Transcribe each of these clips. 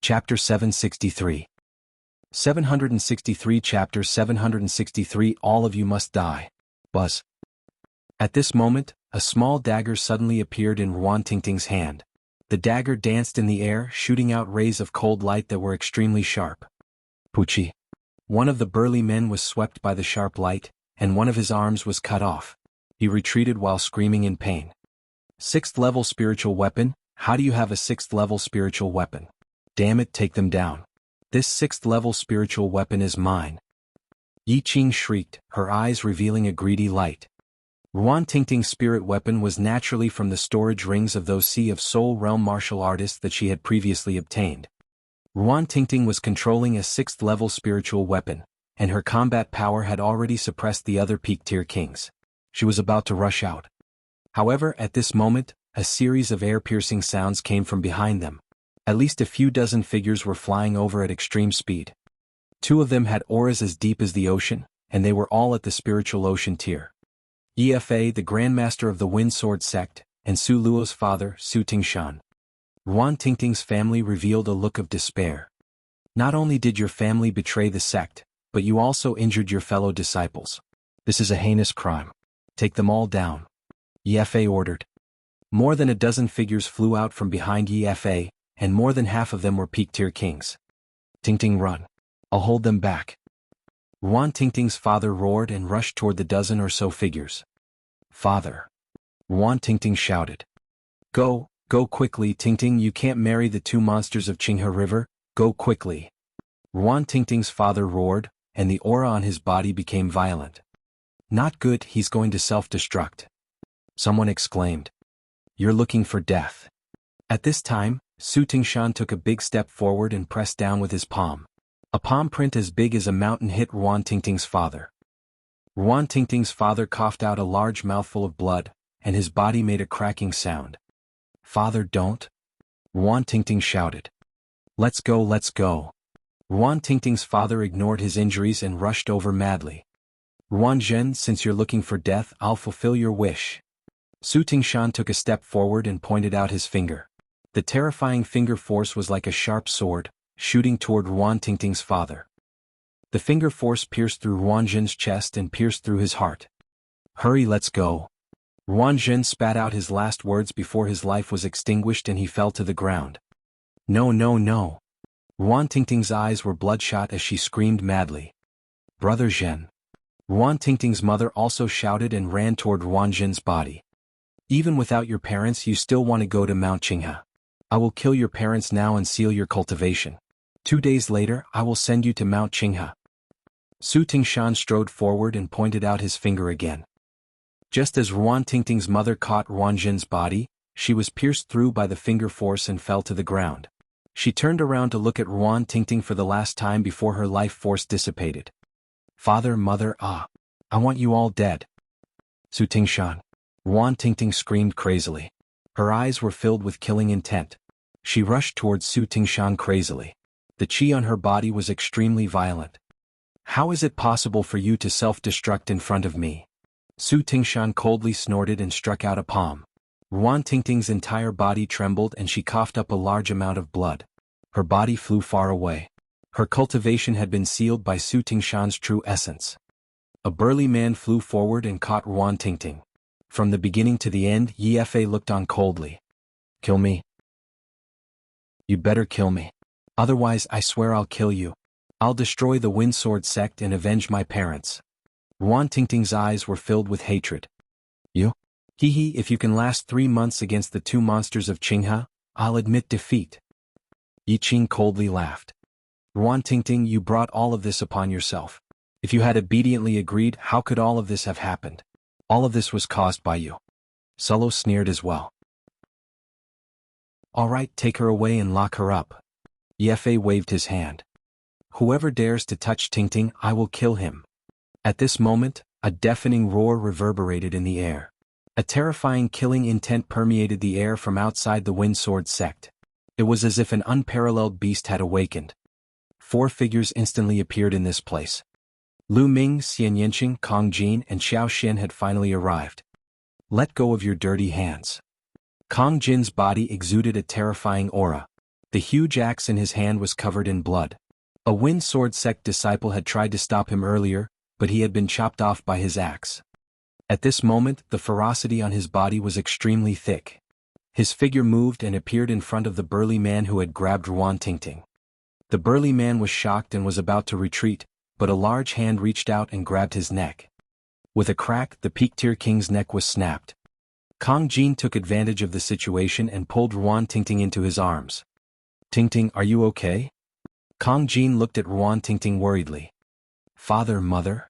Chapter 763. 763 Chapter 763 All of you must die. Buzz. At this moment, a small dagger suddenly appeared in Ruan Tingting's hand. The dagger danced in the air, shooting out rays of cold light that were extremely sharp. Pucci. One of the burly men was swept by the sharp light, and one of his arms was cut off. He retreated while screaming in pain. 6th level spiritual weapon? How do you have a 6th level spiritual weapon? Damn it, take them down. This 6th level spiritual weapon is mine. Yi Qing shrieked, her eyes revealing a greedy light. Ruan Tingting's spirit weapon was naturally from the storage rings of those Sea of Soul realm martial artists that she had previously obtained. Ruan Tingting was controlling a 6th level spiritual weapon, and her combat power had already suppressed the other peak-tier kings. She was about to rush out. However, at this moment, a series of air-piercing sounds came from behind them. At least a few dozen figures were flying over at extreme speed. 2 of them had auras as deep as the ocean, and they were all at the spiritual ocean tier. Yifa, the Grandmaster of the Wind Sword sect, and Su Luo's father, Su Tingshan. Ruan Tingting's family revealed a look of despair. Not only did your family betray the sect, but you also injured your fellow disciples. This is a heinous crime. Take them all down. Yifa ordered. More than a dozen figures flew out from behind Yifa, and more than half of them were peak-tier kings. Tingting, run. I'll hold them back. Ruan Tingting's father roared and rushed toward the dozen or so figures. Father. Ruan Tingting shouted. Go quickly, Tingting, you can't marry the 2 monsters of Jianghu River, go quickly. Ruan Tingting's father roared, and the aura on his body became violent. Not good, he's going to self-destruct. Someone exclaimed. You're looking for death. At this time, Su Tingshan took a big step forward and pressed down with his palm. A palm print as big as a mountain hit Ruan Tingting's father. Ruan Tingting's father coughed out a large mouthful of blood, and his body made a cracking sound. Father, don't. Ruan Tingting shouted. Let's go, let's go. Ruan Tingting's father ignored his injuries and rushed over madly. Ruan Zhen, since you're looking for death, I'll fulfill your wish. Su Tingshan took a step forward and pointed out his finger. The terrifying finger force was like a sharp sword, shooting toward Ruan Tingting's father. The finger force pierced through Ruan Zhen's chest and pierced through his heart. Hurry, let's go. Ruan Zhen spat out his last words before his life was extinguished and he fell to the ground. No, no, no. Ruan Tingting's eyes were bloodshot as she screamed madly. Brother Zhen. Ruan Tingting's mother also shouted and ran toward Ruan Zhen's body. Even without your parents, you still want to go to Mount Jianghu. I will kill your parents now and seal your cultivation. 2 days later, I will send you to Mount Jianghu. Su Tingshan strode forward and pointed out his finger again. Just as Ruan Tingting's mother caught Ruan Zhen's body, she was pierced through by the finger force and fell to the ground. She turned around to look at Ruan Tingting for the last time before her life force dissipated. Father, mother, I want you all dead. Su Tingshan. Ruan Tingting screamed crazily. Her eyes were filled with killing intent. She rushed towards Su Tingshan crazily. The qi on her body was extremely violent. How is it possible for you to self-destruct in front of me? Su Tingshan coldly snorted and struck out a palm. Ruan Tingting's entire body trembled and she coughed up a large amount of blood. Her body flew far away. Her cultivation had been sealed by Su Tingshan's true essence. A burly man flew forward and caught Ruan Tingting. From the beginning to the end, Yifa looked on coldly. Kill me. You better kill me. Otherwise, I swear I'll kill you. I'll destroy the Wind Sword sect and avenge my parents. Ruan Tingting's eyes were filled with hatred. You? Hee, if you can last 3 months against the 2 monsters of Jianghu, I'll admit defeat. Yi Qing coldly laughed. Ruan Tingting, you brought all of this upon yourself. If you had obediently agreed, how could all of this have happened? All of this was caused by you. Solo sneered as well. All right, take her away and lock her up. Yifa waved his hand. Whoever dares to touch Tingting, I will kill him. At this moment, a deafening roar reverberated in the air. A terrifying killing intent permeated the air from outside the Wind Sword sect. It was as if an unparalleled beast had awakened. 4 figures instantly appeared in this place. Lu Ming, Xian Yanqing, Kong Jin, and Xiao Xin had finally arrived. Let go of your dirty hands. Kong Jin's body exuded a terrifying aura. The huge axe in his hand was covered in blood. A Wind Sword sect disciple had tried to stop him earlier, but he had been chopped off by his axe. At this moment, the ferocity on his body was extremely thick. His figure moved and appeared in front of the burly man who had grabbed Ruan Tingting. The burly man was shocked and was about to retreat, but a large hand reached out and grabbed his neck. With a crack, the Peak-tier king's neck was snapped. Kong Jin took advantage of the situation and pulled Ruan Tingting into his arms. "Tingting, are you okay?" Kong Jin looked at Ruan Tingting worriedly. "Father, mother?"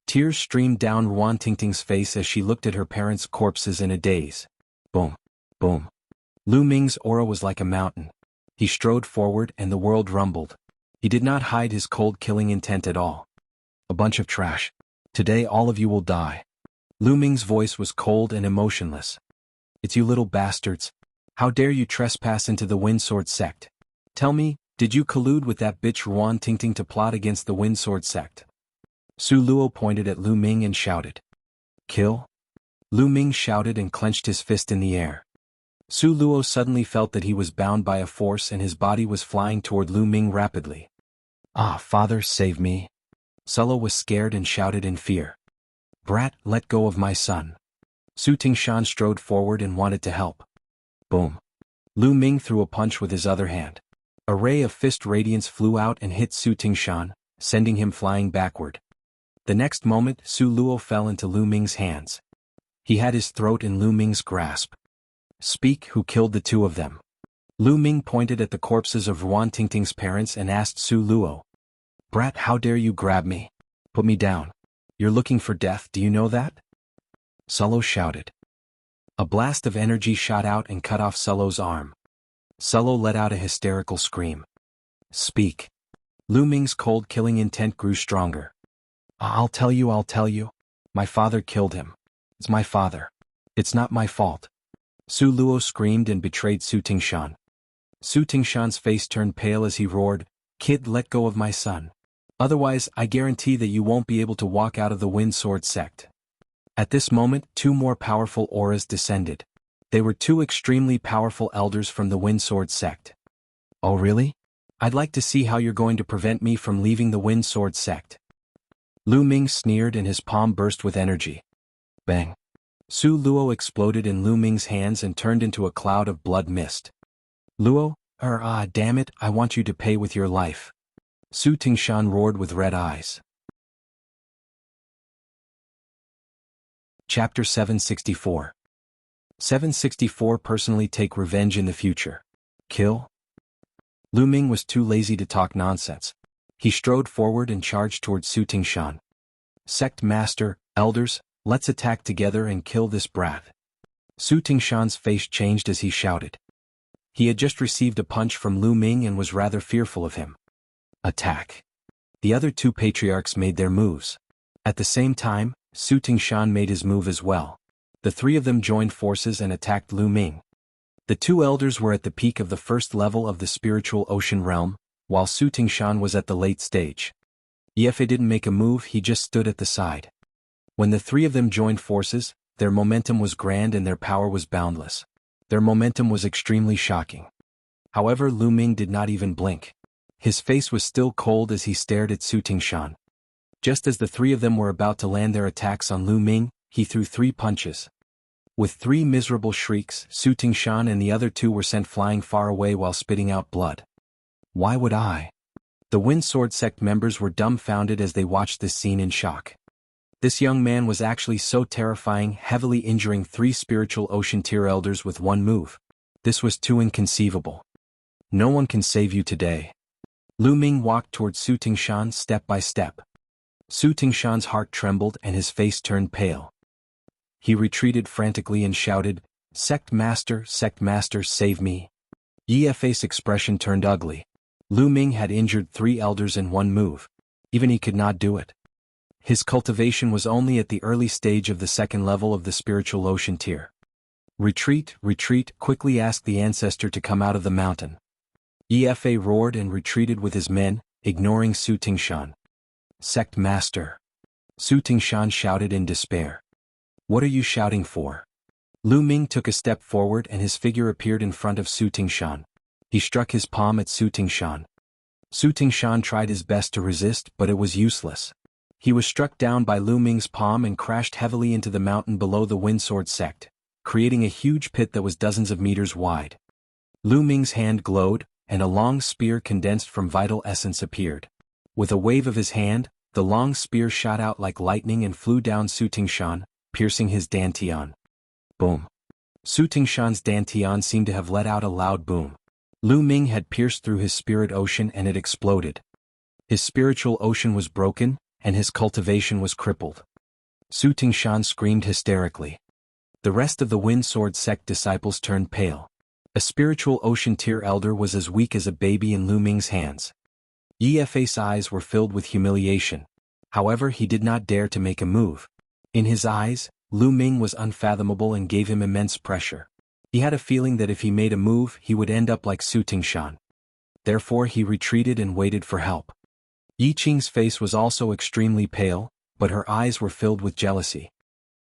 Tears streamed down Ruan Tingting's face as she looked at her parents' corpses in a daze. Boom. Boom. Lu Ming's aura was like a mountain. He strode forward and the world rumbled. He did not hide his cold killing intent at all. "A bunch of trash. Today all of you will die." Lu Ming's voice was cold and emotionless. "It's you little bastards. How dare you trespass into the Wind Sword sect? Tell me, did you collude with that bitch Ruan Tingting to plot against the Wind Sword sect?" Su Luo pointed at Lu Ming and shouted. "Kill?" Lu Ming shouted and clenched his fist in the air. Su Luo suddenly felt that he was bound by a force and his body was flying toward Lu Ming rapidly. "Ah, father, save me." Sulo was scared and shouted in fear. "Brat, let go of my son." Su Tingshan strode forward and wanted to help. Boom. Lu Ming threw a punch with his other hand. A ray of fist radiance flew out and hit Su Tingshan, sending him flying backward. The next moment, Su Luo fell into Lu Ming's hands. He had his throat in Lu Ming's grasp. "Speak, who killed the two of them?" Lu Ming pointed at the corpses of Ruan Tingting's parents and asked Su Luo. "Brat, how dare you grab me? Put me down. You're looking for death, do you know that?" Sulo shouted. A blast of energy shot out and cut off Sulo's arm. Sulo let out a hysterical scream. "Speak." Lu Ming's cold killing intent grew stronger. I'll tell you. My father killed him. It's my father. It's not my fault." Su Luo screamed and betrayed Su Tingshan. Su Tingshan's face turned pale as he roared, "Kid, let go of my son. Otherwise, I guarantee that you won't be able to walk out of the Wind Sword sect." At this moment, two more powerful auras descended. They were two extremely powerful elders from the Wind Sword sect. "Oh really? I'd like to see how you're going to prevent me from leaving the Wind Sword sect." Lu Ming sneered and his palm burst with energy. Bang. Su Luo exploded in Lu Ming's hands and turned into a cloud of blood mist. "Luo, damn it, I want you to pay with your life." Su Tingshan roared with red eyes. Chapter 764. 764 Personally take revenge in the future. Kill? Lu Ming was too lazy to talk nonsense. He strode forward and charged toward Su Tingshan. "Sect Master, Elders, let's attack together and kill this brat." Su Tingshan's face changed as he shouted. He had just received a punch from Lu Ming and was rather fearful of him. Attack. The other two patriarchs made their moves. At the same time, Su Tingshan made his move as well. The three of them joined forces and attacked Lu Ming. The two elders were at the peak of the first level of the spiritual ocean realm, while Su Tingshan was at the late stage. Yefe didn't make a move, he just stood at the side. When the three of them joined forces, their momentum was grand and their power was boundless. Their momentum was extremely shocking. However, Lu Ming did not even blink. His face was still cold as he stared at Su Tingshan. Just as the three of them were about to land their attacks on Lu Ming, he threw 3 punches. With 3 miserable shrieks, Su Tingshan and the other two were sent flying far away while spitting out blood. Why would I? The Wind Sword sect members were dumbfounded as they watched this scene in shock. This young man was actually so terrifying, heavily injuring 3 spiritual ocean tier elders with one move. This was too inconceivable. No one can save you today. Lu Ming walked toward Su Tingshan step by step. Su Tingshan's heart trembled and his face turned pale. He retreated frantically and shouted, Sect Master, save me." Yefe's expression turned ugly. Lu Ming had injured 3 elders in one move. Even he could not do it. His cultivation was only at the early stage of the 2nd level of the spiritual ocean tier. Retreat, quickly asked the ancestor to come out of the mountain. Yefe roared and retreated with his men, ignoring Su Tingshan. Sect Master. Su Tingshan shouted in despair. What are you shouting for? Lu Ming took a step forward and his figure appeared in front of Su Tingshan. He struck his palm at Su Tingshan. Su Tingshan tried his best to resist, but it was useless. He was struck down by Lu Ming's palm and crashed heavily into the mountain below the Windsword sect, creating a huge pit that was dozens of meters wide. Lu Ming's hand glowed, and a long spear condensed from vital essence appeared. With a wave of his hand, the long spear shot out like lightning and flew down Su Tingshan, piercing his dantian. Boom. Su Tingshan's dantian seemed to have let out a loud boom. Lu Ming had pierced through his spirit ocean and it exploded. His spiritual ocean was broken, and his cultivation was crippled. Su Tingshan screamed hysterically. The rest of the Wind Sword sect disciples turned pale. A spiritual ocean tier elder was as weak as a baby in Lu Ming's hands. Ye Fei's eyes were filled with humiliation. However, he did not dare to make a move. In his eyes, Lu Ming was unfathomable and gave him immense pressure. He had a feeling that if he made a move he would end up like Su Tingshan. Therefore he retreated and waited for help. Yi Qing's face was also extremely pale, but her eyes were filled with jealousy.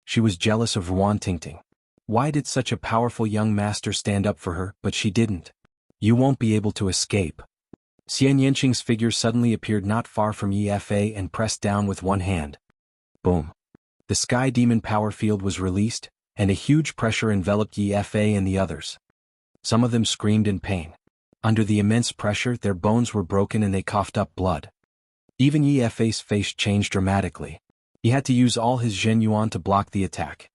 She was jealous of Ruan Tingting. Why did such a powerful young master stand up for her, but she didn't? You won't be able to escape. Xian Yanqing's figure suddenly appeared not far from Yi Fei and pressed down with one hand. Boom. The Sky Demon power field was released, and a huge pressure enveloped Yi Fei and the others. Some of them screamed in pain. Under the immense pressure, their bones were broken and they coughed up blood. Even Yi Fei's face changed dramatically. He had to use all his Zhen Yuan to block the attack.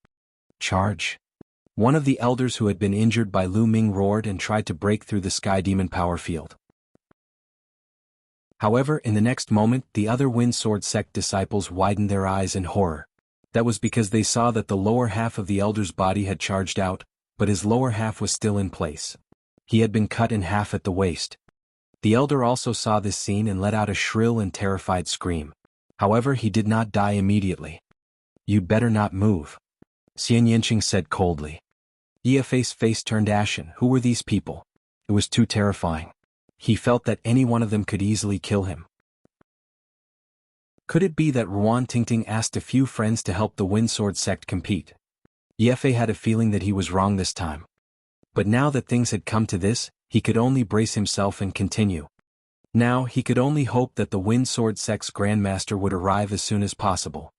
Charge! One of the elders who had been injured by Lu Ming roared and tried to break through the Sky Demon power field. However, in the next moment, the other Wind Sword sect disciples widened their eyes in horror. That was because they saw that the lower half of the elder's body had charged out, but his lower half was still in place. He had been cut in half at the waist. The elder also saw this scene and let out a shrill and terrified scream. However, he did not die immediately. You'd better not move, Xian Yanqing said coldly. Yi Fei's face turned ashen. Who were these people? It was too terrifying. He felt that any one of them could easily kill him. Could it be that Ruan Tingting asked a few friends to help the Windsword sect compete? Yi Fei had a feeling that he was wrong this time. But now that things had come to this, he could only brace himself and continue. Now he could only hope that the Windsword sect's Grandmaster would arrive as soon as possible.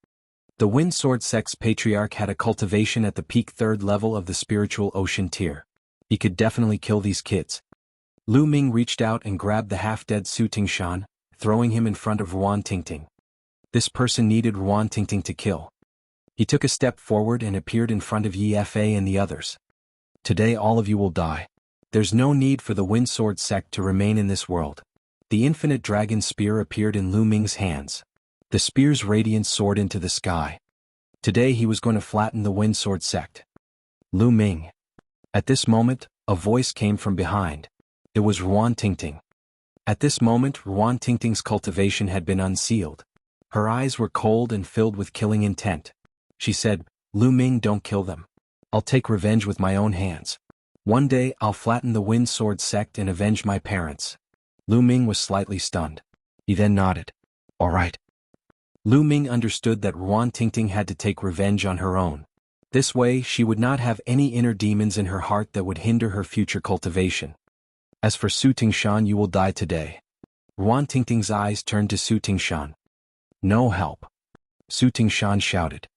The Windsword sect's Patriarch had a cultivation at the peak 3rd level of the spiritual ocean tier. He could definitely kill these kids. Lu Ming reached out and grabbed the half-dead Su Tingshan, throwing him in front of Ruan Tingting. This person needed Ruan Tingting to kill. He took a step forward and appeared in front of Yi Fei and the others. Today all of you will die. There's no need for the Windsword sect to remain in this world. The infinite dragon spear appeared in Lu Ming's hands. The spear's radiance soared into the sky. Today he was going to flatten the Windsword sect. Lu Ming. At this moment, a voice came from behind. It was Ruan Tingting. At this moment, Ruan Tingting's cultivation had been unsealed. Her eyes were cold and filled with killing intent. She said, Lu Ming, don't kill them. I'll take revenge with my own hands. One day I'll flatten the Windsword sect and avenge my parents. Lu Ming was slightly stunned. He then nodded. All right. Lu Ming understood that Ruan Tingting had to take revenge on her own. This way she would not have any inner demons in her heart that would hinder her future cultivation. As for Su Tingshan, you will die today. Ruan Tingting's eyes turned to Su Tingshan. No help. Su Tingshan shouted.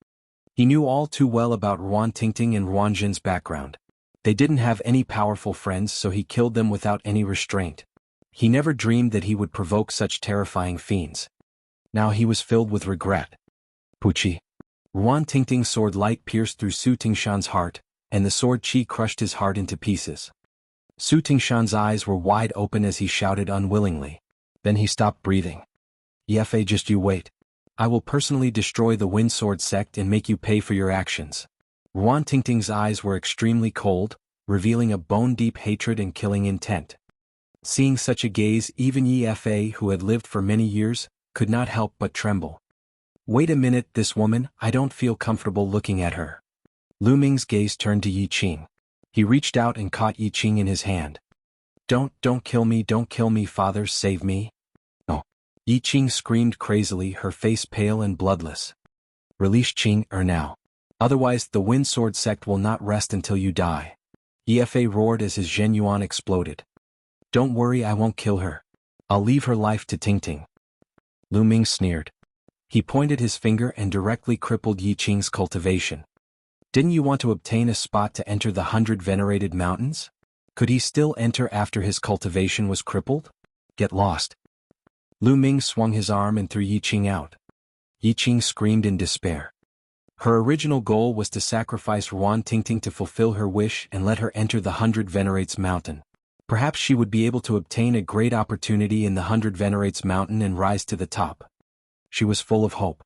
He knew all too well about Ruan Tingting and Ruan Jin's background. They didn't have any powerful friends, so he killed them without any restraint. He never dreamed that he would provoke such terrifying fiends. Now he was filled with regret. Puchi. Ruan Tingting's sword light pierced through Su Tingshan's heart, and the sword chi crushed his heart into pieces. Su Tingshan's eyes were wide open as he shouted unwillingly. Then he stopped breathing. Yi Fei, just you wait. I will personally destroy the Windsword sect and make you pay for your actions. Ruan Tingting's eyes were extremely cold, revealing a bone-deep hatred and killing intent. Seeing such a gaze, even Yi Fei, who had lived for many years, could not help but tremble. Wait a minute, this woman, I don't feel comfortable looking at her. Lu Ming's gaze turned to Yi Qing. He reached out and caught Yi Qing in his hand. Don't kill me, father, save me. No. Yi Qing screamed crazily, her face pale and bloodless. Release Qing now. Otherwise, the Windsword sect will not rest until you die. Yi Fei roared as his Zhen Yuan exploded. Don't worry, I won't kill her. I'll leave her life to Tingting. Lu Ming sneered. He pointed his finger and directly crippled Yi Qing's cultivation. Didn't you want to obtain a spot to enter the 100 venerated mountains? Could he still enter after his cultivation was crippled? Get lost. Lu Ming swung his arm and threw Yi Qing out. Yi Qing screamed in despair. Her original goal was to sacrifice Ruan Tingting to fulfill her wish and let her enter the 100 Venerates Mountain. Perhaps she would be able to obtain a great opportunity in the 100 Venerates Mountain and rise to the top. She was full of hope.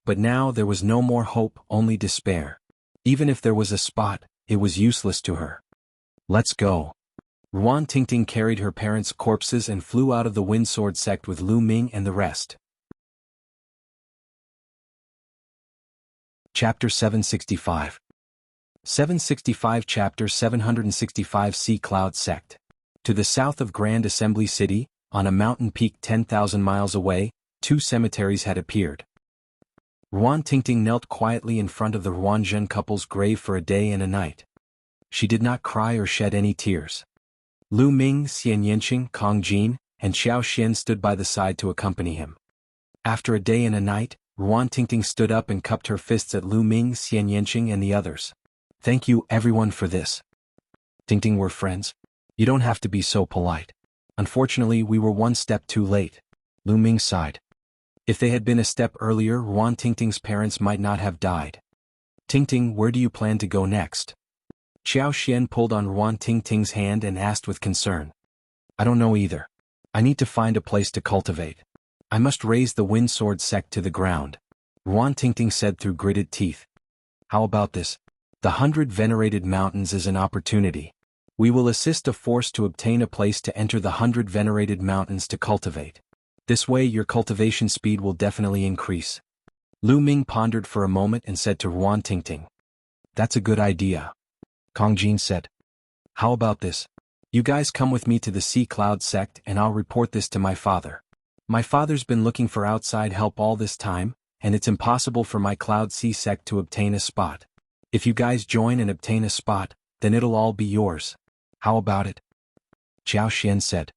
But now there was no more hope, only despair. Even if there was a spot, it was useless to her. Let's go. Ruan Tingting carried her parents' corpses and flew out of the Windsword sect with Lu Ming and the rest. Chapter 765. 765 Chapter 765 Sea Cloud Sect. To the south of Grand Assembly City, on a mountain peak 10,000 miles away, two cemeteries had appeared. Ruan Tingting knelt quietly in front of the Ruanzhen couple's grave for a day and a night. She did not cry or shed any tears. Lu Ming, Xian Yanqing, Kong Jin, and Xiao Xian stood by the side to accompany him. After a day and a night, Ruan Tingting stood up and cupped her fists at Lu Ming, Xian Yanqing and the others. Thank you everyone for this. Tingting, we're friends. You don't have to be so polite. Unfortunately, we were one step too late. Lu Ming sighed. If they had been a step earlier, Ruan Tingting's parents might not have died. Tingting, where do you plan to go next? Xiao Xian pulled on Ruan Tingting's hand and asked with concern. I don't know either. I need to find a place to cultivate. I must raise the Windsword sect to the ground. Ruan Tingting said through gritted teeth. How about this? The 100 Venerated Mountains is an opportunity. We will assist a force to obtain a place to enter the 100 Venerated Mountains to cultivate. This way your cultivation speed will definitely increase. Lu Ming pondered for a moment and said to Ruan Tingting. That's a good idea. Kong Jin said. How about this? You guys come with me to the Sea Cloud sect and I'll report this to my father. My father's been looking for outside help all this time, and it's impossible for my Cloud Sea sect to obtain a spot. If you guys join and obtain a spot, then it'll all be yours. How about it? Xiao Xian said.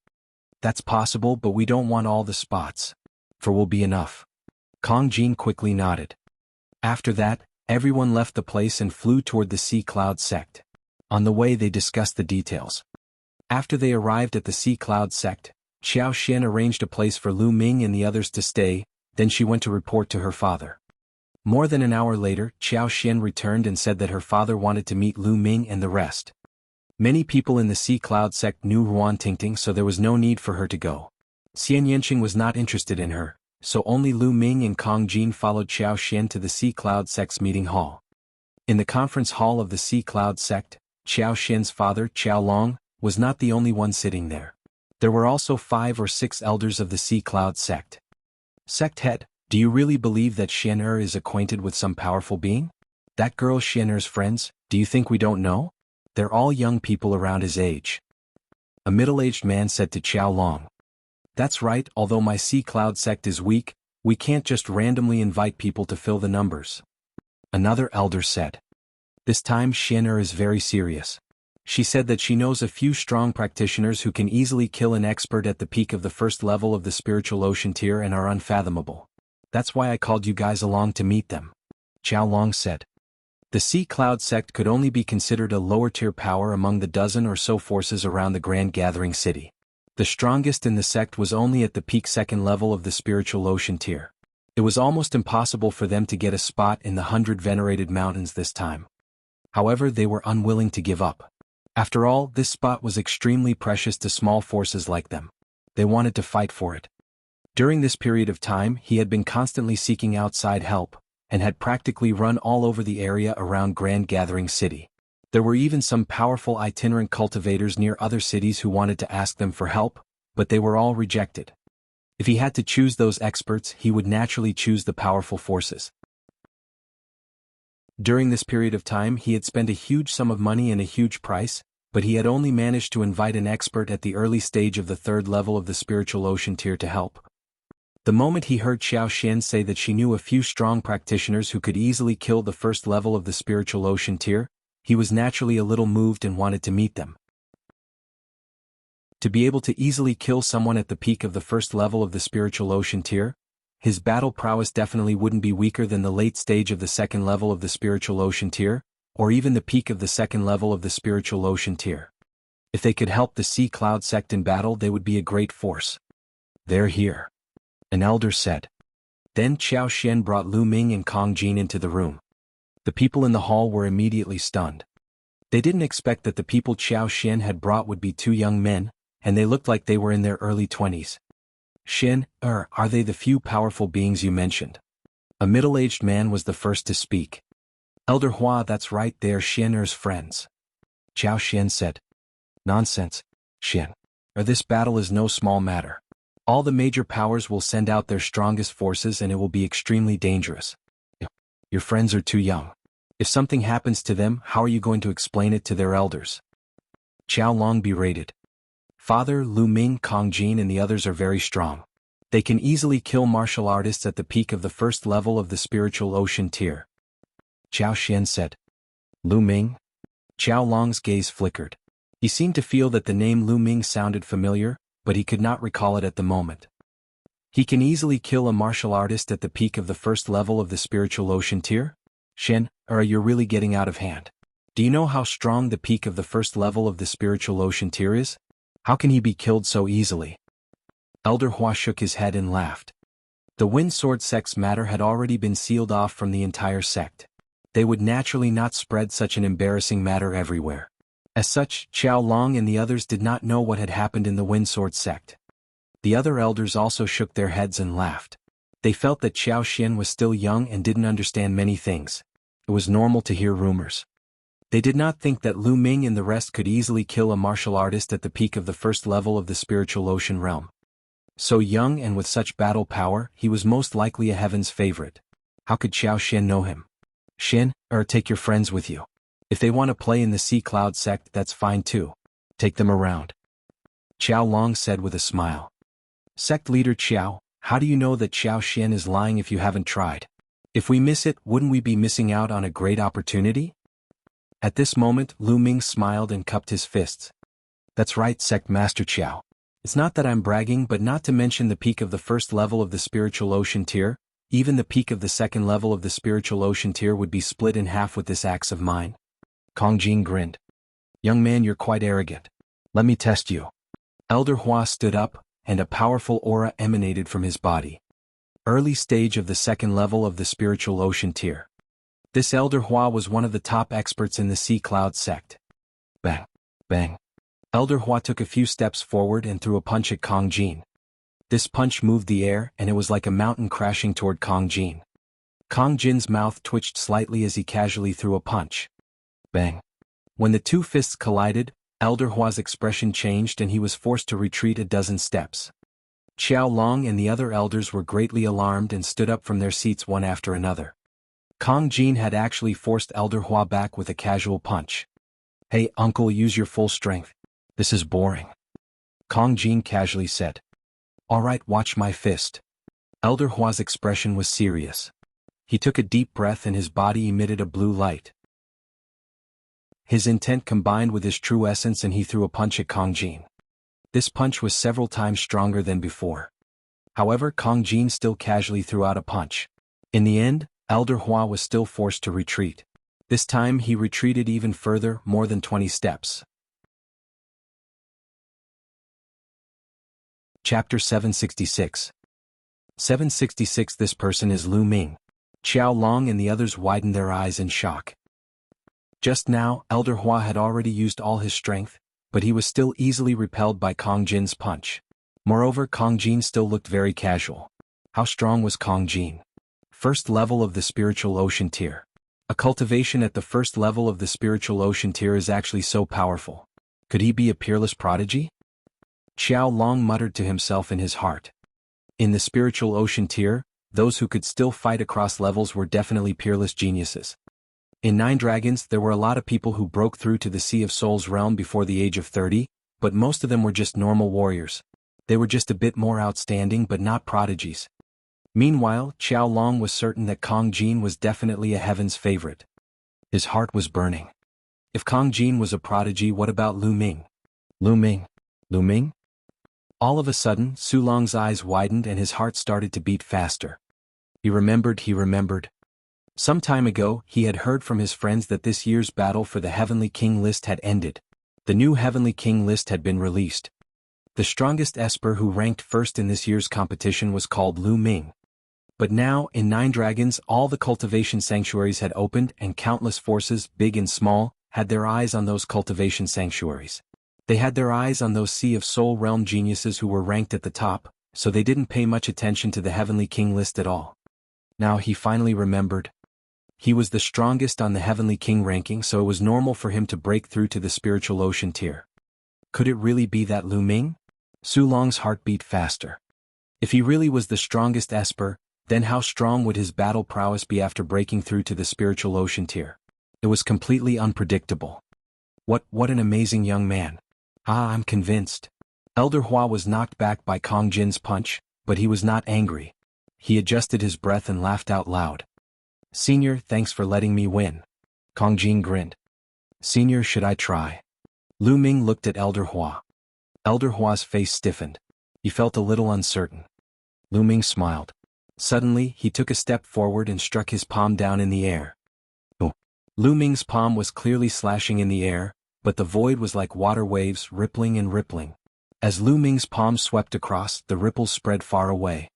That's possible, but we don't want all the spots. For will be enough. Kong Jin quickly nodded. After that, everyone left the place and flew toward the Sea Cloud sect. On the way they discussed the details. After they arrived at the Sea Cloud sect, Xiao Xian arranged a place for Lu Ming and the others to stay, then she went to report to her father. More than an hour later, Xiao Xian returned and said that her father wanted to meet Lu Ming and the rest. Many people in the Sea Cloud sect knew Ruan Tingting, so there was no need for her to go. Xian Yanqing was not interested in her, so only Lu Ming and Kong Jin followed Xiao Xian to the Sea Cloud sect's meeting hall. In the conference hall of the Sea Cloud sect, Xiao Xian's father, Qiao Long, was not the only one sitting there. There were also 5 or 6 elders of the Sea Cloud sect. Sect head, do you really believe that Xian is acquainted with some powerful being? That girl Xian's friends, do you think we don't know? They're all young people around his age. A middle-aged man said to Qiao Long. That's right, although my Sea Cloud sect is weak, we can't just randomly invite people to fill the numbers. Another elder said. This time Xian is very serious. She said that she knows a few strong practitioners who can easily kill an expert at the peak of the first level of the spiritual ocean tier and are unfathomable. That's why I called you guys along to meet them. Qiao Long said. The Sea Cloud sect could only be considered a lower-tier power among the dozen or so forces around the Grand Gathering City. The strongest in the sect was only at the peak second level of the spiritual ocean tier. It was almost impossible for them to get a spot in the 100 Venerated Mountains this time. However, they were unwilling to give up. After all, this spot was extremely precious to small forces like them. They wanted to fight for it. During this period of time, he had been constantly seeking outside help, and had practically run all over the area around Grand Gathering City. There were even some powerful itinerant cultivators near other cities who wanted to ask them for help, but they were all rejected. If he had to choose those experts, he would naturally choose the powerful forces. During this period of time, he had spent a huge sum of money and a huge price, but he had only managed to invite an expert at the early stage of the third level of the spiritual ocean tier to help. The moment he heard Xiao Xian say that she knew a few strong practitioners who could easily kill the first level of the spiritual ocean tier, he was naturally a little moved and wanted to meet them. To be able to easily kill someone at the peak of the first level of the spiritual ocean tier, his battle prowess definitely wouldn't be weaker than the late stage of the second level of the spiritual ocean tier, or even the peak of the second level of the spiritual ocean tier. If they could help the Sea Cloud sect in battle, they would be a great force. "They're here," an elder said. Then Qiao Xian brought Lu Ming and Kong Jin into the room. The people in the hall were immediately stunned. They didn't expect that the people Qiao Xian had brought would be two young men, and they looked like they were in their early 20s. "Xian, are they the few powerful beings you mentioned?" A middle-aged man was the first to speak. "Elder Hua, that's right, they are Xian's friends," Qiao Xian said. "Nonsense, Xian. This battle is no small matter. All the major powers will send out their strongest forces and it will be extremely dangerous. Your friends are too young. If something happens to them, how are you going to explain it to their elders?" Qiao Long berated. "Father, Lu Ming, Kong Jin and the others are very strong. They can easily kill martial artists at the peak of the first level of the spiritual ocean tier," Qiao Xian said. "Lu Ming?" Qiao Long's gaze flickered. He seemed to feel that the name Lu Ming sounded familiar, but he could not recall it at the moment. "He can easily kill a martial artist at the peak of the first level of the spiritual ocean tier? Xian, you're really getting out of hand. Do you know how strong the peak of the first level of the spiritual ocean tier is? How can he be killed so easily?" Elder Hua shook his head and laughed. The Wind Sword sect's matter had already been sealed off from the entire sect. They would naturally not spread such an embarrassing matter everywhere. As such, Qiao Long and the others did not know what had happened in the Wind Sword sect. The other elders also shook their heads and laughed. They felt that Qiao Xian was still young and didn't understand many things. It was normal to hear rumors. They did not think that Lu Ming and the rest could easily kill a martial artist at the peak of the first level of the spiritual ocean realm. So young and with such battle power, he was most likely a heaven's favorite. How could Qiao Xian know him? "Xian, take your friends with you. If they want to play in the Sea Cloud sect, that's fine too. Take them around," Qiao Long said with a smile. "Sect leader Qiao, how do you know that Qiao Xian is lying if you haven't tried? If we miss it, wouldn't we be missing out on a great opportunity?" At this moment, Lu Ming smiled and cupped his fists. "That's right, Sect Master Qiao. It's not that I'm bragging, but not to mention the peak of the first level of the spiritual ocean tier, even the peak of the second level of the spiritual ocean tier would be split in half with this axe of mine." Kong Jin grinned. "Young man, you're quite arrogant. Let me test you." Elder Hua stood up, and a powerful aura emanated from his body. Early stage of the second level of the spiritual ocean tier. This Elder Hua was one of the top experts in the Sea Cloud sect. Bang! Bang! Elder Hua took a few steps forward and threw a punch at Kong Jin. This punch moved the air and it was like a mountain crashing toward Kong Jin. Kong Jin's mouth twitched slightly as he casually threw a punch. Bang! When the two fists collided, Elder Hua's expression changed and he was forced to retreat a dozen steps. Qiao Long and the other elders were greatly alarmed and stood up from their seats one after another. Kong Jin had actually forced Elder Hua back with a casual punch. "Hey, uncle, use your full strength. This is boring," Kong Jin casually said. "All right, watch my fist." Elder Hua's expression was serious. He took a deep breath and his body emitted a blue light. His intent combined with his true essence and he threw a punch at Kong Jin. This punch was several times stronger than before. However, Kong Jin still casually threw out a punch. In the end, Elder Hua was still forced to retreat. This time he retreated even further, more than 20 steps. Chapter 766. 766. This person is Lu Ming. Qiao Long and the others widened their eyes in shock. Just now, Elder Hua had already used all his strength, but he was still easily repelled by Kong Jin's punch. Moreover, Kong Jin still looked very casual. How strong was Kong Jin? First level of the spiritual ocean tier. A cultivation at the first level of the spiritual ocean tier is actually so powerful. Could he be a peerless prodigy? Qiao Long muttered to himself in his heart. In the spiritual ocean tier, those who could still fight across levels were definitely peerless geniuses. In Nine Dragons, there were a lot of people who broke through to the Sea of Souls realm before the age of 30, but most of them were just normal warriors. They were just a bit more outstanding but not prodigies. Meanwhile, Qiao Long was certain that Kong Jin was definitely a heaven's favorite. His heart was burning. If Kong Jin was a prodigy, what about Lu Ming? Lu Ming. Lu Ming? All of a sudden, Su Long's eyes widened and his heart started to beat faster. He remembered. Some time ago, he had heard from his friends that this year's battle for the Heavenly King list had ended. The new Heavenly King list had been released. The strongest Esper who ranked first in this year's competition was called Lu Ming. But now, in Nine Dragons, all the cultivation sanctuaries had opened and countless forces, big and small, had their eyes on those cultivation sanctuaries. They had their eyes on those Sea of Soul Realm geniuses who were ranked at the top, so they didn't pay much attention to the Heavenly King list at all. Now he finally remembered. He was the strongest on the Heavenly King ranking, so it was normal for him to break through to the Spiritual Ocean tier. Could it really be that Lu Ming? Su Long's heart beat faster. If he really was the strongest Esper, then how strong would his battle prowess be after breaking through to the Spiritual Ocean tier? It was completely unpredictable. What an amazing young man. I'm convinced. Elder Hua was knocked back by Kong Jin's punch, but he was not angry. He adjusted his breath and laughed out loud. Senior, thanks for letting me win. Kong Jin grinned. Senior, should I try? Lu Ming looked at Elder Hua. Elder Hua's face stiffened. He felt a little uncertain. Lu Ming smiled. Suddenly, he took a step forward and struck his palm down in the air. Oh. Lu Ming's palm was clearly slashing in the air, but the void was like water waves rippling and rippling. As Lu Ming's palm swept across, the ripples spread far away.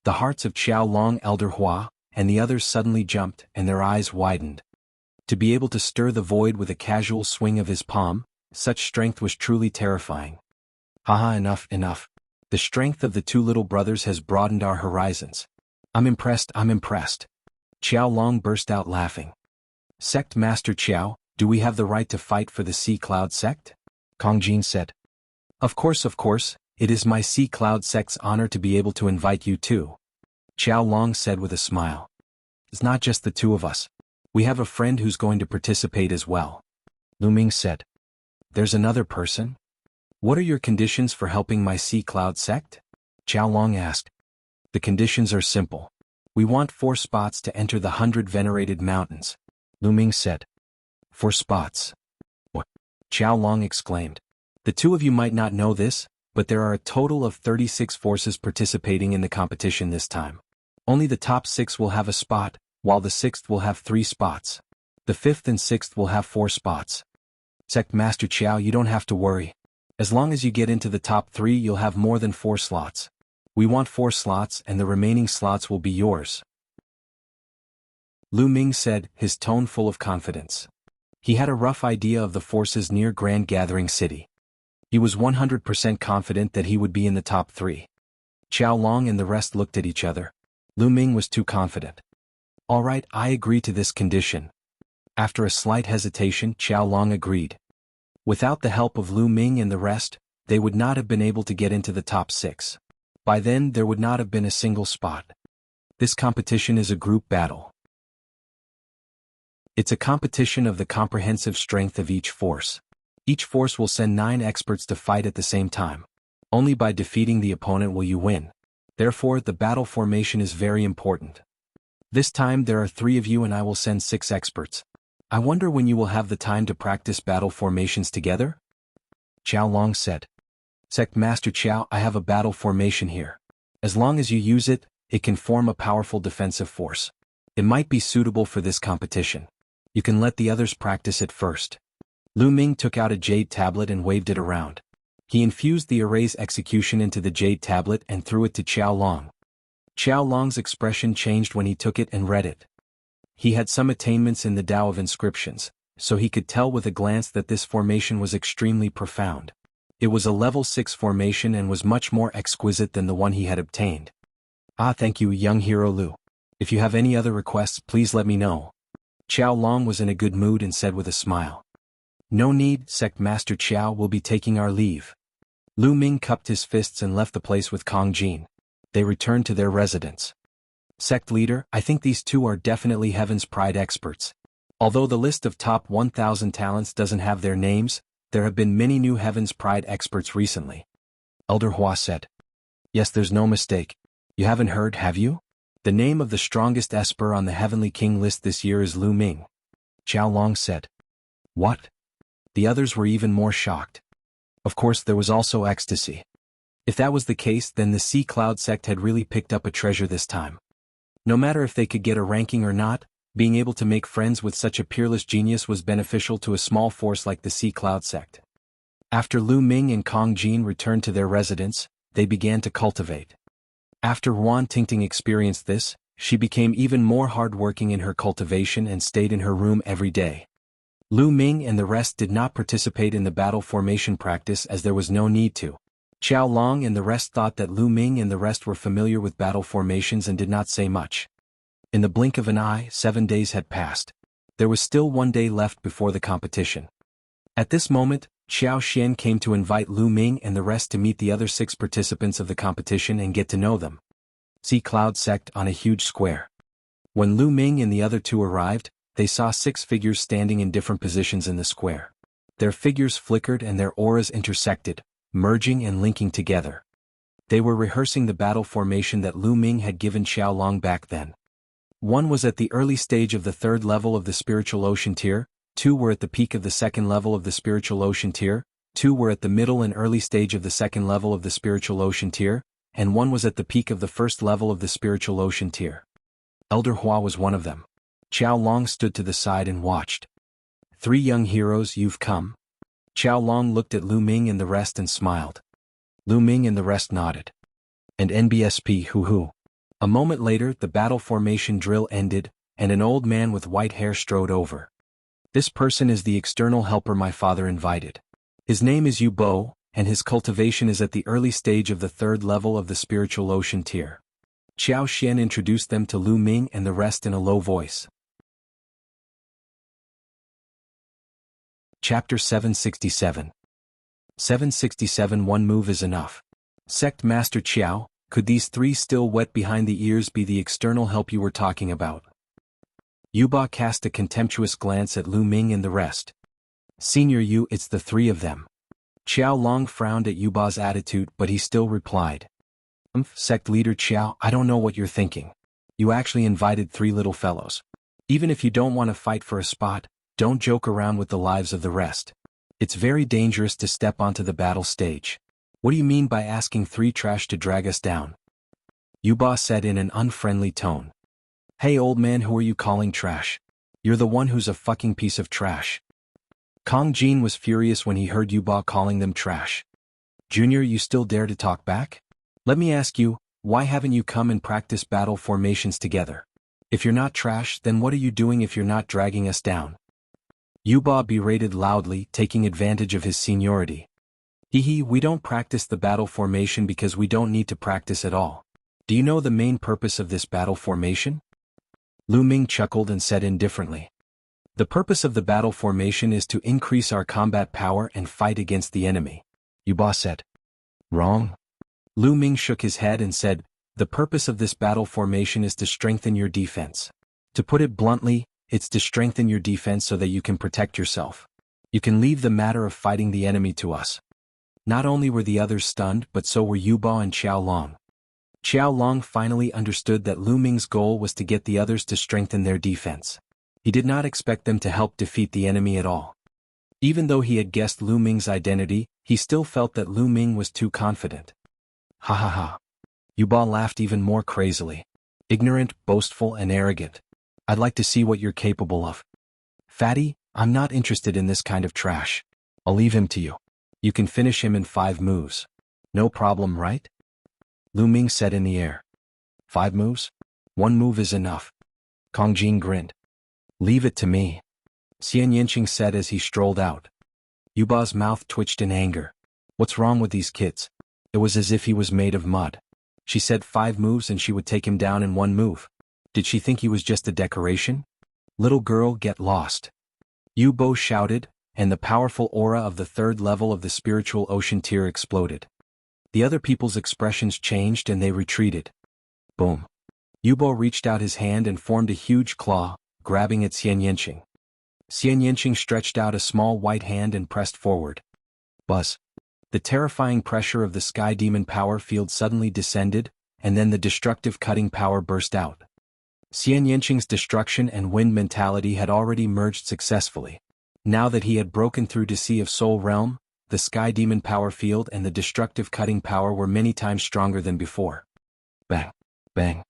The hearts of Qiao Long, Elder Hua, and the others suddenly jumped and their eyes widened. To be able to stir the void with a casual swing of his palm, such strength was truly terrifying. Haha, enough. The strength of the two little brothers has broadened our horizons. I'm impressed. Qiao Long burst out laughing. Sect Master Qiao, do we have the right to fight for the Sea Cloud Sect? Kong Jin said. Of course, it is my Sea Cloud Sect's honor to be able to invite you too. Qiao Long said with a smile. It's not just the two of us. We have a friend who's going to participate as well. Lu Ming said. There's another person? What are your conditions for helping my Sea Cloud Sect? Qiao Long asked. The conditions are simple. We want 4 spots to enter the 100 venerated mountains. Lu Ming said. 4 spots. What? Qiao Long exclaimed. The two of you might not know this, but there are a total of 36 forces participating in the competition this time. Only the top 6 will have a spot, while the 6th will have 3 spots. The 5th and 6th will have 4 spots. Sect Master Qiao, you don't have to worry. As long as you get into the top 3, you'll have more than 4 slots. We want 4 slots and the remaining slots will be yours. Lu Ming said, his tone full of confidence. He had a rough idea of the forces near Grand Gathering City. He was 100% confident that he would be in the top 3. Qiao Long and the rest looked at each other. Lu Ming was too confident. All right, I agree to this condition. After a slight hesitation, Qiao Long agreed. Without the help of Lu Ming and the rest, they would not have been able to get into the top 6. By then, there would not have been a single spot. This competition is a group battle. It's a competition of the comprehensive strength of each force. Each force will send 9 experts to fight at the same time. Only by defeating the opponent will you win. Therefore, the battle formation is very important. This time there are 3 of you and I will send 6 experts. I wonder when you will have the time to practice battle formations together? Qiao Long said. Sect Master Qiao, I have a battle formation here. As long as you use it, it can form a powerful defensive force. It might be suitable for this competition. You can let the others practice it first. Lu Ming took out a jade tablet and waved it around. He infused the array's execution into the jade tablet and threw it to Qiao Long. Qiao Long's expression changed when he took it and read it. He had some attainments in the Tao of inscriptions, so he could tell with a glance that this formation was extremely profound. It was a level 6 formation and was much more exquisite than the one he had obtained. Thank you, young hero Lu. If you have any other requests, please let me know. Qiao Long was in a good mood and said with a smile. No need, Sect Master Qiao will be taking our leave. Lu Ming cupped his fists and left the place with Kong Jin. They returned to their residence. Sect leader, I think these 2 are definitely Heaven's Pride experts. Although the list of top 1,000 talents doesn't have their names, there have been many new Heaven's Pride experts recently. Elder Hua said. Yes, there's no mistake. You haven't heard, have you? The name of the strongest Esper on the Heavenly King list this year is Lu Ming. Qiao Long said. What? The others were even more shocked. Of course there was also ecstasy. If that was the case, then the Sea Cloud sect had really picked up a treasure this time. No matter if they could get a ranking or not, being able to make friends with such a peerless genius was beneficial to a small force like the Sea Cloud sect. After Lu Ming and Kong Jin returned to their residence, they began to cultivate. After Ruan Tingting experienced this, she became even more hard-working in her cultivation and stayed in her room every day. Lu Ming and the rest did not participate in the battle formation practice as there was no need to. Qiao Long and the rest thought that Lu Ming and the rest were familiar with battle formations and did not say much. In the blink of an eye, 7 days had passed. There was still 1 day left before the competition. At this moment, Xiao Xian came to invite Lu Ming and the rest to meet the other 6 participants of the competition and get to know them. Sea Cloud sect on a huge square. When Lu Ming and the other 2 arrived, they saw 6 figures standing in different positions in the square. Their figures flickered and their auras intersected, merging and linking together. They were rehearsing the battle formation that Lu Ming had given Xiao Long back then. 1 was at the early stage of the 3rd level of the spiritual ocean tier, 2 were at the peak of the 2nd level of the spiritual ocean tier, 2 were at the middle and early stage of the 2nd level of the spiritual ocean tier, and 1 was at the peak of the 1st level of the spiritual ocean tier. Elder Hua was one of them. Qiao Long stood to the side and watched. 3 young heroes, you've come? Qiao Long looked at Lu Ming and the rest and smiled. Lu Ming and the rest nodded. And NBSP hoo-hoo. A moment later the battle formation drill ended, and an old man with white hair strode over. This person is the external helper my father invited. His name is Yu Bo, and his cultivation is at the early stage of the 3rd level of the spiritual ocean tier. Xiao Xian introduced them to Lu Ming and the rest in a low voice. Chapter 767. 767 One move is enough. Sect Master Qiao, could these 3 still wet behind the ears be the external help you were talking about? Yuba cast a contemptuous glance at Lu Ming and the rest. Senior Yu, it's the 3 of them. Qiao Long frowned at Yuba's attitude, but he still replied. Sect Leader Qiao, I don't know what you're thinking. You actually invited 3 little fellows. Even if you don't want to fight for a spot, don't joke around with the lives of the rest. It's very dangerous to step onto the battle stage. What do you mean by asking 3 trash to drag us down? Yuba said in an unfriendly tone. Hey old man, who are you calling trash? You're the one who's a fucking piece of trash. Kong Jin was furious when he heard Yuba calling them trash. Junior, you still dare to talk back? Let me ask you, why haven't you come and practice battle formations together? If you're not trash, then what are you doing if you're not dragging us down? Yuba berated loudly, taking advantage of his seniority. We don't practice the battle formation because we don't need to practice at all. Do you know the main purpose of this battle formation? Lu Ming chuckled and said indifferently. The purpose of the battle formation is to increase our combat power and fight against the enemy. Yuba said. Wrong. Lu Ming shook his head and said, the purpose of this battle formation is to strengthen your defense. To put it bluntly, it's to strengthen your defense so that you can protect yourself. You can leave the matter of fighting the enemy to us. Not only were the others stunned, but so were Yuba and Qiao Long. Qiao Long finally understood that Lu Ming's goal was to get the others to strengthen their defense. He did not expect them to help defeat the enemy at all. Even though he had guessed Lu Ming's identity, he still felt that Lu Ming was too confident. Ha ha ha. Yuba laughed even more crazily. Ignorant, boastful, and arrogant. I'd like to see what you're capable of. Fatty, I'm not interested in this kind of trash. I'll leave him to you. You can finish him in 5 moves. No problem, right? Lu Ming said in the air. 5 moves? 1 move is enough. Kong Jin grinned. Leave it to me. Xian Yinqing said as he strolled out. Yuba's mouth twitched in anger. What's wrong with these kids? It was as if he was made of mud. She said 5 moves and she would take him down in 1 move. Did she think he was just a decoration? Little girl, get lost. Yu Bo shouted, and the powerful aura of the 3rd level of the spiritual ocean tier exploded. The other people's expressions changed and they retreated. Boom. Yu Bo reached out his hand and formed a huge claw, grabbing at Xian Yinqing. Xian Yinqing stretched out a small white hand and pressed forward. Buzz. The terrifying pressure of the sky demon power field suddenly descended, and then the destructive cutting power burst out. Xian Yinqing's destruction and wind mentality had already merged successfully. Now that he had broken through to Sea of Soul Realm, the Sky Demon power field and the destructive cutting power were many times stronger than before. Bang! Bang!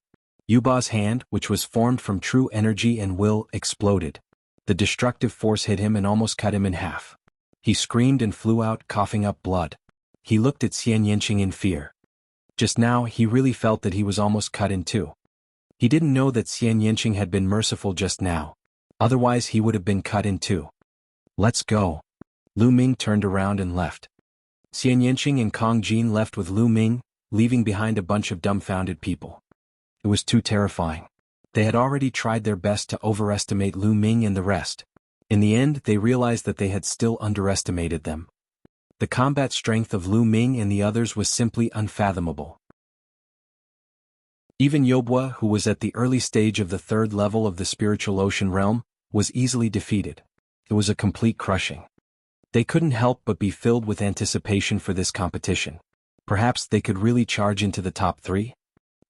Yuba's hand, which was formed from true energy and will, exploded. The destructive force hit him and almost cut him in half. He screamed and flew out, coughing up blood. He looked at Xian Yanqing in fear. Just now, he really felt that he was almost cut in two. He didn't know that Xian Yanqing had been merciful just now. Otherwise he would have been cut in two. Let's go. Lu Ming turned around and left. Xian Yanqing and Kong Jin left with Lu Ming, leaving behind a bunch of dumbfounded people. It was too terrifying. They had already tried their best to overestimate Lu Ming and the rest. In the end, they realized that they had still underestimated them. The combat strength of Lu Ming and the others was simply unfathomable. Even Yobua, who was at the early stage of the third level of the spiritual ocean realm, was easily defeated. It was a complete crushing. They couldn't help but be filled with anticipation for this competition. Perhaps they could really charge into the top three?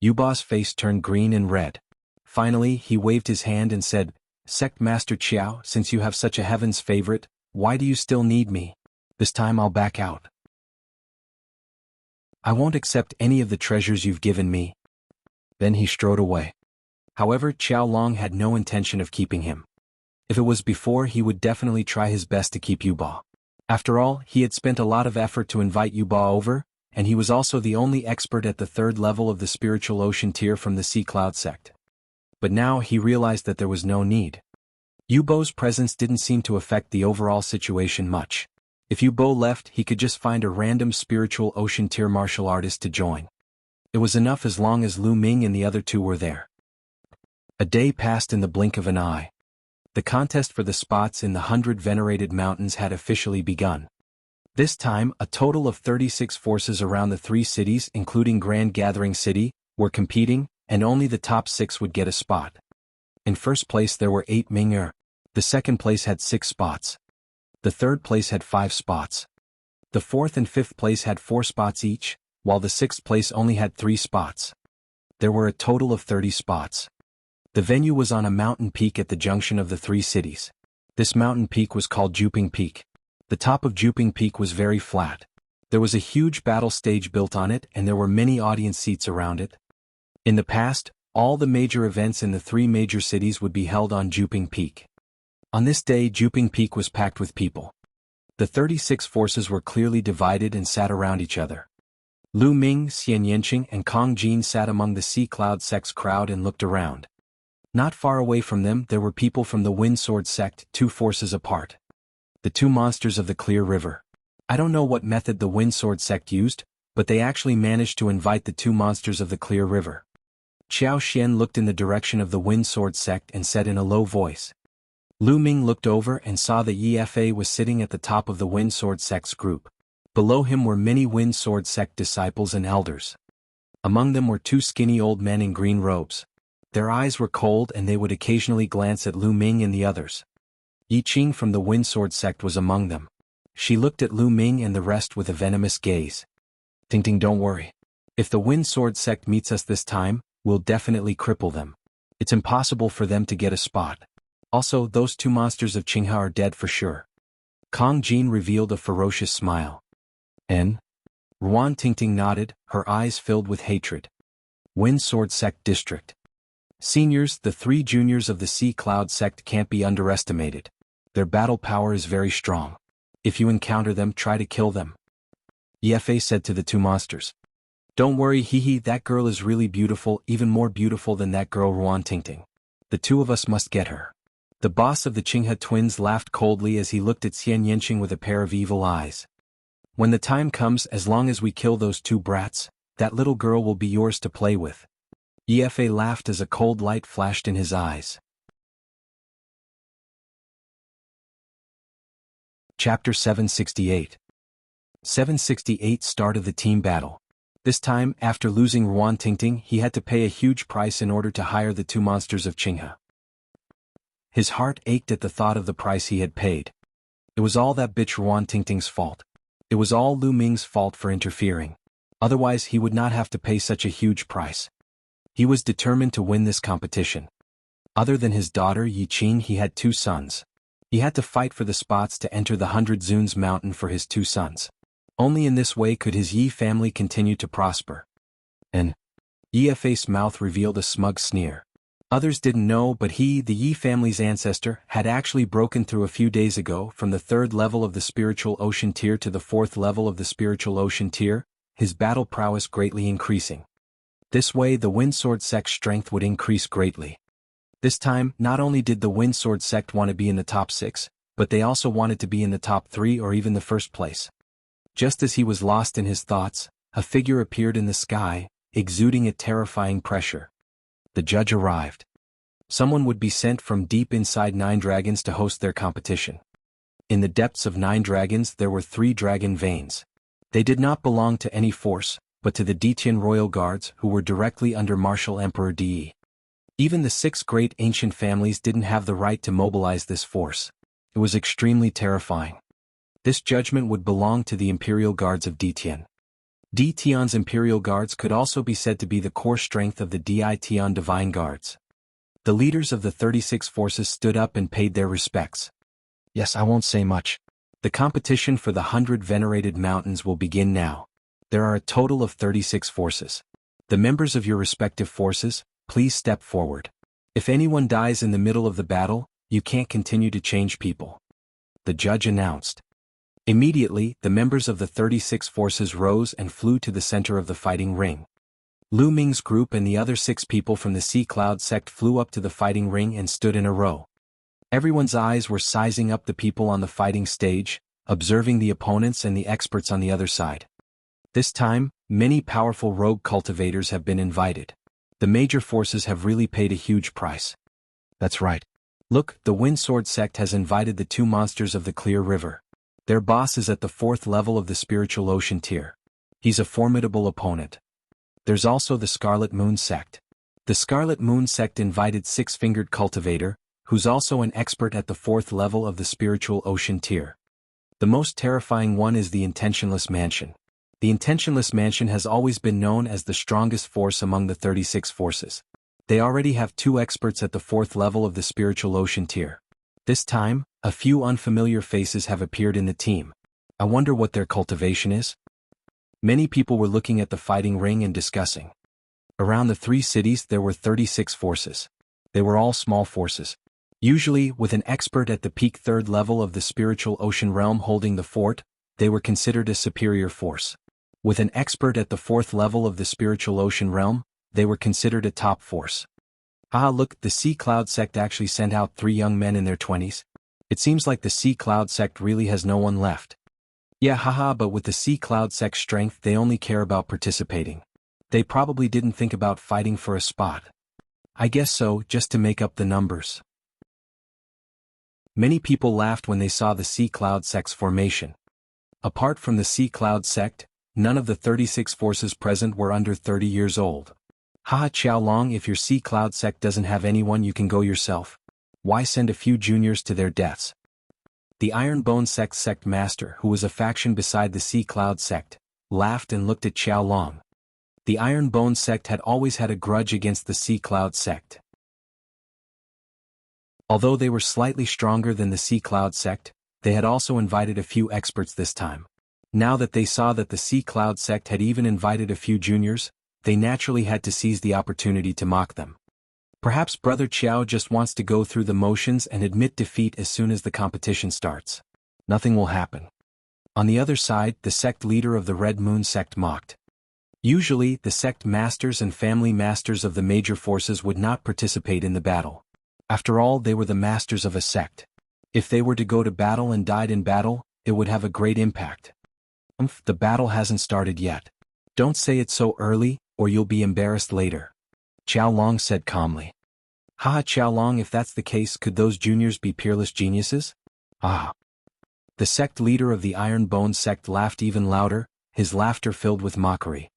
Yuba's face turned green and red. Finally, he waved his hand and said, "Sect Master Qiao, since you have such a heaven's favorite, why do you still need me? This time I'll back out. I won't accept any of the treasures you've given me." Then he strode away. However, Qiao Long had no intention of keeping him. If it was before, he would definitely try his best to keep Yuba. After all, he had spent a lot of effort to invite Yuba over, and he was also the only expert at the third level of the spiritual ocean tier from the Sea Cloud sect. But now he realized that there was no need. Yubo's presence didn't seem to affect the overall situation much. If Yubo left, he could just find a random spiritual ocean tier martial artist to join. It was enough as long as Lu Ming and the other two were there. A day passed in the blink of an eye. The contest for the spots in the 100 venerated mountains had officially begun. This time, a total of 36 forces around the three cities, including Grand Gathering City, were competing, and only the top 6 would get a spot. In first place there were 8 Ming-er. The second place had 6 spots. The third place had 5 spots. The fourth and fifth place had 4 spots each, while the sixth place only had 3 spots. There were a total of 30 spots. The venue was on a mountain peak at the junction of the 3 cities. This mountain peak was called Juping Peak. The top of Juping Peak was very flat. There was a huge battle stage built on it, and there were many audience seats around it. In the past, all the major events in the 3 major cities would be held on Juping Peak. On this day, Juping Peak was packed with people. The 36 forces were clearly divided and sat around each other. Lu Ming, Xian Yanqing, and Kong Jin sat among the Sea Cloud sect's crowd and looked around. Not far away from them, there were people from the Wind Sword sect, 2 forces apart. The 2 monsters of the Clear River. I don't know what method the Wind Sword sect used, but they actually managed to invite the 2 monsters of the Clear River. Qiao Xian looked in the direction of the Wind Sword sect and said in a low voice. Lu Ming looked over and saw that Yi Fa was sitting at the top of the Wind Sword sect's group. Below him were many Wind Sword sect disciples and elders. Among them were 2 skinny old men in green robes. Their eyes were cold and they would occasionally glance at Lu Ming and the others. Yi Qing from the Wind Sword sect was among them. She looked at Lu Ming and the rest with a venomous gaze. "Ting Ting, don't worry. If the Wind Sword sect meets us this time, we'll definitely cripple them. It's impossible for them to get a spot. Also, those 2 monsters of Qinghe are dead for sure." Kong Jin revealed a ferocious smile. "En?" Ruan Tingting nodded, her eyes filled with hatred. Wind Sword Sect District. Seniors, the 3 juniors of the Sea Cloud sect can't be underestimated. Their battle power is very strong. If you encounter them, try to kill them. Yi Fa said to the 2 monsters. "Don't worry, hee, that girl is really beautiful, even more beautiful than that girl Ruan Tingting. The 2 of us must get her." The boss of the Qinghe twins laughed coldly as he looked at Xian Yanqing with a pair of evil eyes. "When the time comes, as long as we kill those 2 brats, that little girl will be yours to play with." Yi Fa laughed as a cold light flashed in his eyes. Chapter 768. 768 Start of the team battle. This time, after losing Ruan Tingting, he had to pay a huge price in order to hire the 2 monsters of Qinghe. His heart ached at the thought of the price he had paid. It was all that bitch Ruan Tingting's fault. It was all Lu Ming's fault for interfering. Otherwise he would not have to pay such a huge price. He was determined to win this competition. Other than his daughter Yi Qing, he had 2 sons. He had to fight for the spots to enter the 100 Zuns mountain for his 2 sons. Only in this way could his Yi family continue to prosper. And Yi's mouth revealed a smug sneer. Others didn't know, but he, the Yi family's ancestor, had actually broken through a few days ago from the 3rd level of the spiritual ocean tier to the 4th level of the spiritual ocean tier, his battle prowess greatly increasing. This way the Windsword sect's strength would increase greatly. This time, not only did the Windsword sect want to be in the top 6, but they also wanted to be in the top 3 or even the first place. Just as he was lost in his thoughts, a figure appeared in the sky, exuding a terrifying pressure. The judge arrived. Someone would be sent from deep inside 9 dragons to host their competition. In the depths of 9 dragons there were 3 dragon veins. They did not belong to any force, but to the Detian royal guards who were directly under Martial Emperor Di. Even the 6 great ancient families didn't have the right to mobilize this force. It was extremely terrifying. This judgment would belong to the Imperial Guards of Detian. Detian's Imperial Guards could also be said to be the core strength of the Ditian Divine Guards. The leaders of the 36 forces stood up and paid their respects. Yes, I won't say much. The competition for the 100 venerated mountains will begin now. There are a total of 36 forces. The members of your respective forces, please step forward. If anyone dies in the middle of the battle, you can't continue to change people. The judge announced. Immediately, the members of the 36 forces rose and flew to the center of the fighting ring. Lu Ming's group and the other 6 people from the Sea Cloud sect flew up to the fighting ring and stood in a row. Everyone's eyes were sizing up the people on the fighting stage, observing the opponents and the experts on the other side. This time, many powerful rogue cultivators have been invited. The major forces have really paid a huge price. That's right. Look, the Windsword sect has invited the 2 monsters of the Clear River. Their boss is at the 4th level of the spiritual ocean tier. He's a formidable opponent. There's also the Scarlet Moon sect. The Scarlet Moon sect invited 6-fingered cultivator, who's also an expert at the 4th level of the spiritual ocean tier. The most terrifying one is the Intentionless Mansion. The Intentionless Mansion has always been known as the strongest force among the 36 forces. They already have 2 experts at the 4th level of the spiritual ocean tier. This time, a few unfamiliar faces have appeared in the team. I wonder what their cultivation is? Many people were looking at the fighting ring and discussing. Around the 3 cities there were 36 forces. They were all small forces. Usually, with an expert at the peak 3rd level of the spiritual ocean realm holding the fort, they were considered a superior force. With an expert at the 4th level of the spiritual ocean realm, they were considered a top force. Ah, look, the Sea Cloud sect actually sent out 3 young men in their 20s. It seems like the Sea Cloud sect really has no one left. Yeah, haha, but with the Sea Cloud sect's strength they only care about participating. They probably didn't think about fighting for a spot. I guess so, just to make up the numbers. Many people laughed when they saw the Sea Cloud sect's formation. Apart from the Sea Cloud sect, none of the 36 forces present were under 30 years old. Haha, Qiaolong, if your Sea Cloud sect doesn't have anyone you can go yourself. Why send a few juniors to their deaths? The Ironbone sect's sect master, who was a faction beside the Sea Cloud sect, laughed and looked at Qiaolong. The Ironbone sect had always had a grudge against the Sea Cloud sect. Although they were slightly stronger than the Sea Cloud sect, they had also invited a few experts this time. Now that they saw that the Sea Cloud sect had even invited a few juniors, they naturally had to seize the opportunity to mock them. Perhaps Brother Qiao just wants to go through the motions and admit defeat as soon as the competition starts. Nothing will happen. On the other side, the sect leader of the Red Moon sect mocked. Usually, the sect masters and family masters of the major forces would not participate in the battle. After all, they were the masters of a sect. If they were to go to battle and died in battle, it would have a great impact. The battle hasn't started yet. Don't say it so early, or you'll be embarrassed later. Qiaolong said calmly. Haha, Qiaolong, if that's the case, could those juniors be peerless geniuses? Ah. The sect leader of the Iron Bone sect laughed even louder, his laughter filled with mockery.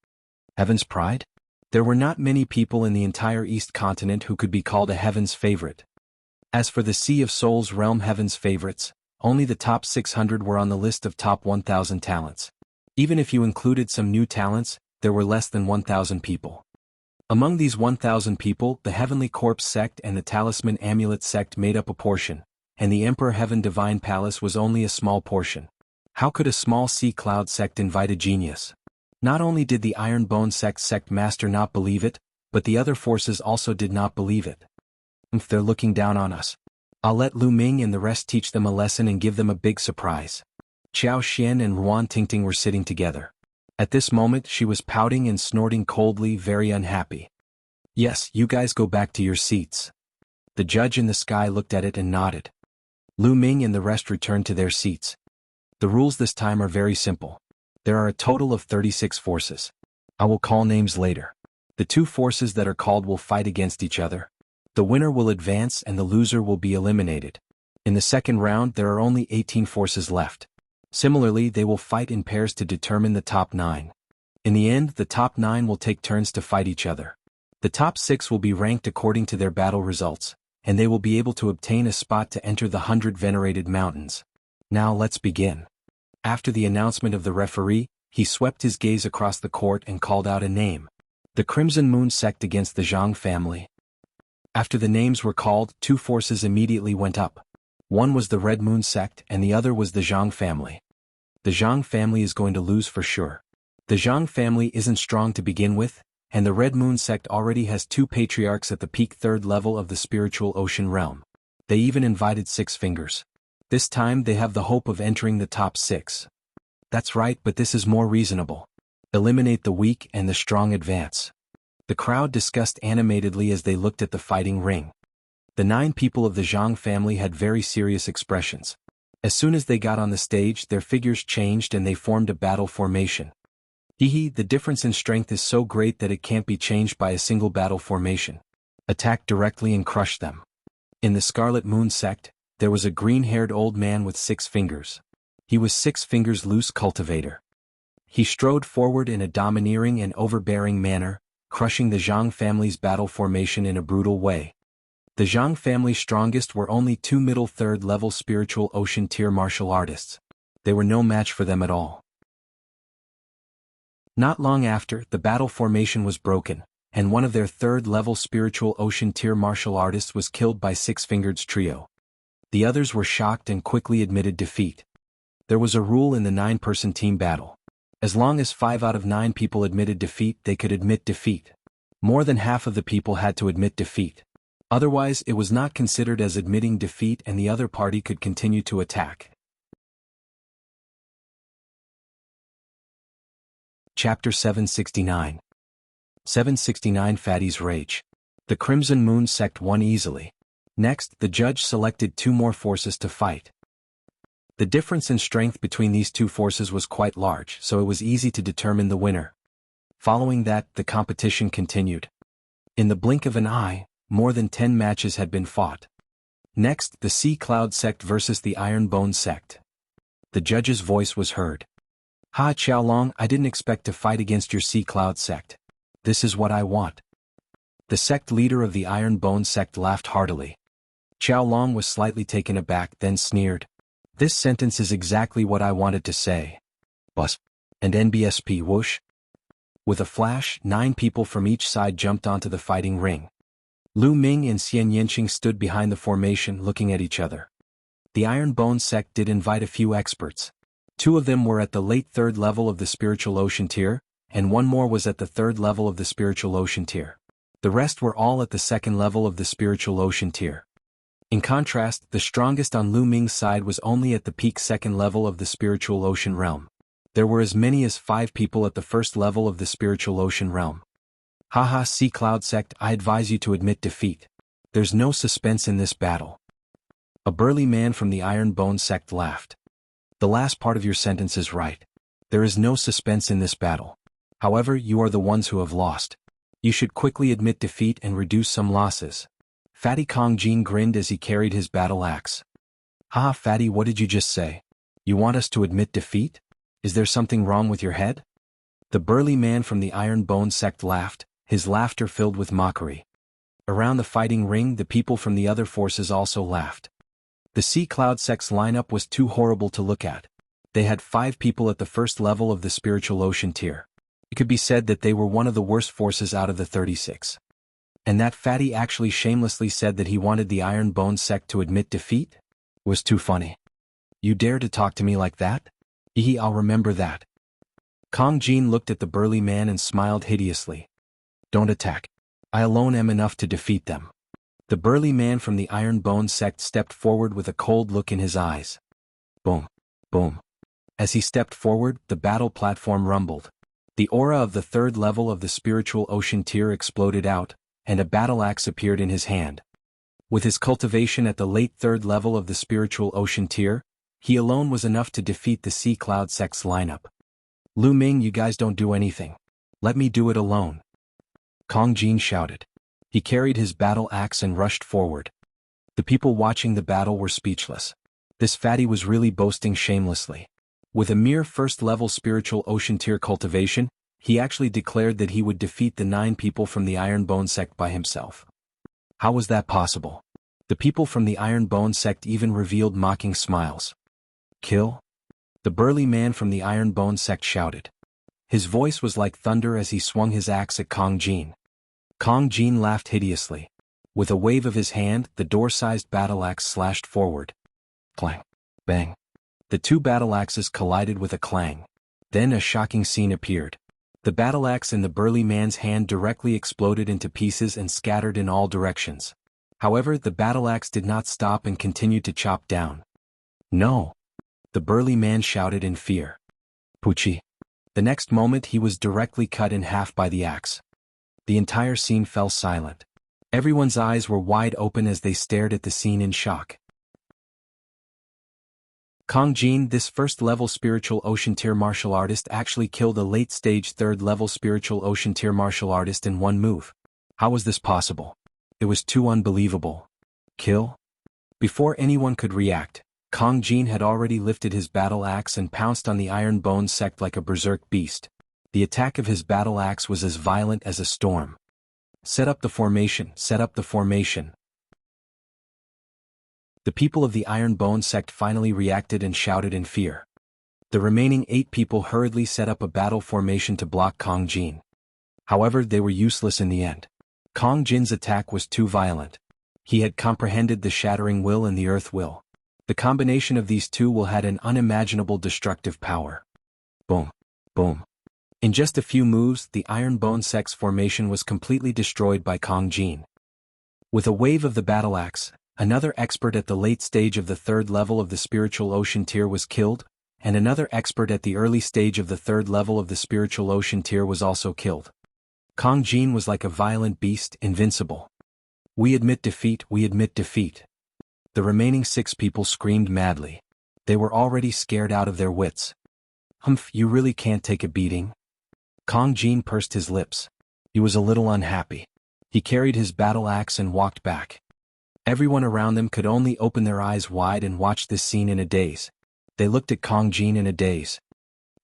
Heaven's pride? There were not many people in the entire East continent who could be called a Heaven's favorite. As for the Sea of Souls realm Heaven's favorites, only the top 600 were on the list of top 1,000 talents. Even if you included some new talents, there were less than 1,000 people. Among these 1,000 people, the Heavenly Corpse sect and the Talisman Amulet sect made up a portion, and the Emperor Heaven Divine Palace was only a small portion. How could a small sea cloud sect invite a genius? Not only did the Iron Bone sect master not believe it, but the other forces also did not believe it. If they're looking down on us, I'll let Lu Ming and the rest teach them a lesson and give them a big surprise. Qiao Xian and Ruan Tingting were sitting together. At this moment she was pouting and snorting coldly, very unhappy. Yes, you guys go back to your seats. The judge in the sky looked at it and nodded. Lu Ming and the rest returned to their seats. The rules this time are very simple. There are a total of 36 forces. I will call names later. The two forces that are called will fight against each other. The winner will advance and the loser will be eliminated. In the second round there are only 18 forces left. Similarly, they will fight in pairs to determine the top 9. In the end, the top 9 will take turns to fight each other. The top 6 will be ranked according to their battle results, and they will be able to obtain a spot to enter the 100 Venerated Mountains. Now let's begin. After the announcement of the referee, he swept his gaze across the court and called out a name. The Crimson Moon sect against the Jiang family. After the names were called, two forces immediately went up. One was the Red Moon sect and the other was the Jiang family. The Jiang family is going to lose for sure. The Jiang family isn't strong to begin with, and the Red Moon sect already has 2 patriarchs at the peak 3rd level of the spiritual ocean realm. They even invited 6 fingers. This time they have the hope of entering the top 6. That's right, but this is more reasonable. Eliminate the weak and the strong advance. The crowd discussed animatedly as they looked at the fighting ring. The 9 people of the Jiang family had very serious expressions. As soon as they got on the stage, their figures changed and they formed a battle formation. The difference in strength is so great that it can't be changed by a single battle formation. Attack directly and crush them. In the Scarlet Moon sect, there was a green-haired old man with 6 fingers. He was 6 fingers loose cultivator. He strode forward in a domineering and overbearing manner, crushing the Jiang family's battle formation in a brutal way. The Jiang family's strongest were only 2 middle 3rd level spiritual ocean tier martial artists. They were no match for them at all. Not long after, the battle formation was broken, and one of their 3rd level spiritual ocean tier martial artists was killed by 6-fingered's trio. The others were shocked and quickly admitted defeat. There was a rule in the 9-person team battle. As long as 5 out of 9 people admitted defeat, they could admit defeat. More than half of the people had to admit defeat. Otherwise, it was not considered as admitting defeat and the other party could continue to attack. Chapter 769. 769 Fatty's Rage. The Crimson Moon sect won easily. Next, the judge selected 2 more forces to fight. The difference in strength between these 2 forces was quite large, so it was easy to determine the winner. Following that, the competition continued. In the blink of an eye, more than 10 matches had been fought. Next, the Sea Cloud sect versus the Iron Bone sect. The judge's voice was heard. Ha Qiaolong, I didn't expect to fight against your Sea Cloud sect. This is what I want. The sect leader of the Iron Bone sect laughed heartily. Qiaolong was slightly taken aback, then sneered. This sentence is exactly what I wanted to say. Bus. And NBSP whoosh. With a flash, 9 people from each side jumped onto the fighting ring. Lu Ming and Xian Yanqing stood behind the formation looking at each other. The Iron Bone sect did invite a few experts. 2 of them were at the late 3rd level of the spiritual ocean tier, and 1 more was at the 3rd level of the spiritual ocean tier. The rest were all at the 2nd level of the spiritual ocean tier. In contrast, the strongest on Lu Ming's side was only at the peak 2nd level of the spiritual ocean realm. There were as many as 5 people at the 1st level of the spiritual ocean realm. Haha, Sea Cloud sect, I advise you to admit defeat. There's no suspense in this battle. A burly man from the Iron Bone sect laughed. The last part of your sentence is right. There is no suspense in this battle. However, you are the ones who have lost. You should quickly admit defeat and reduce some losses. Fatty Kong Jin grinned as he carried his battle axe. Haha, Fatty, what did you just say? You want us to admit defeat? Is there something wrong with your head? The burly man from the Iron Bone sect laughed, his laughter filled with mockery. Around the fighting ring, the people from the other forces also laughed. The Sea Cloud sect's lineup was too horrible to look at. They had 5 people at the 1st level of the spiritual ocean tier. It could be said that they were one of the worst forces out of the 36. And that Fatty actually shamelessly said that he wanted the Iron Bone sect to admit defeat? Was too funny. You dare to talk to me like that? I'll remember that. Kong Jin looked at the burly man and smiled hideously. Don't attack. I alone am enough to defeat them. The burly man from the Iron Bone sect stepped forward with a cold look in his eyes. Boom. Boom. As he stepped forward, the battle platform rumbled. The aura of the third level of the spiritual ocean tier exploded out, and a battle axe appeared in his hand. With his cultivation at the late third level of the spiritual ocean tier, he alone was enough to defeat the Sea Cloud sect's lineup. Lu Ming, you guys don't do anything. Let me do it alone. Kong Jin shouted. He carried his battle axe and rushed forward. The people watching the battle were speechless. This fatty was really boasting shamelessly. With a mere first-level spiritual ocean tier cultivation, he actually declared that he would defeat the 9 people from the Iron Bone sect by himself. How was that possible? The people from the Iron Bone sect even revealed mocking smiles. Kill? The burly man from the Iron Bone sect shouted. His voice was like thunder as he swung his axe at Kong Jin. Kong Jin laughed hideously. With a wave of his hand, the door-sized battle axe slashed forward. Clang. Bang. The 2 battle axes collided with a clang. Then a shocking scene appeared. The battle axe in the burly man's hand directly exploded into pieces and scattered in all directions. However, the battle axe did not stop and continued to chop down. No! The burly man shouted in fear. Pucci. The next moment he was directly cut in half by the axe. The entire scene fell silent. Everyone's eyes were wide open as they stared at the scene in shock. Kong Jin, this first-level spiritual ocean tier martial artist, actually killed a late-stage third-level spiritual ocean tier martial artist in one move. How was this possible? It was too unbelievable. Kill? Before anyone could react, Kong Jin had already lifted his battle axe and pounced on the Iron Bone sect like a berserk beast. The attack of his battle axe was as violent as a storm. Set up the formation, set up the formation. The people of the Iron Bone sect finally reacted and shouted in fear. The remaining 8 people hurriedly set up a battle formation to block Kong Jin. However, they were useless in the end. Kong Jin's attack was too violent. He had comprehended the Shattering Will and the Earth Will. The combination of these two will had an unimaginable destructive power. Boom. Boom. In just a few moves, the Iron Bone sect's formation was completely destroyed by Kong Jin. With a wave of the battle axe, another expert at the late stage of the third level of the spiritual ocean tier was killed, and another expert at the early stage of the third level of the spiritual ocean tier was also killed. Kong Jin was like a violent beast, invincible. We admit defeat, we admit defeat. The remaining 6 people screamed madly. They were already scared out of their wits. Humph, you really can't take a beating? Kong Jin pursed his lips. He was a little unhappy. He carried his battle axe and walked back. Everyone around them could only open their eyes wide and watch this scene in a daze. They looked at Kong Jin in a daze.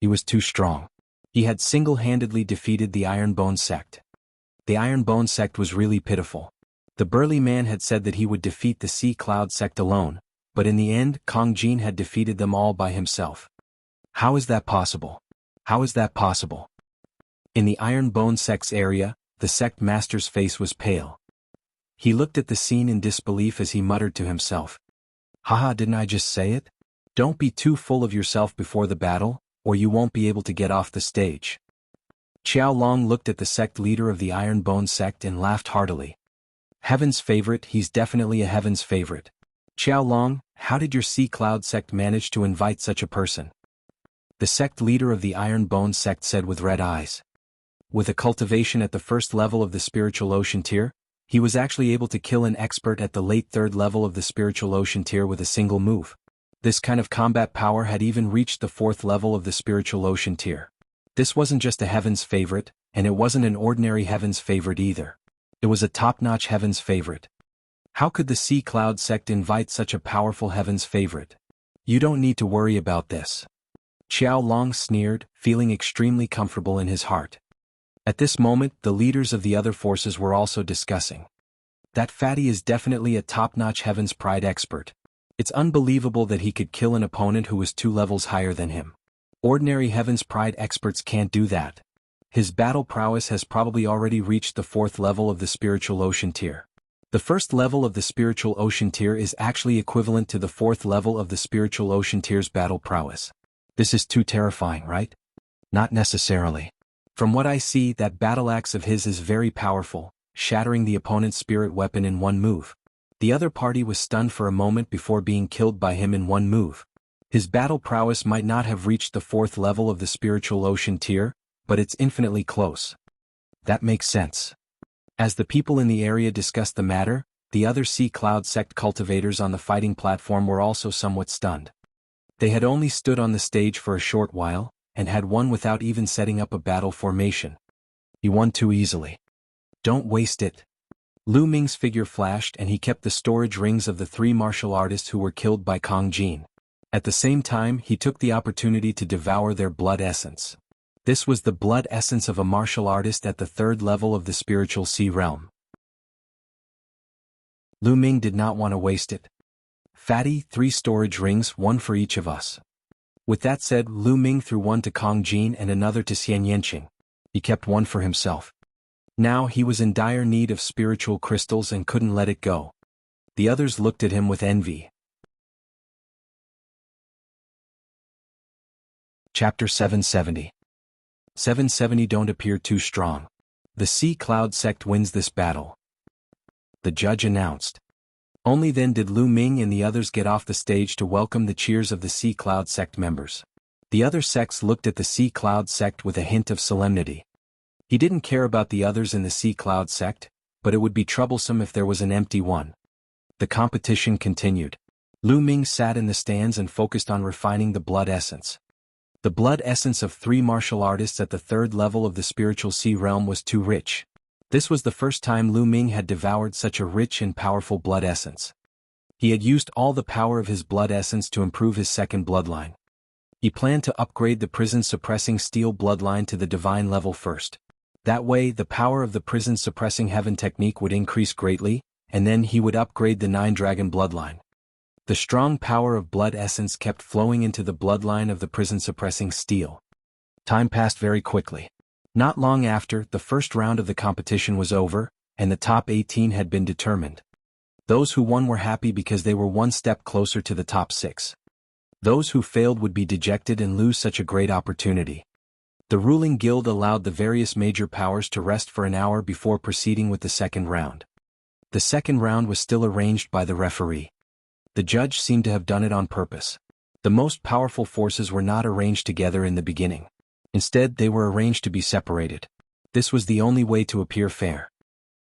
He was too strong. He had single-handedly defeated the Iron Bone sect. The Iron Bone sect was really pitiful. The burly man had said that he would defeat the Sea Cloud sect alone, but in the end, Kong Jin had defeated them all by himself. How is that possible? How is that possible? In the Iron Bone sect's area, the sect master's face was pale. He looked at the scene in disbelief as he muttered to himself. Haha, didn't I just say it? Don't be too full of yourself before the battle, or you won't be able to get off the stage. Qiao Long looked at the sect leader of the Iron Bone sect and laughed heartily. Heaven's favorite, he's definitely a heaven's favorite. Qiao Long, how did your Sea Cloud sect manage to invite such a person? The sect leader of the Iron Bone sect said with red eyes. With a cultivation at the first level of the spiritual ocean tier, he was actually able to kill an expert at the late third level of the spiritual ocean tier with a single move. This kind of combat power had even reached the 4th level of the spiritual ocean tier. This wasn't just a heaven's favorite, and it wasn't an ordinary heaven's favorite either. It was a top-notch heaven's favorite. How could the Sea Cloud sect invite such a powerful heaven's favorite? You don't need to worry about this. Qiao Long sneered, feeling extremely comfortable in his heart. At this moment, the leaders of the other forces were also discussing. That fatty is definitely a top-notch Heaven's Pride expert. It's unbelievable that he could kill an opponent who was 2 levels higher than him. Ordinary Heaven's Pride experts can't do that. His battle prowess has probably already reached the 4th level of the spiritual ocean tier. The first level of the spiritual ocean tier is actually equivalent to the fourth level of the spiritual ocean tier's battle prowess. This is too terrifying, right? Not necessarily. From what I see, that battle axe of his is very powerful, shattering the opponent's spirit weapon in one move. The other party was stunned for a moment before being killed by him in one move. His battle prowess might not have reached the fourth level of the spiritual ocean tier, but it's infinitely close. That makes sense. As the people in the area discussed the matter, the other Sea Cloud sect cultivators on the fighting platform were also somewhat stunned. They had only stood on the stage for a short while, and had won without even setting up a battle formation. He won too easily. Don't waste it. Lu Ming's figure flashed and he kept the storage rings of the three martial artists who were killed by Kong Jin. At the same time, he took the opportunity to devour their blood essence. This was the blood essence of a martial artist at the third level of the spiritual sea realm. Lu Ming did not want to waste it. Fatty, 3 storage rings, one for each of us. With that said, Lu Ming threw one to Kong Jin and another to Xian Yanqing. He kept one for himself. Now he was in dire need of spiritual crystals and couldn't let it go. The others looked at him with envy. Chapter 770. 770 don't appear too strong. The Sea Cloud sect wins this battle. The judge announced. Only then did Lu Ming and the others get off the stage to welcome the cheers of the Sea Cloud sect members. The other sects looked at the Sea Cloud sect with a hint of solemnity. He didn't care about the others in the Sea Cloud sect, but it would be troublesome if there was an empty one. The competition continued. Lu Ming sat in the stands and focused on refining the blood essence. The blood essence of 3 martial artists at the third level of the spiritual sea realm was too rich. This was the first time Lu Ming had devoured such a rich and powerful blood essence. He had used all the power of his blood essence to improve his second bloodline. He planned to upgrade the prison-suppressing steel bloodline to the divine level first. That way, the power of the prison-suppressing heaven technique would increase greatly, and then he would upgrade the 9-dragon bloodline. The strong power of blood essence kept flowing into the bloodline of the prison-suppressing steel. Time passed very quickly. Not long after, the first round of the competition was over, and the top 18 had been determined. Those who won were happy because they were one step closer to the top 6. Those who failed would be dejected and lose such a great opportunity. The ruling guild allowed the various major powers to rest for an hour before proceeding with the second round. The second round was still arranged by the referee. The judge seemed to have done it on purpose. The most powerful forces were not arranged together in the beginning. Instead, they were arranged to be separated. This was the only way to appear fair.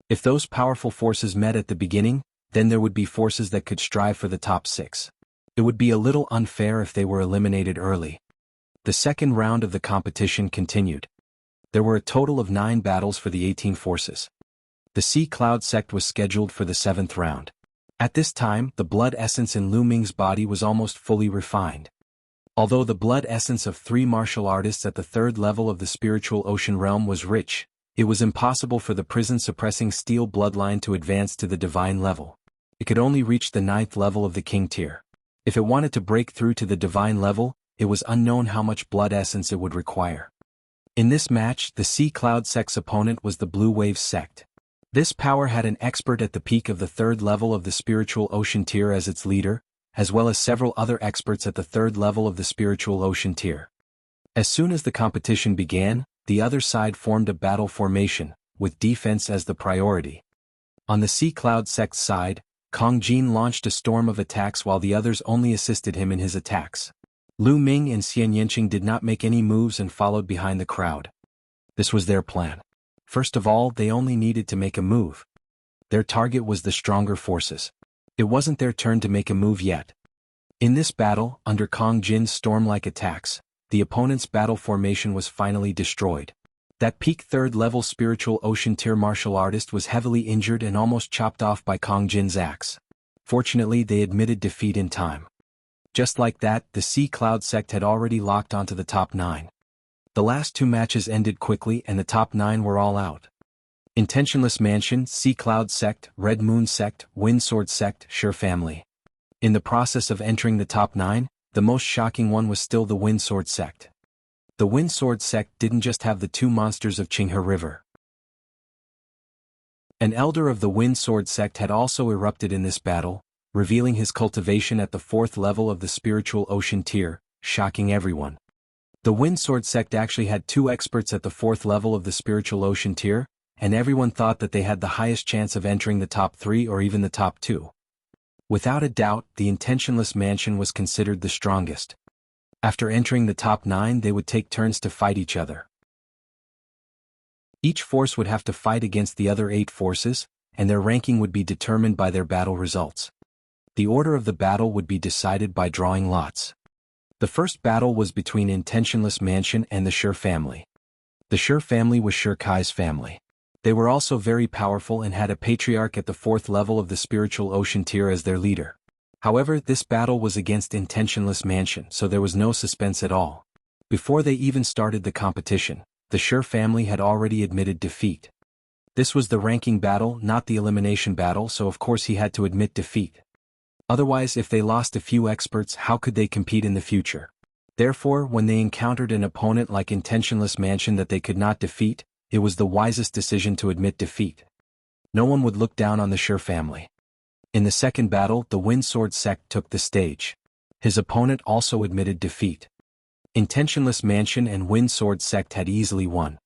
If those powerful forces met at the beginning, then there would be forces that could strive for the top 6. It would be a little unfair if they were eliminated early. The second round of the competition continued. There were a total of 9 battles for the 18 forces. The Sea Cloud sect was scheduled for the 7th round. At this time, the blood essence in Lu Ming's body was almost fully refined. Although the blood essence of 3 martial artists at the third level of the spiritual ocean realm was rich, it was impossible for the prison-suppressing steel bloodline to advance to the divine level. It could only reach the 9th level of the king tier. If it wanted to break through to the divine level, it was unknown how much blood essence it would require. In this match, the Sea Cloud sect's opponent was the Blue Wave sect. This power had an expert at the peak of the third level of the spiritual ocean tier as its leader, as well as several other experts at the third level of the spiritual ocean tier. As soon as the competition began, the other side formed a battle formation, with defense as the priority. On the Sea Cloud sect's side, Kong Jin launched a storm of attacks while the others only assisted him in his attacks. Lu Ming and Xian Yanqing did not make any moves and followed behind the crowd. This was their plan. First of all, they only needed to make a move. Their target was the stronger forces. It wasn't their turn to make a move yet. In this battle, under Kong Jin's storm-like attacks, the opponent's battle formation was finally destroyed. That peak third-level spiritual ocean tier martial artist was heavily injured and almost chopped off by Kong Jin's axe. Fortunately, they admitted defeat in time. Just like that, the Sea Cloud sect had already locked onto the top 9. The last 2 matches ended quickly and the top 9 were all out. Intentionless Mansion, Sea Cloud sect, Red Moon sect, Windsword sect, Sure family. In the process of entering the top 9, the most shocking one was still the Windsword sect. The Windsword sect didn't just have the 2 monsters of Qinghe River. An elder of the Wind Sword sect had also erupted in this battle, revealing his cultivation at the 4th level of the spiritual ocean tier, shocking everyone. The Wind Sword sect actually had 2 experts at the 4th level of the spiritual ocean tier, and everyone thought that they had the highest chance of entering the top 3 or even the top 2. Without a doubt, the intentionless mansion was considered the strongest. After entering the top 9, they would take turns to fight each other. Each force would have to fight against the other 8 forces, and their ranking would be determined by their battle results. The order of the battle would be decided by drawing lots. The first battle was between Intentionless Mansion and the Sure family. The Sure family was Sure Kai's family. They were also very powerful and had a patriarch at the 4th level of the spiritual ocean tier as their leader. However, this battle was against Intentionless Mansion, so there was no suspense at all. Before they even started the competition, the Sure family had already admitted defeat. This was the ranking battle, not the elimination battle, so of course he had to admit defeat. Otherwise, if they lost a few experts, how could they compete in the future? Therefore, when they encountered an opponent like Intentionless Mansion that they could not defeat, it was the wisest decision to admit defeat. No one would look down on the Sure family. In the second battle, the Wind Sword sect took the stage. His opponent also admitted defeat. Intentionless Mansion and Wind Sword sect had easily won.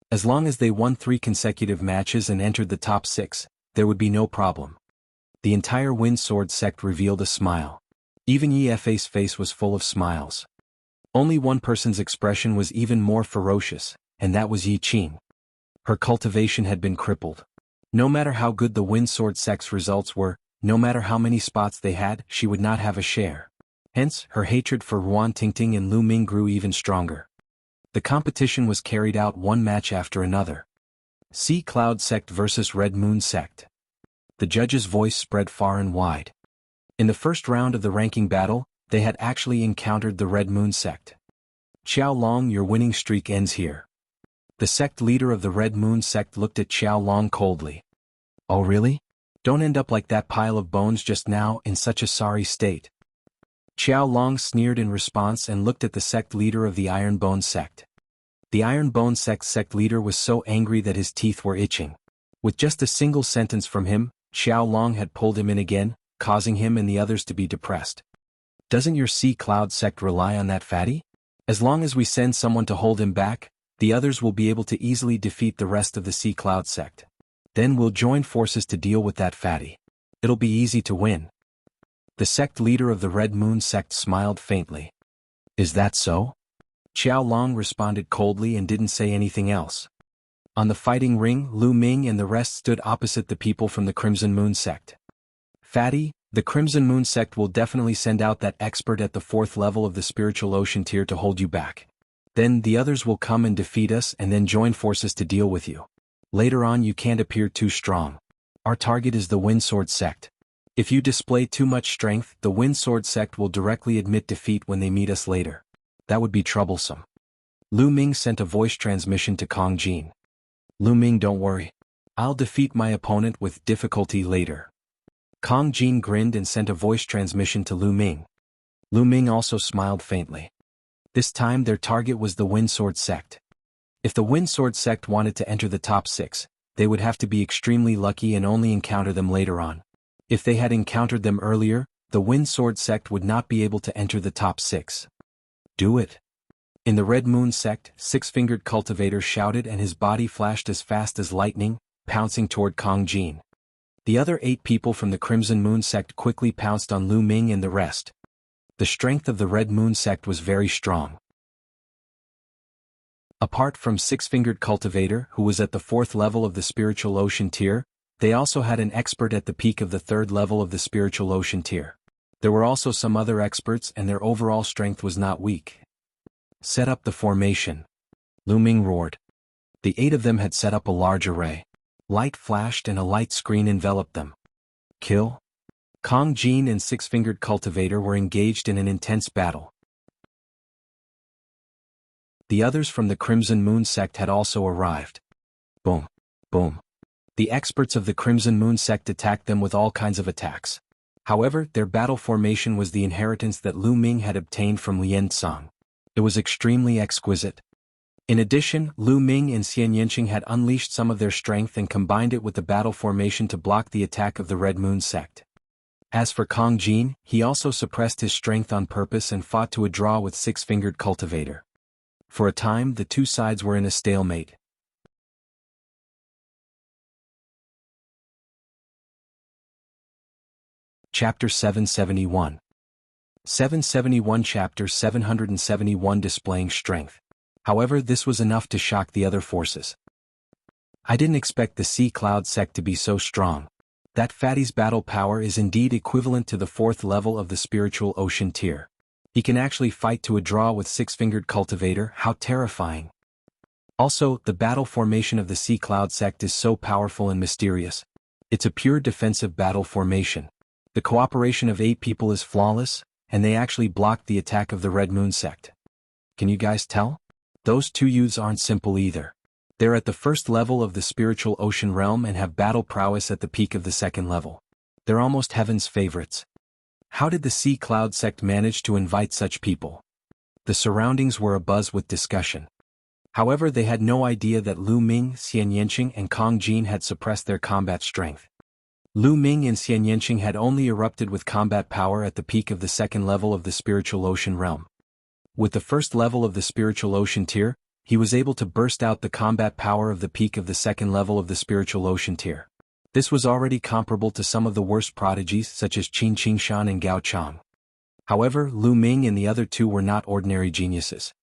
As long as they won 3 consecutive matches and entered the top 6, there would be no problem. The entire Wind Sword sect revealed a smile. Even Yi Fei's face was full of smiles. Only one person's expression was even more ferocious, and that was Yi Qing. Her cultivation had been crippled. No matter how good the Wind Sword sect's results were, no matter how many spots they had, she would not have a share. Hence, her hatred for Ruan Tingting and Lu Ming grew even stronger. The competition was carried out one match after another. Sea Cloud sect versus Red Moon sect. The judge's voice spread far and wide. In the first round of the ranking battle, they had actually encountered the Red Moon sect. Qiao Long, your winning streak ends here. The sect leader of the Red Moon sect looked at Qiao Long coldly. Oh really? Don't end up like that pile of bones just now, in such a sorry state. Qiao Long sneered in response and looked at the sect leader of the Iron Bone sect. The Iron Bone sect's sect leader was so angry that his teeth were itching. With just a single sentence from him, Qiao Long had pulled him in again, causing him and the others to be depressed. Doesn't your Sea Cloud sect rely on that fatty? As long as we send someone to hold him back, the others will be able to easily defeat the rest of the Sea Cloud sect. Then we'll join forces to deal with that fatty. It'll be easy to win. The sect leader of the Red Moon sect smiled faintly. Is that so? Qiao Long responded coldly and didn't say anything else. On the fighting ring, Lu Ming and the rest stood opposite the people from the Crimson Moon sect. Fatty, the Crimson Moon sect will definitely send out that expert at the 4th level of the spiritual ocean tier to hold you back. Then the others will come and defeat us and then join forces to deal with you. Later on you can't appear too strong. Our target is the Wind Sword sect. If you display too much strength, the Wind Sword sect will directly admit defeat when they meet us later. That would be troublesome. Lu Ming sent a voice transmission to Kong Jin. Lu Ming, don't worry. I'll defeat my opponent with difficulty later. Kong Jin grinned and sent a voice transmission to Lu Ming. Lu Ming also smiled faintly. This time their target was the Wind Sword sect. If the Wind Sword sect wanted to enter the top 6, they would have to be extremely lucky and only encounter them later on. If they had encountered them earlier, the Wind Sword sect would not be able to enter the top 6. Do it. In the Red Moon sect, Six-Fingered Cultivator shouted and his body flashed as fast as lightning, pouncing toward Kong Jin. The other 8 people from the Crimson Moon sect quickly pounced on Lu Ming and the rest. The strength of the Red Moon sect was very strong. Apart from Six-Fingered Cultivator, who was at the 4th level of the spiritual ocean tier, they also had an expert at the peak of the 3rd level of the spiritual ocean tier. There were also some other experts and their overall strength was not weak. Set up the formation. Lu Ming roared. The 8 of them had set up a large array. Light flashed and a light screen enveloped them. Kill? Kong Jin and Six-Fingered Cultivator were engaged in an intense battle. The others from the Crimson Moon sect had also arrived. Boom. Boom. The experts of the Crimson Moon sect attacked them with all kinds of attacks. However, their battle formation was the inheritance that Lu Ming had obtained from Lien Tsang. It was extremely exquisite. In addition, Lu Ming and Xian Yanqing had unleashed some of their strength and combined it with the battle formation to block the attack of the Red Moon sect. As for Kong Jin, he also suppressed his strength on purpose and fought to a draw with Six-Fingered Cultivator. For a time, the two sides were in a stalemate. Chapter 771. 771 Chapter 771 Displaying Strength. However, this was enough to shock the other forces. I didn't expect the Sea Cloud sect to be so strong. That fatty's battle power is indeed equivalent to the 4th level of the spiritual ocean tier. He can actually fight to a draw with Six-Fingered Cultivator. How terrifying. Also, the battle formation of the Sea Cloud sect is so powerful and mysterious. It's a pure defensive battle formation. The cooperation of 8 people is flawless, and they actually blocked the attack of the Red Moon sect. Can you guys tell? Those two youths aren't simple either. They're at the 1st level of the spiritual ocean realm and have battle prowess at the peak of the 2nd level. They're almost heaven's favorites. How did the Sea Cloud sect manage to invite such people? The surroundings were abuzz with discussion. However, they had no idea that Lu Ming, Xian Yanqing and Kong Jin had suppressed their combat strength. Lu Ming and Xian Yanqing had only erupted with combat power at the peak of the 2nd level of the spiritual ocean realm. With the 1st level of the spiritual ocean tier, he was able to burst out the combat power of the peak of the 2nd level of the spiritual ocean tier. This was already comparable to some of the worst prodigies such as Qin Qingshan and Gao Chang. However, Lu Ming and the other two were not ordinary geniuses.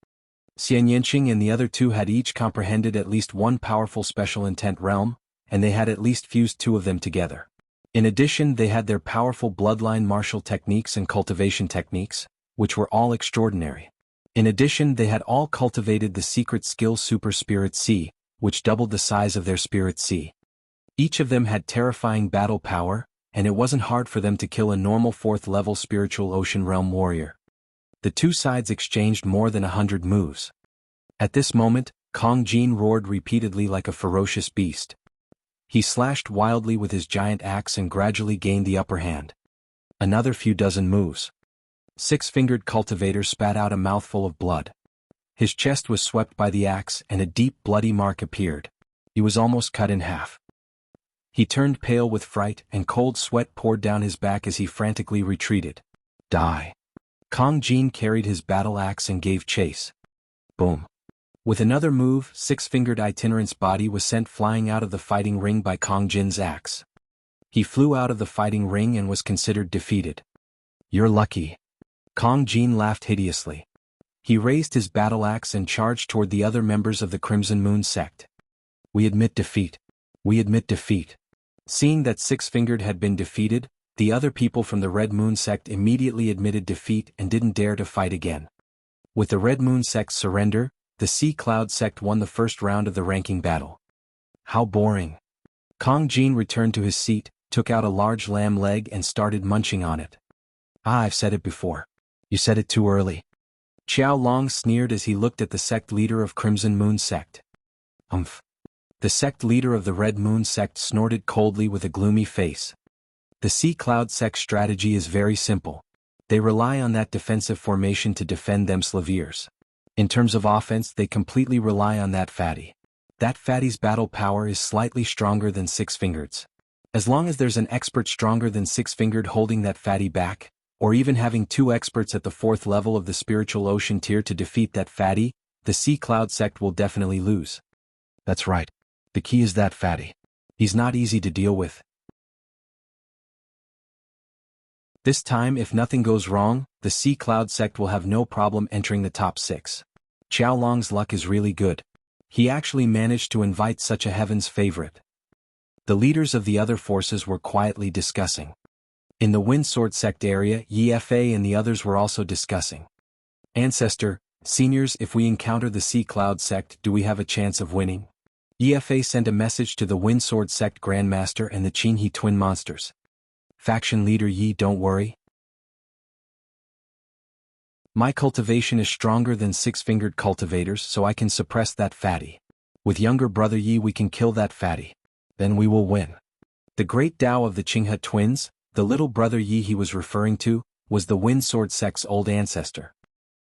Xian Yanqing and the other two had each comprehended at least one powerful special intent realm, and they had at least fused 2 of them together. In addition, they had their powerful bloodline martial techniques and cultivation techniques, which were all extraordinary. In addition, they had all cultivated the secret skill Super Spirit C, which doubled the size of their Spirit C. Each of them had terrifying battle power, and it wasn't hard for them to kill a normal 4th level spiritual ocean realm warrior. The two sides exchanged more than 100 moves. At this moment, Kong Jin roared repeatedly like a ferocious beast. He slashed wildly with his giant axe and gradually gained the upper hand. Another few dozen moves. Six-Fingered Cultivator spat out a mouthful of blood. His chest was swept by the axe and a deep bloody mark appeared. He was almost cut in half. He turned pale with fright and cold sweat poured down his back as he frantically retreated. Die. Kong Jin carried his battle axe and gave chase. Boom. With another move, Six-Fingered Itinerant's body was sent flying out of the fighting ring by Kong Jin's axe. He flew out of the fighting ring and was considered defeated. You're lucky. Kong Jin laughed hideously. He raised his battle axe and charged toward the other members of the Crimson Moon sect. We admit defeat. We admit defeat. Seeing that Six-Fingered had been defeated, the other people from the Red Moon sect immediately admitted defeat and didn't dare to fight again. With the Red Moon sect's surrender, the Sea Cloud sect won the 1st round of the ranking battle. How boring. Kong Jin returned to his seat, took out a large lamb leg and started munching on it. I've said it before. You said it too early. Qiao Long sneered as he looked at the sect leader of Crimson Moon sect. Umph. The sect leader of the Red Moon sect snorted coldly with a gloomy face. The Sea Cloud sect's strategy is very simple. They rely on that defensive formation to defend them Slaviers. In terms of offense, they completely rely on that fatty. That fatty's battle power is slightly stronger than Six-Fingered's. As long as there's an expert stronger than Six-Fingered holding that fatty back, or even having 2 experts at the 4th level of the spiritual ocean tier to defeat that fatty, the Sea Cloud sect will definitely lose. That's right. The key is that fatty. He's not easy to deal with. This time, if nothing goes wrong, the Sea Cloud sect will have no problem entering the top 6. Qiao Long's luck is really good. He actually managed to invite such a heaven's favorite. The leaders of the other forces were quietly discussing. In the Windsword sect area, Yi Fa and the others were also discussing. Ancestor, seniors, if we encounter the Sea Cloud sect, do we have a chance of winning? Yi Fa sent a message to the Windsword sect Grandmaster and the Qinhe twin monsters. Faction leader Yi, don't worry. My cultivation is stronger than Six-Fingered Cultivators, so I can suppress that fatty. With younger brother Yi we can kill that fatty. Then we will win. The great Tao of the Qinghe twins, the little brother Yi he was referring to, was the Windsword sect's old ancestor.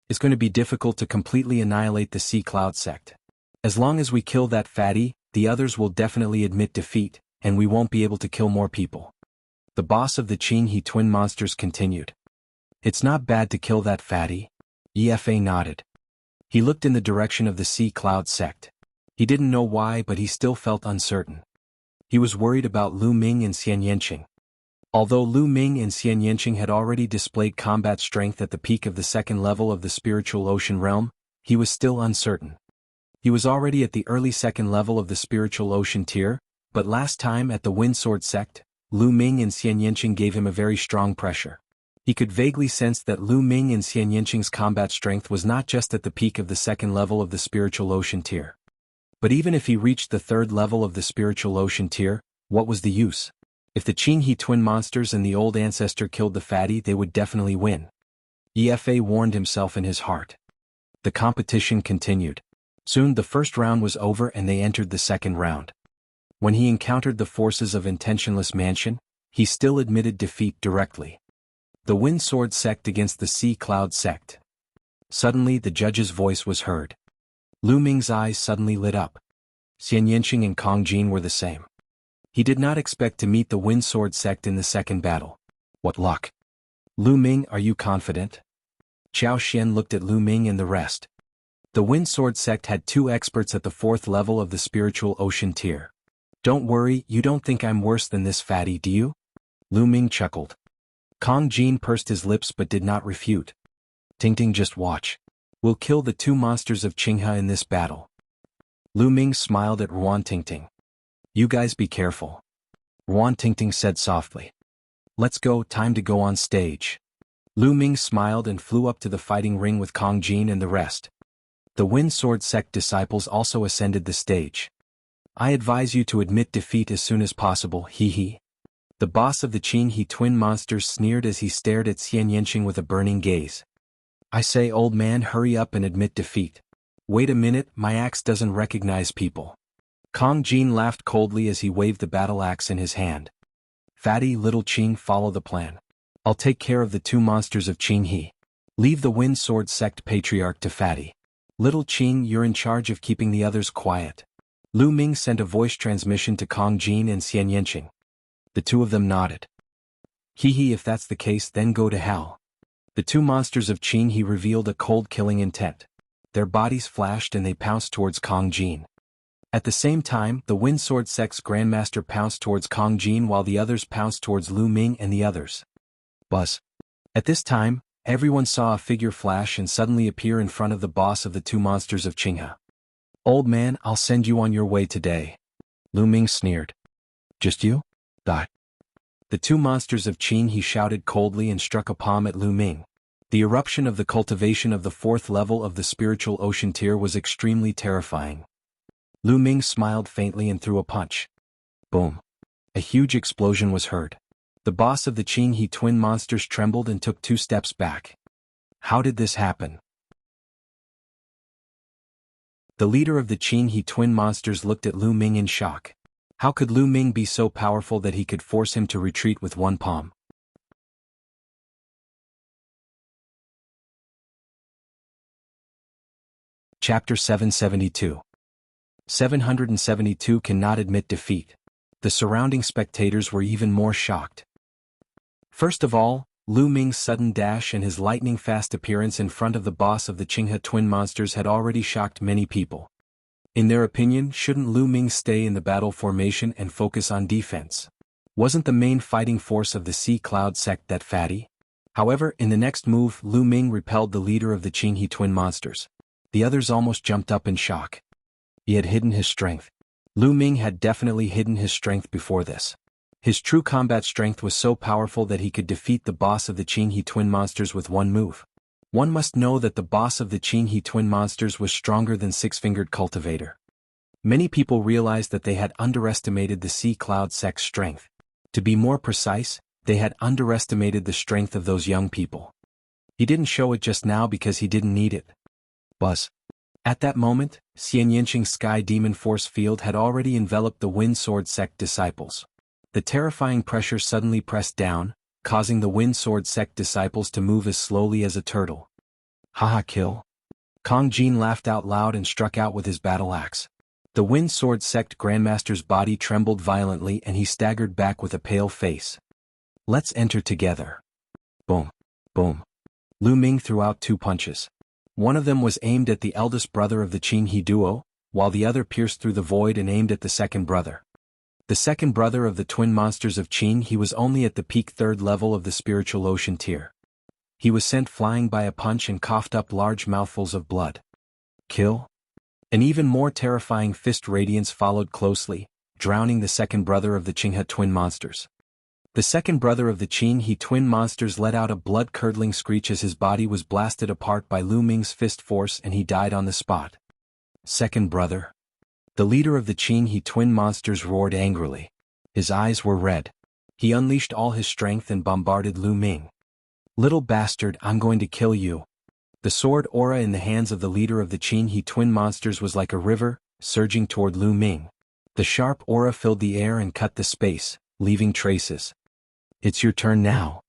It's going to be difficult to completely annihilate the Sea Cloud sect. As long as we kill that fatty, the others will definitely admit defeat, and we won't be able to kill more people. The boss of the Jianghu twin monsters continued. It's not bad to kill that fatty. Efa nodded. He looked in the direction of the Sea Cloud sect. He didn't know why, but he still felt uncertain. He was worried about Lu Ming and Xian Yanqing. Although Lu Ming and Xian Yanqing had already displayed combat strength at the peak of the second level of the spiritual ocean realm, he was still uncertain. He was already at the early second level of the spiritual ocean tier, but last time at the Windsword sect, Lu Ming and Xian Yanqing gave him a very strong pressure. He could vaguely sense that Lu Ming and Xian Yanqing's combat strength was not just at the peak of the second level of the spiritual ocean tier. But even if he reached the third level of the spiritual ocean tier, what was the use? If the Jianghu twin monsters and the old ancestor killed the fatty, they would definitely win. Efa warned himself in his heart. The competition continued. Soon the first round was over and they entered the second round. When he encountered the forces of Intentionless Mansion, he still admitted defeat directly. The Wind Sword sect against the Sea Cloud sect. Suddenly the judge's voice was heard. Lu Ming's eyes suddenly lit up. Xian Yanqing and Kong Jin were the same. He did not expect to meet the Wind Sword sect in the second battle. What luck! Lu Ming, are you confident? Qiao Xian looked at Lu Ming and the rest. The Wind Sword sect had 2 experts at the 4th level of the spiritual ocean tier. Don't worry, you don't think I'm worse than this fatty, do you? Lu Ming chuckled. Kong Jin pursed his lips but did not refute. Tingting, just watch. We'll kill the 2 monsters of Qinghe in this battle. Lu Ming smiled at Ruan Tingting. You guys be careful. Ruan Tingting said softly. Let's go, time to go on stage. Lu Ming smiled and flew up to the fighting ring with Kong Jin and the rest. The Wind Sword sect disciples also ascended the stage. I advise you to admit defeat as soon as possible, hee. The boss of the Jianghu twin monsters sneered as he stared at Xian Yanqing with a burning gaze. I say, old man, hurry up and admit defeat. Wait a minute, my axe doesn't recognize people. Kong Jin laughed coldly as he waved the battle axe in his hand. Fatty, little Qing, follow the plan. I'll take care of the 2 monsters of Jianghu. Leave the Wind Sword sect patriarch to Fatty. Little Qing, you're in charge of keeping the others quiet. Lu Ming sent a voice transmission to Kong Jin and Xian Yanqing. The 2 of them nodded. Hee, if that's the case, then go to hell. The 2 monsters of Jianghu revealed a cold killing intent. Their bodies flashed and they pounced towards Kong Jin. At the same time, the Wind Sword sect's Grandmaster pounced towards Kong Jin while the others pounced towards Lu Ming and the others. Buzz. At this time, everyone saw a figure flash and suddenly appear in front of the boss of the 2 monsters of Qinghe. Old man, I'll send you on your way today. Lu Ming sneered. Just you? Die. The 2 monsters of Qin, he shouted coldly and struck a palm at Lu Ming. The eruption of the cultivation of the 4th level of the spiritual ocean tier was extremely terrifying. Lu Ming smiled faintly and threw a punch. Boom. A huge explosion was heard. The boss of the Jianghu twin monsters trembled and took 2 steps back. How did this happen? The leader of the Jianghu twin monsters looked at Lu Ming in shock. How could Lu Ming be so powerful that he could force him to retreat with 1 palm? Chapter 772. 772 cannot admit defeat. The surrounding spectators were even more shocked. First of all, Lu Ming's sudden dash and his lightning-fast appearance in front of the boss of the Jianghu twin monsters had already shocked many people. In their opinion, shouldn't Lu Ming stay in the battle formation and focus on defense? Wasn't the main fighting force of the Sea Cloud sect that fatty? However, in the next move, Lu Ming repelled the leader of the Jianghu twin monsters. The others almost jumped up in shock. He had hidden his strength. Lu Ming had definitely hidden his strength before this. His true combat strength was so powerful that he could defeat the boss of the Jianghu twin monsters with 1 move. One must know that the boss of the Jianghu twin monsters was stronger than Six-Fingered Cultivator. Many people realized that they had underestimated the Sea Cloud sect's strength. To be more precise, they had underestimated the strength of those young people. He didn't show it just now because he didn't need it. Buzz. At that moment, Xian Yanqing's Sky Demon Force field had already enveloped the Wind Sword sect disciples. The terrifying pressure suddenly pressed down, causing the Wind Sword sect disciples to move as slowly as a turtle. Haha, kill. Kong Jin laughed out loud and struck out with his battle axe. The Wind Sword Sect Grandmaster's body trembled violently and he staggered back with a pale face. Let's enter together. Boom. Boom. Lu Ming threw out 2 punches. One of them was aimed at the eldest brother of the Qin He duo, while the other pierced through the void and aimed at the second brother. The second brother of the twin monsters of Qin He was only at the peak 3rd level of the spiritual ocean tier. He was sent flying by a punch and coughed up large mouthfuls of blood. Kill? An even more terrifying fist radiance followed closely, drowning the second brother of the Qinghe twin monsters. The second brother of the Qin He twin monsters let out a blood-curdling screech as his body was blasted apart by Lu Ming's fist force and he died on the spot. Second brother? The leader of the Qin He twin monsters roared angrily. His eyes were red. He unleashed all his strength and bombarded Lu Ming. Little bastard, I'm going to kill you. The sword aura in the hands of the leader of the Qin He twin monsters was like a river, surging toward Lu Ming. The sharp aura filled the air and cut the space, leaving traces. It's your turn now.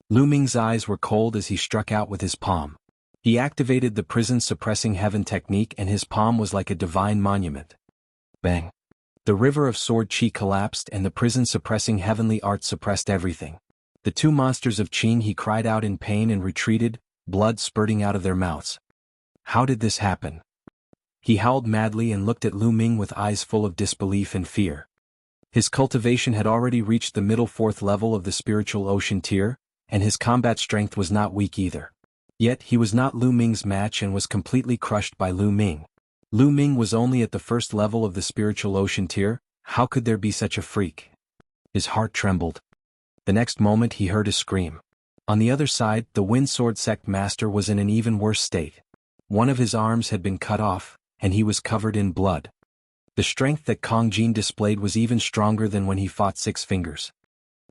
Lu Ming's eyes were cold as he struck out with his palm. He activated the prison-suppressing heaven technique and his palm was like a divine monument. Bang. The river of sword chi collapsed and the prison-suppressing heavenly art suppressed everything. The 2 monsters of Qin He cried out in pain and retreated, blood spurting out of their mouths. How did this happen? He howled madly and looked at Lu Ming with eyes full of disbelief and fear. His cultivation had already reached the middle 4th level of the spiritual ocean tier, and his combat strength was not weak either. Yet he was not Lu Ming's match and was completely crushed by Lu Ming. Lu Ming was only at the 1st level of the spiritual ocean tier. How could there be such a freak? His heart trembled. The next moment he heard a scream. On the other side, the Wind Sword Sect Master was in an even worse state. One of his arms had been cut off, and he was covered in blood. The strength that Kong Jin displayed was even stronger than when he fought 6 Fingers.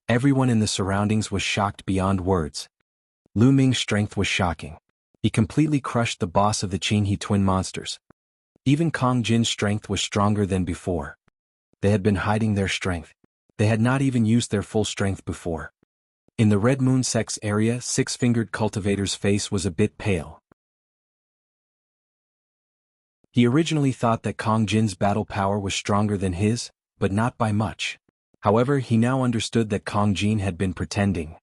Everyone in the surroundings was shocked beyond words. Lu Ming's strength was shocking. He completely crushed the boss of the Qin He twin monsters. Even Kong Jin's strength was stronger than before. They had been hiding their strength. They had not even used their full strength before. In the Red Moon Sect's area, 6-fingered cultivator's face was a bit pale. He originally thought that Kong Jin's battle power was stronger than his, but not by much. However, he now understood that Kong Jin had been pretending.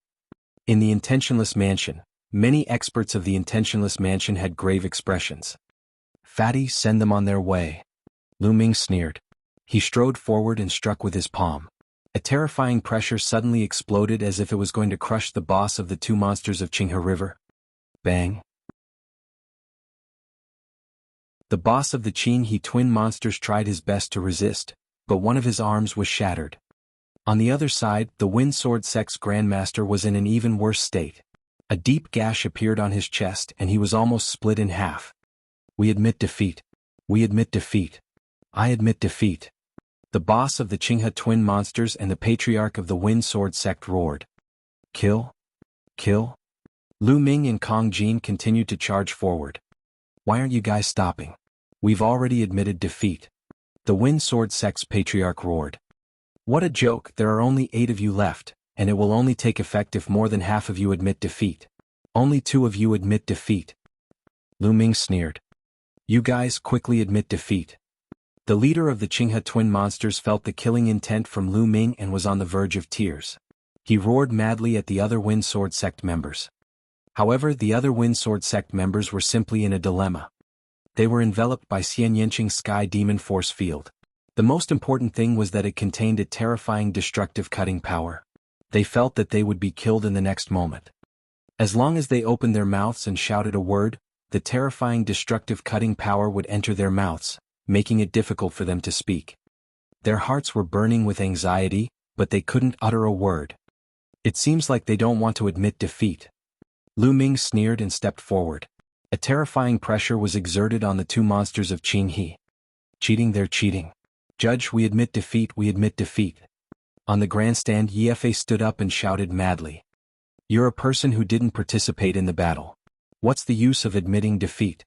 In the Intentionless Mansion, many experts of the Intentionless Mansion had grave expressions. Fatty, send them on their way. Lu Ming sneered. He strode forward and struck with his palm. A terrifying pressure suddenly exploded as if it was going to crush the boss of the 2 monsters of Qinghe River. Bang. The boss of the Qin He twin monsters tried his best to resist, but one of his arms was shattered. On the other side, the Wind Sword Sect's Grandmaster was in an even worse state. A deep gash appeared on his chest and he was almost split in half. We admit defeat. We admit defeat. I admit defeat. The boss of the Qinghe twin monsters and the patriarch of the Wind Sword Sect roared. Kill? Kill? Lu Ming and Kong Jin continued to charge forward. Why aren't you guys stopping? We've already admitted defeat. The Wind Sword Sect's patriarch roared. What a joke, there are only 8 of you left, and it will only take effect if more than half of you admit defeat. Only 2 of you admit defeat. Lu Ming sneered. You guys quickly admit defeat. The leader of the Qinghe twin monsters felt the killing intent from Lu Ming and was on the verge of tears. He roared madly at the other Wind Sword Sect members. However, the other Wind Sword Sect members were simply in a dilemma. They were enveloped by Xian Yanqing's Sky Demon Force Field. The most important thing was that it contained a terrifying destructive cutting power. They felt that they would be killed in the next moment. As long as they opened their mouths and shouted a word, the terrifying destructive cutting power would enter their mouths, making it difficult for them to speak. Their hearts were burning with anxiety, but they couldn't utter a word. It seems like they don't want to admit defeat. Lu Ming sneered and stepped forward. A terrifying pressure was exerted on the 2 monsters of Qin He. Cheating, they're cheating. Judge, we admit defeat, we admit defeat. On the grandstand, Ye stood up and shouted madly. You're a person who didn't participate in the battle. What's the use of admitting defeat?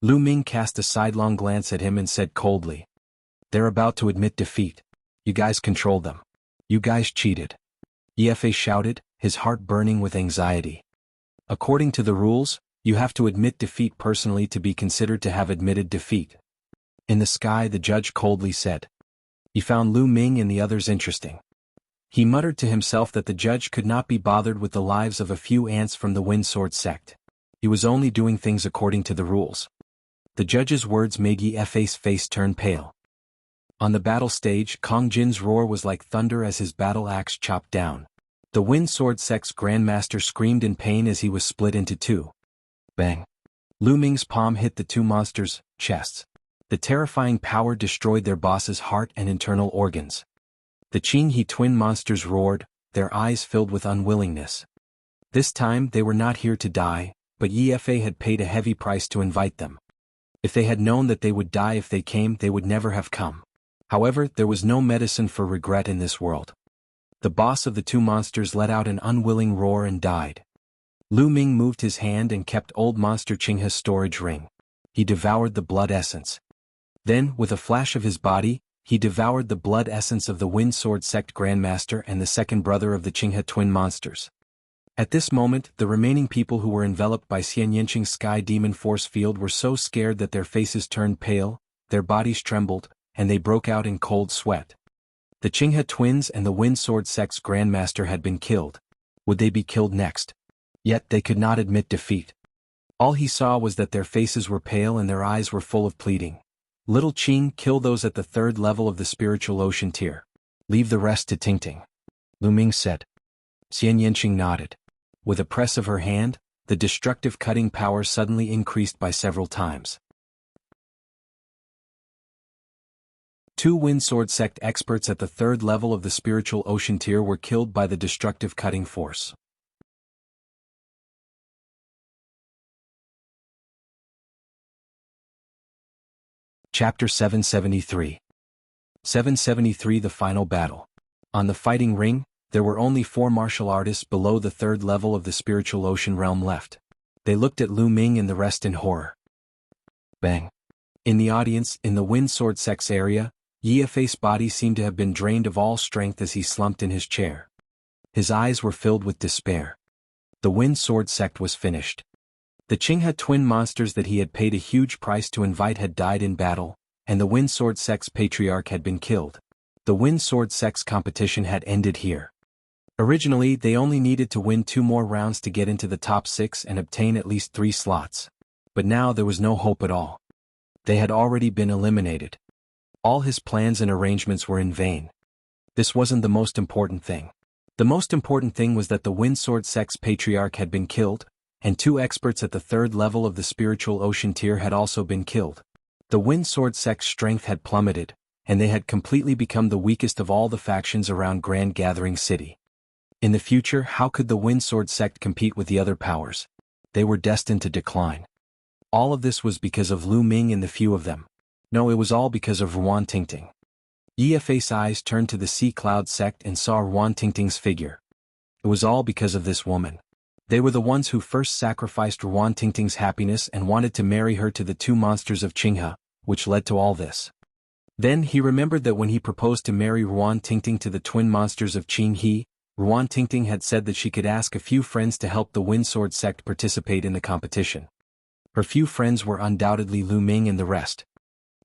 Lu Ming cast a sidelong glance at him and said coldly. They're about to admit defeat. You guys controlled them. You guys cheated. Ye shouted, his heart burning with anxiety. According to the rules, You have to admit defeat personally to be considered to have admitted defeat. In the sky, the judge coldly said. He found Lu Ming and the others interesting. He muttered to himself that the judge could not be bothered with the lives of a few ants from the Wind Sword sect. He was only doing things according to the rules. The judge's words made Yi Fei's face turn pale. On the battle stage, Kong Jin's roar was like thunder as his battle axe chopped down. The Wind Sword sect's grandmaster screamed in pain as he was split into two. Bang! Lu Ming's palm hit the two monsters' chests. The terrifying power destroyed their boss's heart and internal organs. The Jianghu twin monsters roared, their eyes filled with unwillingness. This time they were not here to die, but Yi Fei had paid a heavy price to invite them. If they had known that they would die if they came, they would never have come. However, there was no medicine for regret in this world. The boss of the two monsters let out an unwilling roar and died. Lu Ming moved his hand and kept old monster Jianghu's storage ring. He devoured the blood essence. Then, with a flash of his body, he devoured the blood essence of the Wind Sword sect grandmaster and the second brother of the Jianghu twin monsters. At this moment, the remaining people who were enveloped by Xian Yanqing's sky demon force field were so scared that their faces turned pale, their bodies trembled, and they broke out in cold sweat. The Jianghu twins and the Wind Sword sect's grandmaster had been killed. Would they be killed next? Yet they could not admit defeat. All he saw was that their faces were pale and their eyes were full of pleading. Little Qing, kill those at the third level of the spiritual ocean tier. Leave the rest to Tingting. Lu Ming said. Xian Yanqing nodded. With a press of her hand, the destructive cutting power suddenly increased by several times. Two Wind Sword sect experts at the third level of the spiritual ocean tier were killed by the destructive cutting force. Chapter 773. 773 The Final Battle. On the fighting ring, there were only 4 martial artists below the third level of the spiritual ocean realm left. They looked at Lu Ming and the rest in horror. Bang! In the audience, in the Wind Sword sect's area, Yi Fei's body seemed to have been drained of all strength as he slumped in his chair. His eyes were filled with despair. The Wind Sword sect was finished. The Jianghu twin monsters that he had paid a huge price to invite had died in battle, and the Wind Sword sect's patriarch had been killed. The Wind Sword sect's competition had ended here. Originally, they only needed to win 2 more rounds to get into the top 6 and obtain at least 3 slots. But now there was no hope at all. They had already been eliminated. All his plans and arrangements were in vain. This wasn't the most important thing. The most important thing was that the Wind Sword sect's patriarch had been killed, and 2 experts at the third level of the spiritual ocean tier had also been killed. The Wind Sword sect's strength had plummeted, and they had completely become the weakest of all the factions around Grand Gathering City. In the future, how could the Wind Sword sect compete with the other powers? They were destined to decline. All of this was because of Lu Ming and the few of them. No, it was all because of Ruan Tingting. Yi Fei's eyes turned to the Sea Cloud sect and saw Ruan Tingting's figure. It was all because of this woman. They were the ones who first sacrificed Ruan Tingting's happiness and wanted to marry her to the 2 monsters of Jianghu, which led to all this. Then he remembered that when he proposed to marry Ruan Tingting to the twin monsters of Jianghu, Ruan Tingting had said that she could ask a few friends to help the Wind Sword sect participate in the competition. Her few friends were undoubtedly Lu Ming and the rest.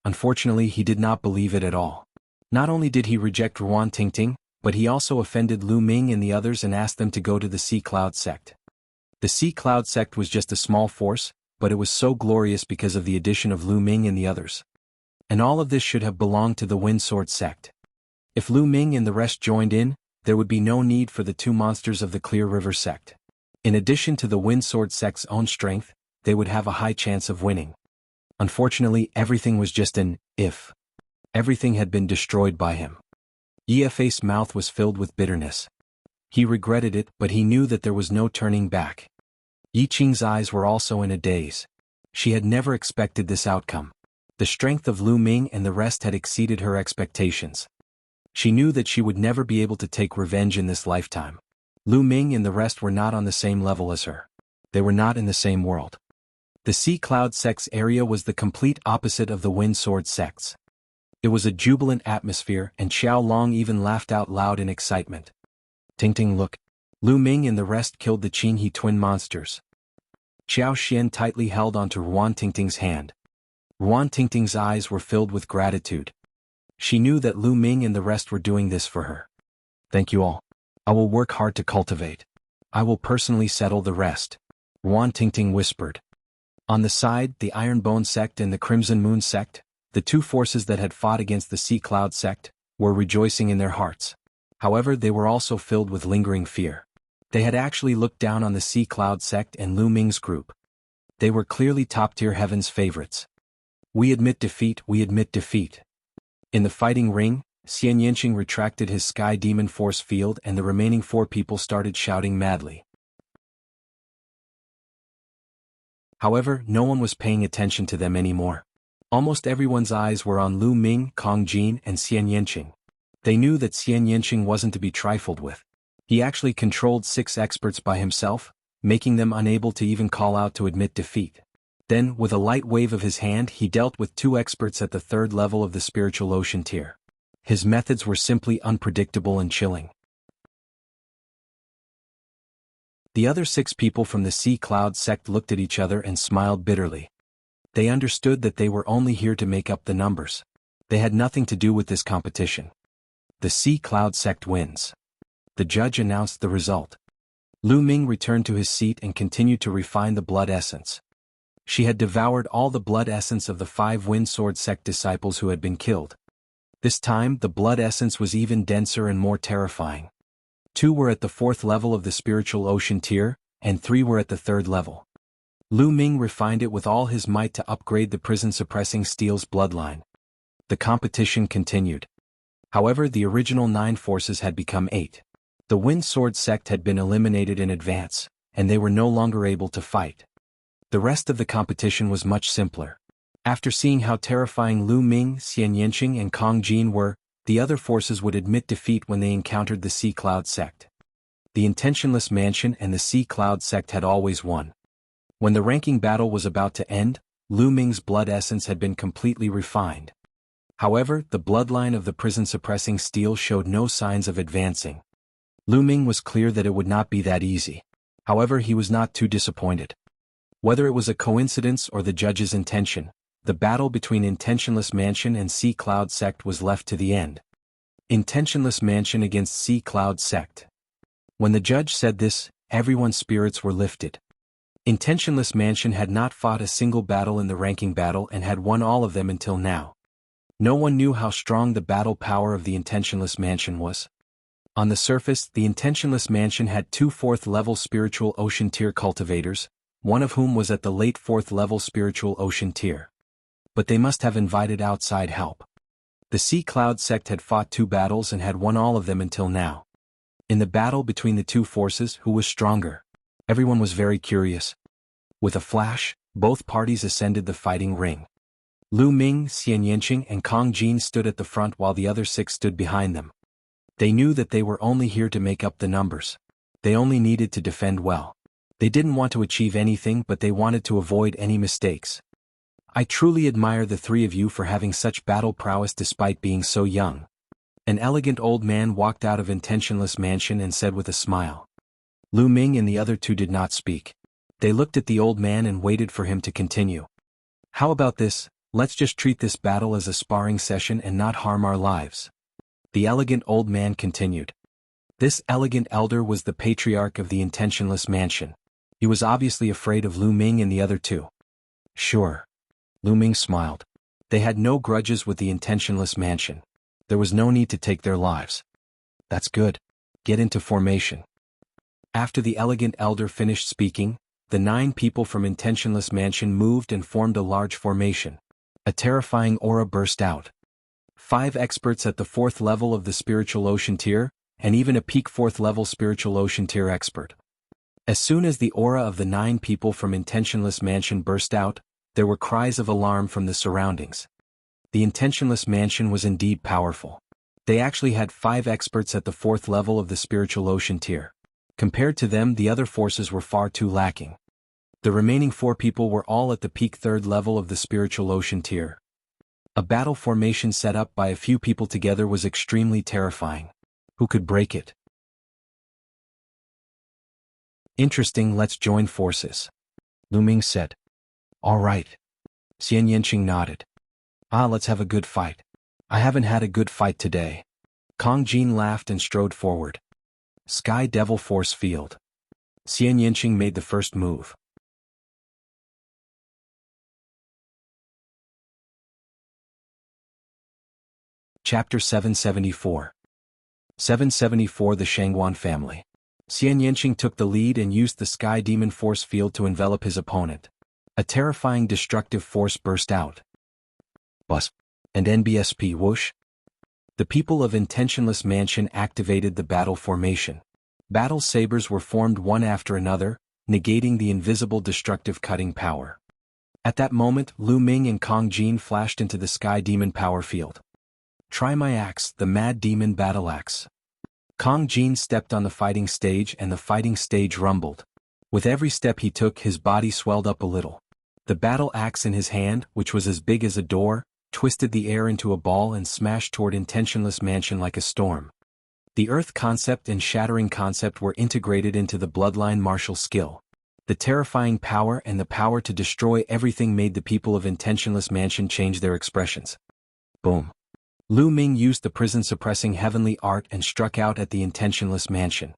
Unfortunately, he did not believe it at all. Not only did he reject Ruan Tingting, but he also offended Lu Ming and the others and asked them to go to the Sea Cloud sect. The Sea Cloud sect was just a small force, but it was so glorious because of the addition of Lu Ming and the others. And all of this should have belonged to the Wind Sword sect. If Lu Ming and the rest joined in, there would be no need for the 2 monsters of the Clear River sect. In addition to the Wind Sword sect's own strength, they would have a high chance of winning. Unfortunately, everything was just an if. Everything had been destroyed by him. Yi Fei's mouth was filled with bitterness. He regretted it, but he knew that there was no turning back. Yi Qing's eyes were also in a daze. She had never expected this outcome. The strength of Lu Ming and the rest had exceeded her expectations. She knew that she would never be able to take revenge in this lifetime. Lu Ming and the rest were not on the same level as her. They were not in the same world. The Sea Cloud sect's area was the complete opposite of the Wind Sword sect's. It was a jubilant atmosphere, and Xiao Long even laughed out loud in excitement. Tingting, look. Lu Ming and the rest killed the Jianghu twin monsters. Xiao Xian tightly held onto Ruan Tingting's hand. Ruan Tingting's eyes were filled with gratitude. She knew that Lu Ming and the rest were doing this for her. Thank you all. I will work hard to cultivate. I will personally settle the rest, Ruan Tingting whispered. On the side, the Iron Bone sect and the Crimson Moon sect, the two forces that had fought against the Sea Cloud sect, were rejoicing in their hearts. However, they were also filled with lingering fear. They had actually looked down on the Sea Cloud sect and Lu Ming's group. They were clearly top-tier heaven's favorites. We admit defeat, we admit defeat. In the fighting ring, Xian Yanqing retracted his Sky Demon force field and the remaining 4 people started shouting madly. However, no one was paying attention to them anymore. Almost everyone's eyes were on Lu Ming, Kong Jin, and Xian Yanqing. They knew that Xian Yanqing wasn't to be trifled with. He actually controlled 6 experts by himself, making them unable to even call out to admit defeat. Then, with a light wave of his hand, he dealt with 2 experts at the 3rd level of the spiritual ocean tier. His methods were simply unpredictable and chilling. The other 6 people from the Sea Cloud sect looked at each other and smiled bitterly. They understood that they were only here to make up the numbers. They had nothing to do with this competition. The Sea Cloud sect wins. The judge announced the result. Lu Ming returned to his seat and continued to refine the blood essence. She had devoured all the blood essence of the 5 Wind Sword sect disciples who had been killed. This time, the blood essence was even denser and more terrifying. 2 were at the 4th level of the spiritual ocean tier, and 3 were at the 3rd level. Lu Ming refined it with all his might to upgrade the prison-suppressing steel's bloodline. The competition continued. However, the original 9 forces had become 8. The Wind Sword sect had been eliminated in advance, and they were no longer able to fight. The rest of the competition was much simpler. After seeing how terrifying Lu Ming, Xian Yanqing, and Kong Jin were, the other forces would admit defeat when they encountered the Sea Cloud sect. The Intentionless Mansion and the Sea Cloud sect had always won. When the ranking battle was about to end, Lu Ming's blood essence had been completely refined. However, the bloodline of the prison-suppressing steel showed no signs of advancing. Lu Ming was clear that it would not be that easy. However, he was not too disappointed. Whether it was a coincidence or the judge's intention, the battle between Intentionless Mansion and Sea Cloud sect was left to the end. Intentionless Mansion against Sea Cloud sect. When the judge said this, everyone's spirits were lifted. Intentionless Mansion had not fought a single battle in the ranking battle and had won all of them until now. No one knew how strong the battle power of the Intentionless Mansion was. On the surface, the Intentionless Mansion had 2 4th-level spiritual ocean tier cultivators, one of whom was at the late 4th-level spiritual ocean tier. But they must have invited outside help. The Sea Cloud sect had fought 2 battles and had won all of them until now. In the battle between the 2 forces, who was stronger? Everyone was very curious. With a flash, both parties ascended the fighting ring. Lu Ming, Xian Yanqing, and Kong Jin stood at the front while the other 6 stood behind them. They knew that they were only here to make up the numbers. They only needed to defend well. They didn't want to achieve anything, but they wanted to avoid any mistakes. I truly admire the 3 of you for having such battle prowess despite being so young. An elegant old man walked out of Intentionless Mansion and said with a smile. Lu Ming and the other 2 did not speak. They looked at the old man and waited for him to continue. How about this? Let's just treat this battle as a sparring session and not harm our lives. The elegant old man continued. This elegant elder was the patriarch of the Intentionless Mansion. He was obviously afraid of Lu Ming and the other 2. Sure. Lu Ming smiled. They had no grudges with the Intentionless Mansion. There was no need to take their lives. That's good. Get into formation. After the elegant elder finished speaking, the 9 people from Intentionless Mansion moved and formed a large formation. A terrifying aura burst out. 5 experts at the 4th level of the spiritual ocean tier, and even a peak 4th level spiritual ocean tier expert. As soon as the aura of the 9 people from Intentionless Mansion burst out, there were cries of alarm from the surroundings. The Intentionless Mansion was indeed powerful. They actually had 5 experts at the 4th level of the spiritual ocean tier. Compared to them, the other forces were far too lacking. The remaining 4 people were all at the peak 3rd level of the spiritual ocean tier. A battle formation set up by a few people together was extremely terrifying. Who could break it? Interesting, let's join forces. Lu Ming said. All right. Xian Yanqing nodded. Let's have a good fight. I haven't had a good fight today. Kong Jin laughed and strode forward. Sky Devil Force Field. Xian Yanqing made the first move. Chapter 774. 774 The Shangguan Family. Xian Yanqing took the lead and used the Sky Demon Force Field to envelop his opponent. A terrifying destructive force burst out. Bus. And NBSP whoosh. The people of Intentionless Mansion activated the battle formation. Battle sabers were formed one after another, negating the invisible destructive cutting power. At that moment, Lu Ming and Kong Jin flashed into the Sky Demon power field. Try my axe, the Mad Demon Battle Axe. Kong Jin stepped on the fighting stage and the fighting stage rumbled. With every step he took, his body swelled up a little. The battle axe in his hand, which was as big as a door, twisted the air into a ball and smashed toward Intentionless Mansion like a storm. The Earth concept and Shattering concept were integrated into the bloodline martial skill. The terrifying power and the power to destroy everything made the people of Intentionless Mansion change their expressions. Boom. Lu Ming used the prison-suppressing heavenly art and struck out at the Intentionless Mansion.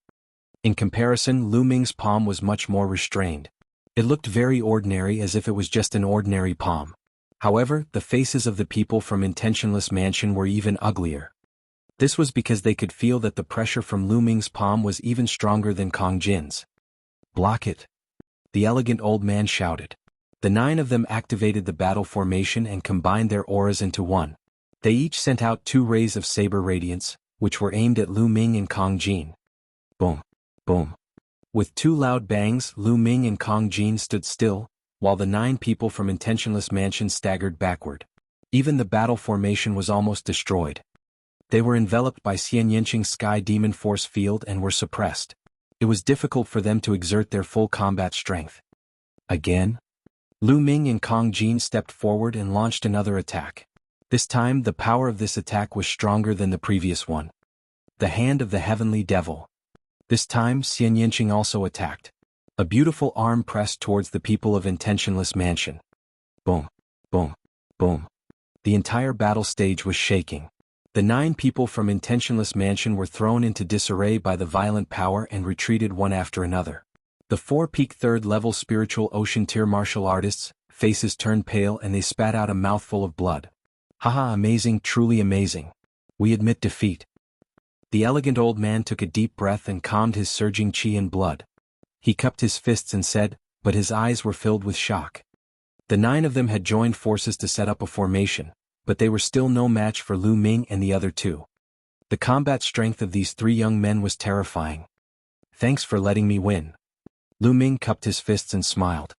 In comparison, Lu Ming's palm was much more restrained. It looked very ordinary, as if it was just an ordinary palm. However, the faces of the people from Intentionless Mansion were even uglier. This was because they could feel that the pressure from Lu Ming's palm was even stronger than Kong Jin's. Block it. The elegant old man shouted. The 9 of them activated the battle formation and combined their auras into one. They each sent out 2 rays of saber radiance, which were aimed at Lu Ming and Kong Jin. Boom. Boom. With 2 loud bangs, Lu Ming and Kong Jin stood still, while the 9 people from Intentionless Mansion staggered backward. Even the battle formation was almost destroyed. They were enveloped by Xian Yanqing's Sky Demon Force Field and were suppressed. It was difficult for them to exert their full combat strength. Again? Lu Ming and Kong Jin stepped forward and launched another attack. This time, the power of this attack was stronger than the previous one. The Hand of the Heavenly Devil. This time, Xian Yanqing also attacked. A beautiful arm pressed towards the people of Intentionless Mansion. Boom. Boom. Boom. The entire battle stage was shaking. The 9 people from Intentionless Mansion were thrown into disarray by the violent power and retreated one after another. The 4 peak 3rd level spiritual ocean tier martial artists' faces turned pale and they spat out a mouthful of blood. Haha, amazing, truly amazing. We admit defeat. The elegant old man took a deep breath and calmed his surging chi and blood. He cupped his fists and said, but his eyes were filled with shock. The 9 of them had joined forces to set up a formation, but they were still no match for Lu Ming and the other 2. The combat strength of these 3 young men was terrifying. Thanks for letting me win. Lu Ming cupped his fists and smiled.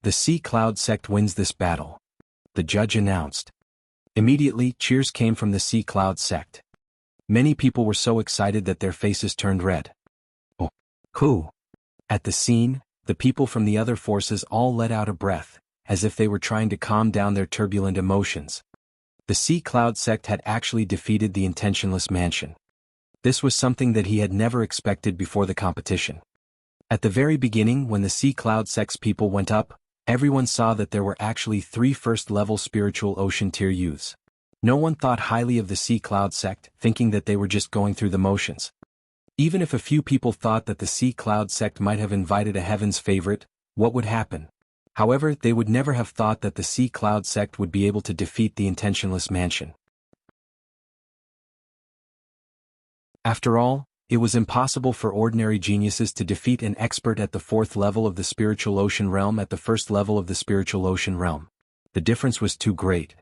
The Sea Cloud sect wins this battle. The judge announced. Immediately, cheers came from the Sea Cloud sect. Many people were so excited that their faces turned red. Oh, cool. At the scene, the people from the other forces all let out a breath, as if they were trying to calm down their turbulent emotions. The Sea Cloud sect had actually defeated the Intentionless Mansion. This was something that he had never expected before the competition. At the very beginning, when the Sea Cloud sect's people went up, everyone saw that there were actually 3 first-level spiritual ocean tier youths. No one thought highly of the Sea Cloud sect, thinking that they were just going through the motions. Even if a few people thought that the Sea Cloud sect might have invited a heaven's favorite, what would happen? However, they would never have thought that the Sea Cloud sect would be able to defeat the Intentionless Mansion. After all, it was impossible for ordinary geniuses to defeat an expert at the 4th level of the spiritual ocean realm at the 1st level of the spiritual ocean realm. The difference was too great.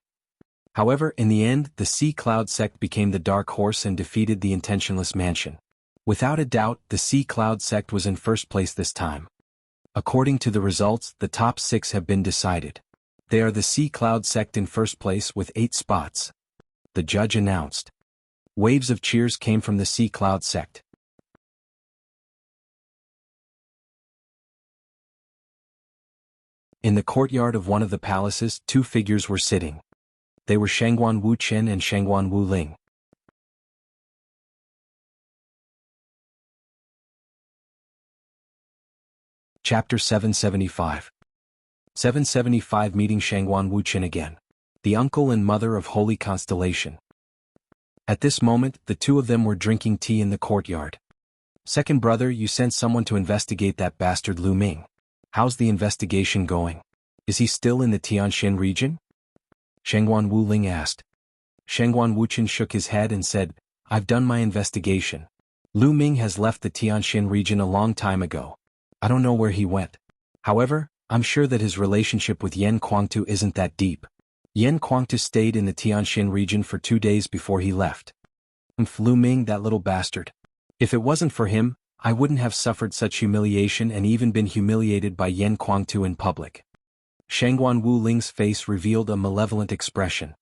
However, in the end, the Sea Cloud sect became the dark horse and defeated the Intentionless Mansion. Without a doubt, the Sea Cloud sect was in first place this time. According to the results, the top 6 have been decided. They are the Sea Cloud sect in first place with 8 spots. The judge announced. Waves of cheers came from the Sea Cloud sect. In the courtyard of one of the palaces, 2 figures were sitting. They were Shangguan Wu Chen and Shangguan Wu Ling. Chapter 775. 775 Meeting Shangguan Wuchen again. The uncle and mother of Holy Constellation. At this moment, the two of them were drinking tea in the courtyard. Second brother, you sent someone to investigate that bastard Lu Ming. How's the investigation going? Is he still in the Tianxin region? Shangguan Wuling asked. Shangguan Wuchen shook his head and said, I've done my investigation. Lu Ming has left the Tianxin region a long time ago. I don't know where he went. However, I'm sure that his relationship with Yan Kuangtu isn't that deep. Yan Kuangtu stayed in the Tianxin region for 2 days before he left. Lu Ming, that little bastard. If it wasn't for him, I wouldn't have suffered such humiliation and even been humiliated by Yan Kuangtu in public. Shangguan Wuling's face revealed a malevolent expression.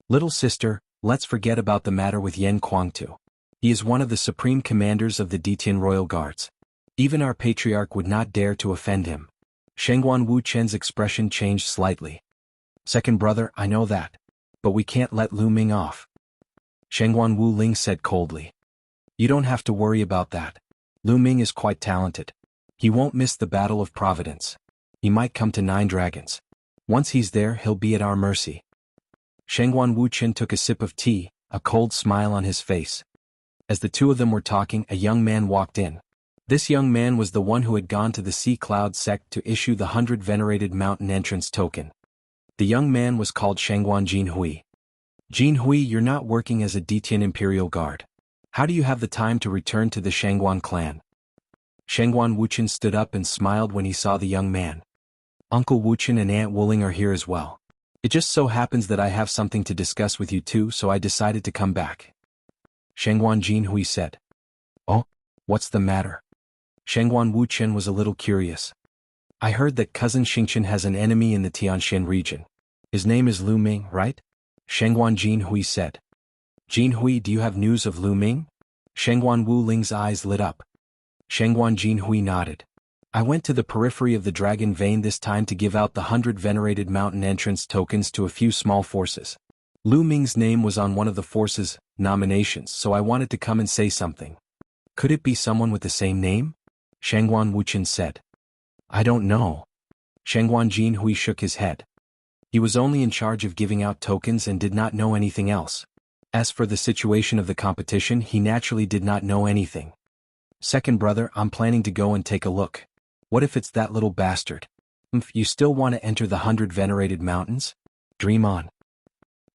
Little sister, let's forget about the matter with Yan Kuangtu. He is one of the supreme commanders of the Detian Royal Guards. Even our patriarch would not dare to offend him. Shangguan Wuchen's expression changed slightly. Second brother, I know that. But we can't let Lu Ming off. Shangguan Wuling said coldly. You don't have to worry about that. Lu Ming is quite talented. He won't miss the Battle of Providence. He might come to 9 Dragons. Once he's there, he'll be at our mercy. Shangguan Wuchen took a sip of tea, a cold smile on his face. As the two of them were talking, a young man walked in. This young man was the one who had gone to the Sea Cloud sect to issue the 100 Venerated Mountain Entrance token. The young man was called Shangguan Jinhui. Jinhui, you're not working as a Detian Imperial Guard. How do you have the time to return to the Shangguan clan? Shangguan Wuchen stood up and smiled when he saw the young man. Uncle Wuchen and Aunt Wuling are here as well. It just so happens that I have something to discuss with you too, so I decided to come back. Shangguan Jinhui said. Oh, what's the matter? Shangguan Wuchen was a little curious. I heard that cousin Xingchen has an enemy in the Tianxin region. His name is Lu Ming, right? Shangguan Jinhui said. Jinhui, do you have news of Lu Ming? Shangguan Wuling's eyes lit up. Shangguan Jinhui nodded. I went to the periphery of the Dragon Vein this time to give out the 100 Venerated Mountain Entrance tokens to a few small forces. Lu Ming's name was on one of the forces' nominations, so I wanted to come and say something. Could it be someone with the same name? Shangguan Wuchen said. I don't know. Shangguan Jinhui shook his head. He was only in charge of giving out tokens and did not know anything else. As for the situation of the competition, he naturally did not know anything. Second brother, I'm planning to go and take a look. What if it's that little bastard? You still want to enter the 100 Venerated Mountains? Dream on.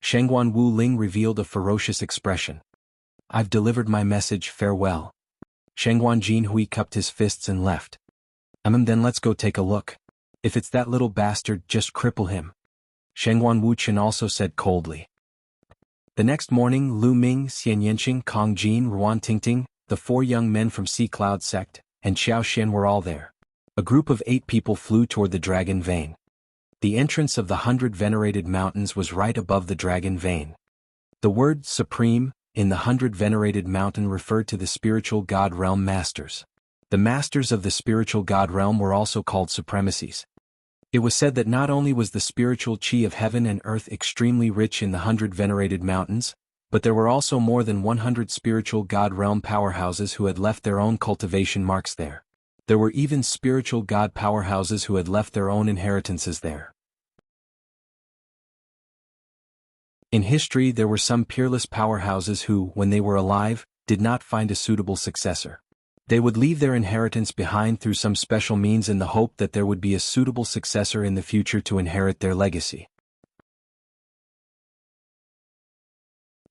Shangguan Wuling revealed a ferocious expression. I've delivered my message, farewell. Shangguan Jinhui cupped his fists and left. Then let's go take a look. If it's that little bastard, just cripple him. Shangguan Wuchen also said coldly. The next morning, Lu Ming, Xian Yanqing, Kong Jin, Ruan Tingting, the 4 young men from Sea Cloud sect, and Xiao Xian were all there. A group of 8 people flew toward the Dragon Vein. The entrance of the 100 Venerated Mountains was right above the Dragon Vein. The word Supreme in the 100 Venerated Mountain referred to the spiritual God Realm Masters. The Masters of the spiritual God Realm were also called Supremacies. It was said that not only was the spiritual chi of heaven and earth extremely rich in the 100 Venerated Mountains, but there were also more than 100 spiritual God Realm powerhouses who had left their own cultivation marks there. There were even spiritual God powerhouses who had left their own inheritances there. In history, there were some peerless powerhouses who, when they were alive, did not find a suitable successor. They would leave their inheritance behind through some special means in the hope that there would be a suitable successor in the future to inherit their legacy.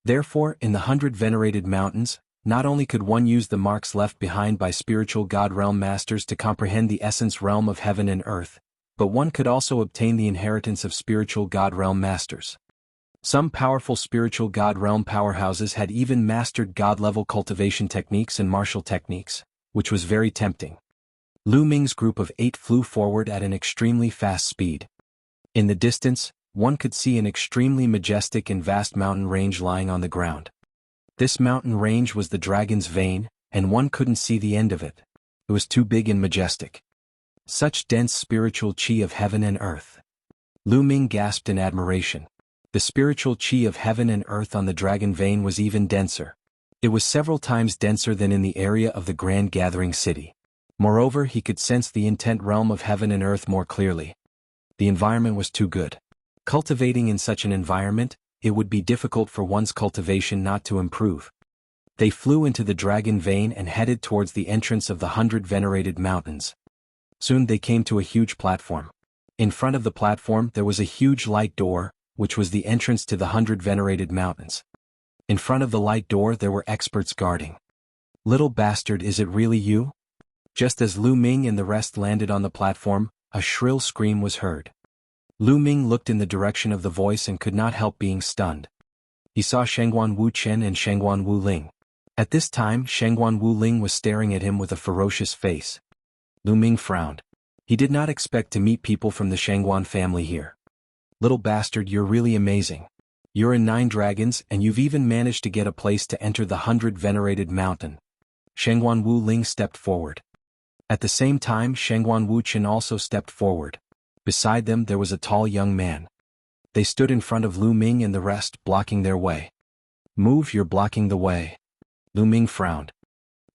Therefore, in the 100 Venerated Mountains, not only could one use the marks left behind by spiritual God Realm Masters to comprehend the essence realm of heaven and earth, but one could also obtain the inheritance of spiritual God Realm Masters. Some powerful spiritual God Realm powerhouses had even mastered God-level cultivation techniques and martial techniques, which was very tempting. Lu Ming's group of 8 flew forward at an extremely fast speed. In the distance, one could see an extremely majestic and vast mountain range lying on the ground. This mountain range was the Dragon's Vein, and one couldn't see the end of it. It was too big and majestic. Such dense spiritual chi of heaven and earth. Lu Ming gasped in admiration. The spiritual chi of heaven and earth on the Dragon Vein was even denser. It was several times denser than in the area of the Grand Gathering City. Moreover, he could sense the intent realm of heaven and earth more clearly. The environment was too good. Cultivating in such an environment, it would be difficult for one's cultivation not to improve. They flew into the dragon vein and headed towards the entrance of the 100 venerated mountains. Soon they came to a huge platform. In front of the platform there was a huge light door, which was the entrance to the 100 venerated mountains. In front of the light door there were experts guarding. "Little bastard, is it really you?" Just as Lu Ming and the rest landed on the platform, a shrill scream was heard. Lu Ming looked in the direction of the voice and could not help being stunned. He saw Shangguan Wuchen and Shangguan Wuling. At this time Shangguan Wuling was staring at him with a ferocious face. Lu Ming frowned. He did not expect to meet people from the Shangguan family here. "Little bastard, you're really amazing. You're in 9 dragons and you've even managed to get a place to enter the 100 venerated mountain." Shangguan Wuling stepped forward. At the same time Shangguan Wuchen also stepped forward. Beside them there was a tall young man. They stood in front of Lu Ming and the rest, blocking their way. "Move, you're blocking the way." Lu Ming frowned.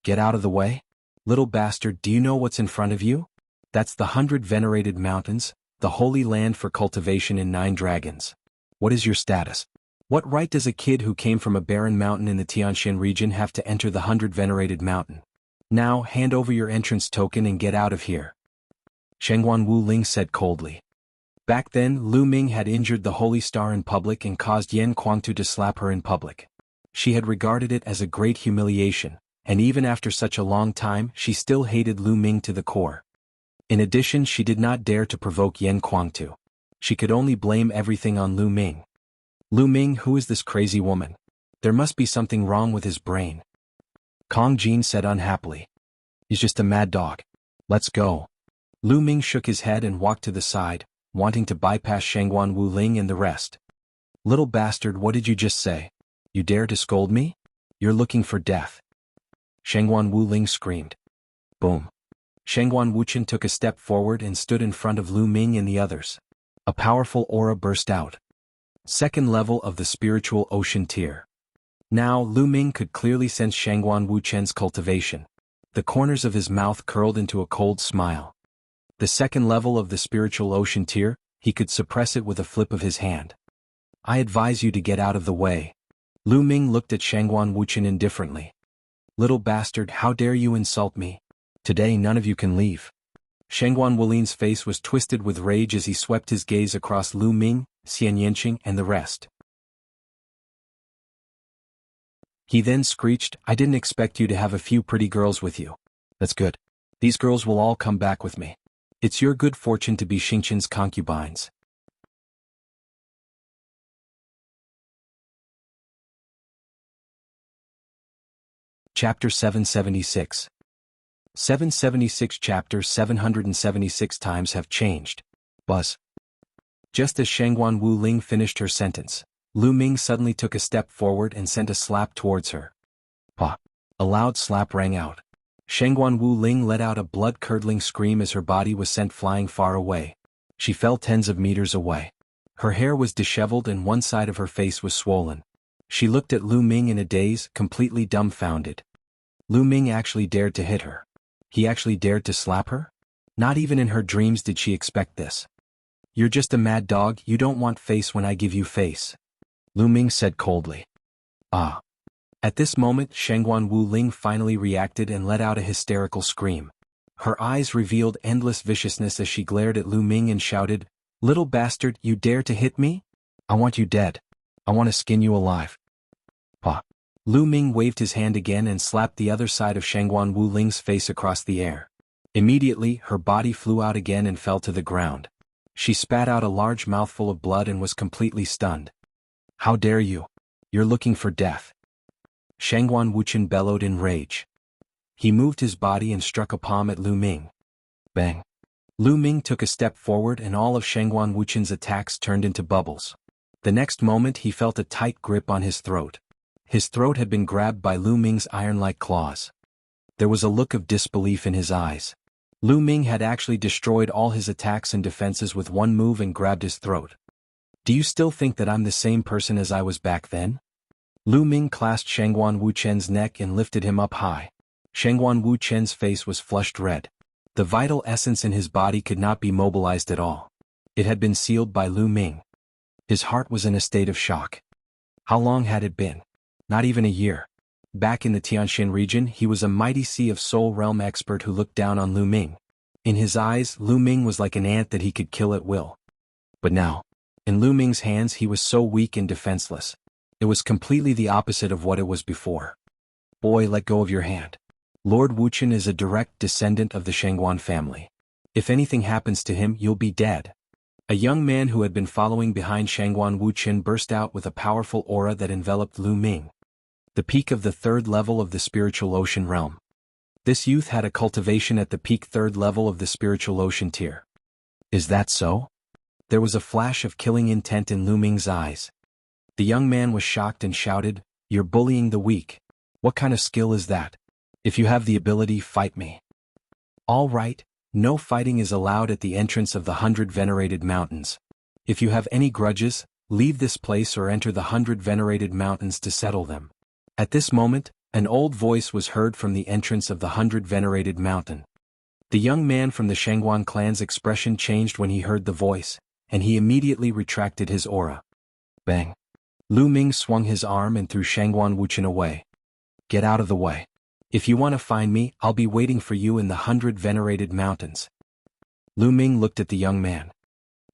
"Get out of the way? Little bastard, do you know what's in front of you? That's the 100 venerated mountains, the holy land for cultivation in 9 dragons. What is your status? What right does a kid who came from a barren mountain in the Tianshan region have to enter the 100 venerated mountain? Now hand over your entrance token and get out of here." Shangguan Wuling said coldly. Back then Lu Ming had injured the holy star in public and caused Yan Kuangtu to slap her in public. She had regarded it as a great humiliation, and even after such a long time she still hated Lu Ming to the core. In addition, she did not dare to provoke Yan Kuangtu. She could only blame everything on Lu Ming. "Lu Ming, who is this crazy woman? There must be something wrong with his brain." Kong Jin said unhappily. "He's just a mad dog. Let's go." Lu Ming shook his head and walked to the side, wanting to bypass Shangguan Wuling and the rest. "Little bastard, what did you just say? You dare to scold me? You're looking for death." Shangguan Wuling screamed. Boom. Shangguan Wuchen took a step forward and stood in front of Lu Ming and the others. A powerful aura burst out. Second level of the spiritual ocean tier. Now Lu Ming could clearly sense Shangguan Wuchen's cultivation. The corners of his mouth curled into a cold smile. The second level of the spiritual ocean tier, he could suppress it with a flip of his hand. "I advise you to get out of the way." Lu Ming looked at Shangguan Wuchen indifferently. "Little bastard, how dare you insult me? Today none of you can leave." Shangguan Wuling's face was twisted with rage as he swept his gaze across Lu Ming, Xian Yanqing and the rest. He then screeched, "I didn't expect you to have a few pretty girls with you. That's good. These girls will all come back with me. It's your good fortune to be Xingqian's concubines." Chapter 776. 776 Chapter 776 times have changed. Buzz. Just as Shangguan Wuling finished her sentence, Lu Ming suddenly took a step forward and sent a slap towards her. Pa! A loud slap rang out. Shangguan Wuling let out a blood-curdling scream as her body was sent flying far away. She fell tens of meters away. Her hair was disheveled and one side of her face was swollen. She looked at Lu Ming in a daze, completely dumbfounded. Lu Ming actually dared to hit her. He actually dared to slap her? Not even in her dreams did she expect this. "You're just a mad dog, you don't want face when I give you face," Lu Ming said coldly. "Ah." At this moment Shangguan Wuling finally reacted and let out a hysterical scream. Her eyes revealed endless viciousness as she glared at Lu Ming and shouted, "Little bastard, you dare to hit me? I want you dead. I want to skin you alive." Pa! Lu Ming waved his hand again and slapped the other side of Shangguan Wuling's face across the air. Immediately, her body flew out again and fell to the ground. She spat out a large mouthful of blood and was completely stunned. "How dare you? You're looking for death." Shangguan Wuchen bellowed in rage. He moved his body and struck a palm at Lu Ming. Bang! Lu Ming took a step forward and all of Shangguan Wuchen's attacks turned into bubbles. The next moment he felt a tight grip on his throat. His throat had been grabbed by Lu Ming's iron-like claws. There was a look of disbelief in his eyes. Lu Ming had actually destroyed all his attacks and defenses with one move and grabbed his throat. "Do you still think that I'm the same person as I was back then?" Lu Ming clasped Shangguan Wuchen's neck and lifted him up high. Shangguan Wuchen's face was flushed red. The vital essence in his body could not be mobilized at all. It had been sealed by Lu Ming. His heart was in a state of shock. How long had it been? Not even a year. Back in the Tianxin region, he was a mighty Sea of Soul realm expert who looked down on Lu Ming. In his eyes, Lu Ming was like an ant that he could kill at will. But now, in Lu Ming's hands he was so weak and defenseless. It was completely the opposite of what it was before. Boy, let go of your hand. Lord Wuqian is a direct descendant of the Shangguan family. If anything happens to him, you'll be dead. A young man who had been following behind Shangguan Wuqian burst out with a powerful aura that enveloped Lu Ming. The peak of the third level of the spiritual ocean realm. This youth had a cultivation at the peak third level of the spiritual ocean tier. Is that so? There was a flash of killing intent in Lu Ming's eyes. The young man was shocked and shouted, "You're bullying the weak. What kind of skill is that? If you have the ability, fight me." All right, no fighting is allowed at the entrance of the 100 Venerated Mountains. If you have any grudges, leave this place or enter the 100 Venerated Mountains to settle them. At this moment, an old voice was heard from the entrance of the 100 Venerated Mountain. The young man from the Shangguan clan's expression changed when he heard the voice, and he immediately retracted his aura. Bang! Lu Ming swung his arm and threw Shangguan Wuqian away. Get out of the way. If you want to find me, I'll be waiting for you in the 100 Venerated Mountains. Lu Ming looked at the young man.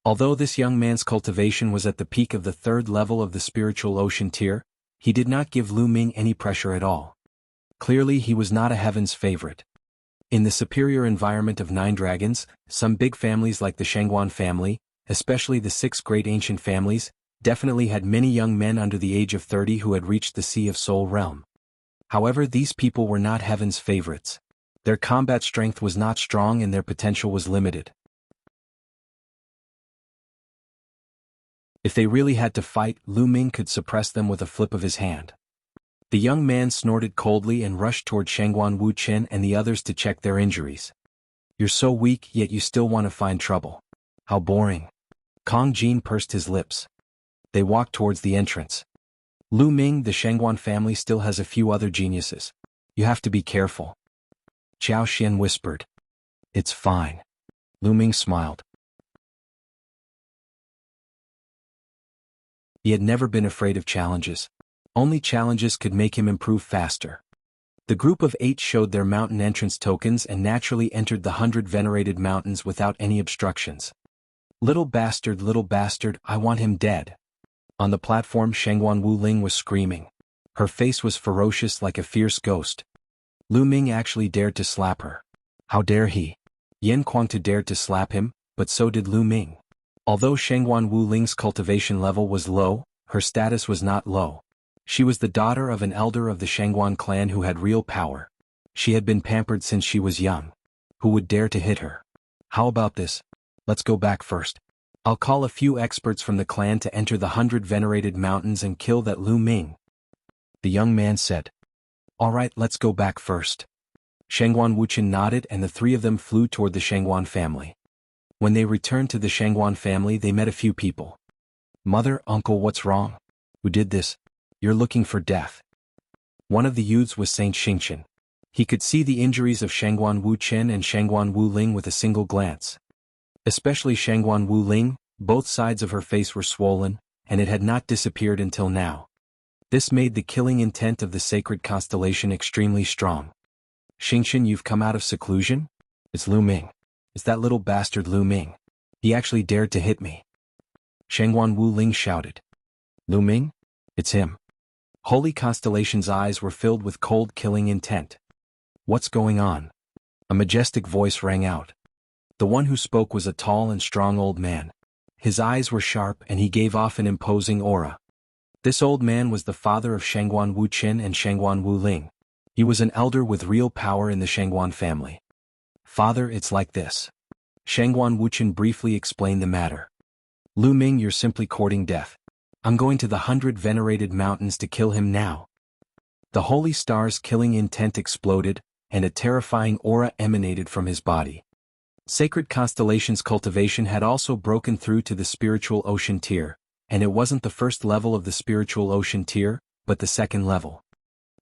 Although this young man's cultivation was at the peak of the third level of the spiritual ocean tier, he did not give Lu Ming any pressure at all. Clearly he was not a heaven's favorite. In the superior environment of 9 dragons, some big families like the Shangguan family, especially the 6 great ancient families, definitely had many young men under the age of 30 who had reached the Sea of Soul realm. However, these people were not heaven's favorites. Their combat strength was not strong and their potential was limited. If they really had to fight, Lu Ming could suppress them with a flip of his hand. The young man snorted coldly and rushed toward Shangguan Wuqian and the others to check their injuries. You're so weak, yet you still want to find trouble. How boring. Kong Jin pursed his lips. They walked towards the entrance. Lu Ming, the Shangguan family still has a few other geniuses. You have to be careful. Xiao Xian whispered. It's fine. Lu Ming smiled. He had never been afraid of challenges. Only challenges could make him improve faster. The group of 8 showed their mountain entrance tokens and naturally entered the 100 Venerated Mountains without any obstructions. Little bastard, I want him dead. On the platform, Shangguan Wuling was screaming. Her face was ferocious like a fierce ghost. Lu Ming actually dared to slap her. How dare he? Yan Kuangtu dared to slap him, but so did Lu Ming. Although Shangguan Wuling's cultivation level was low, her status was not low. She was the daughter of an elder of the Shangguan clan who had real power. She had been pampered since she was young. Who would dare to hit her? How about this? Let's go back first. I'll call a few experts from the clan to enter the 100 Venerated Mountains and kill that Lu Ming. The young man said. All right, let's go back first. Shangguan Wuqian nodded and the 3 of them flew toward the Shangguan family. When they returned to the Shangguan family, they met a few people. Mother, uncle, what's wrong? Who did this? You're looking for death. One of the youths was Saint Xingqian. He could see the injuries of Shangguan Wuqian and Shangguan Wuling with a single glance. Especially Shangguan Wuling, both sides of her face were swollen, and it had not disappeared until now. This made the killing intent of the sacred constellation extremely strong. Xingqian, you've come out of seclusion? It's Lu Ming. It's that little bastard Lu Ming. He actually dared to hit me. Shangguan Wuling shouted. Lu Ming? It's him. Holy Constellation's eyes were filled with cold killing intent. What's going on? A majestic voice rang out. The one who spoke was a tall and strong old man. His eyes were sharp and he gave off an imposing aura. This old man was the father of Shangguan Wuqian and Shangguan Wuling. He was an elder with real power in the Shangguan family. Father, it's like this. Shangguan Wuqian briefly explained the matter. Lu Ming, you're simply courting death. I'm going to the 100 Venerated Mountains to kill him now. The holy star's killing intent exploded, and a terrifying aura emanated from his body. Sacred Constellation's cultivation had also broken through to the spiritual ocean tier, and it wasn't the first level of the spiritual ocean tier, but the second level.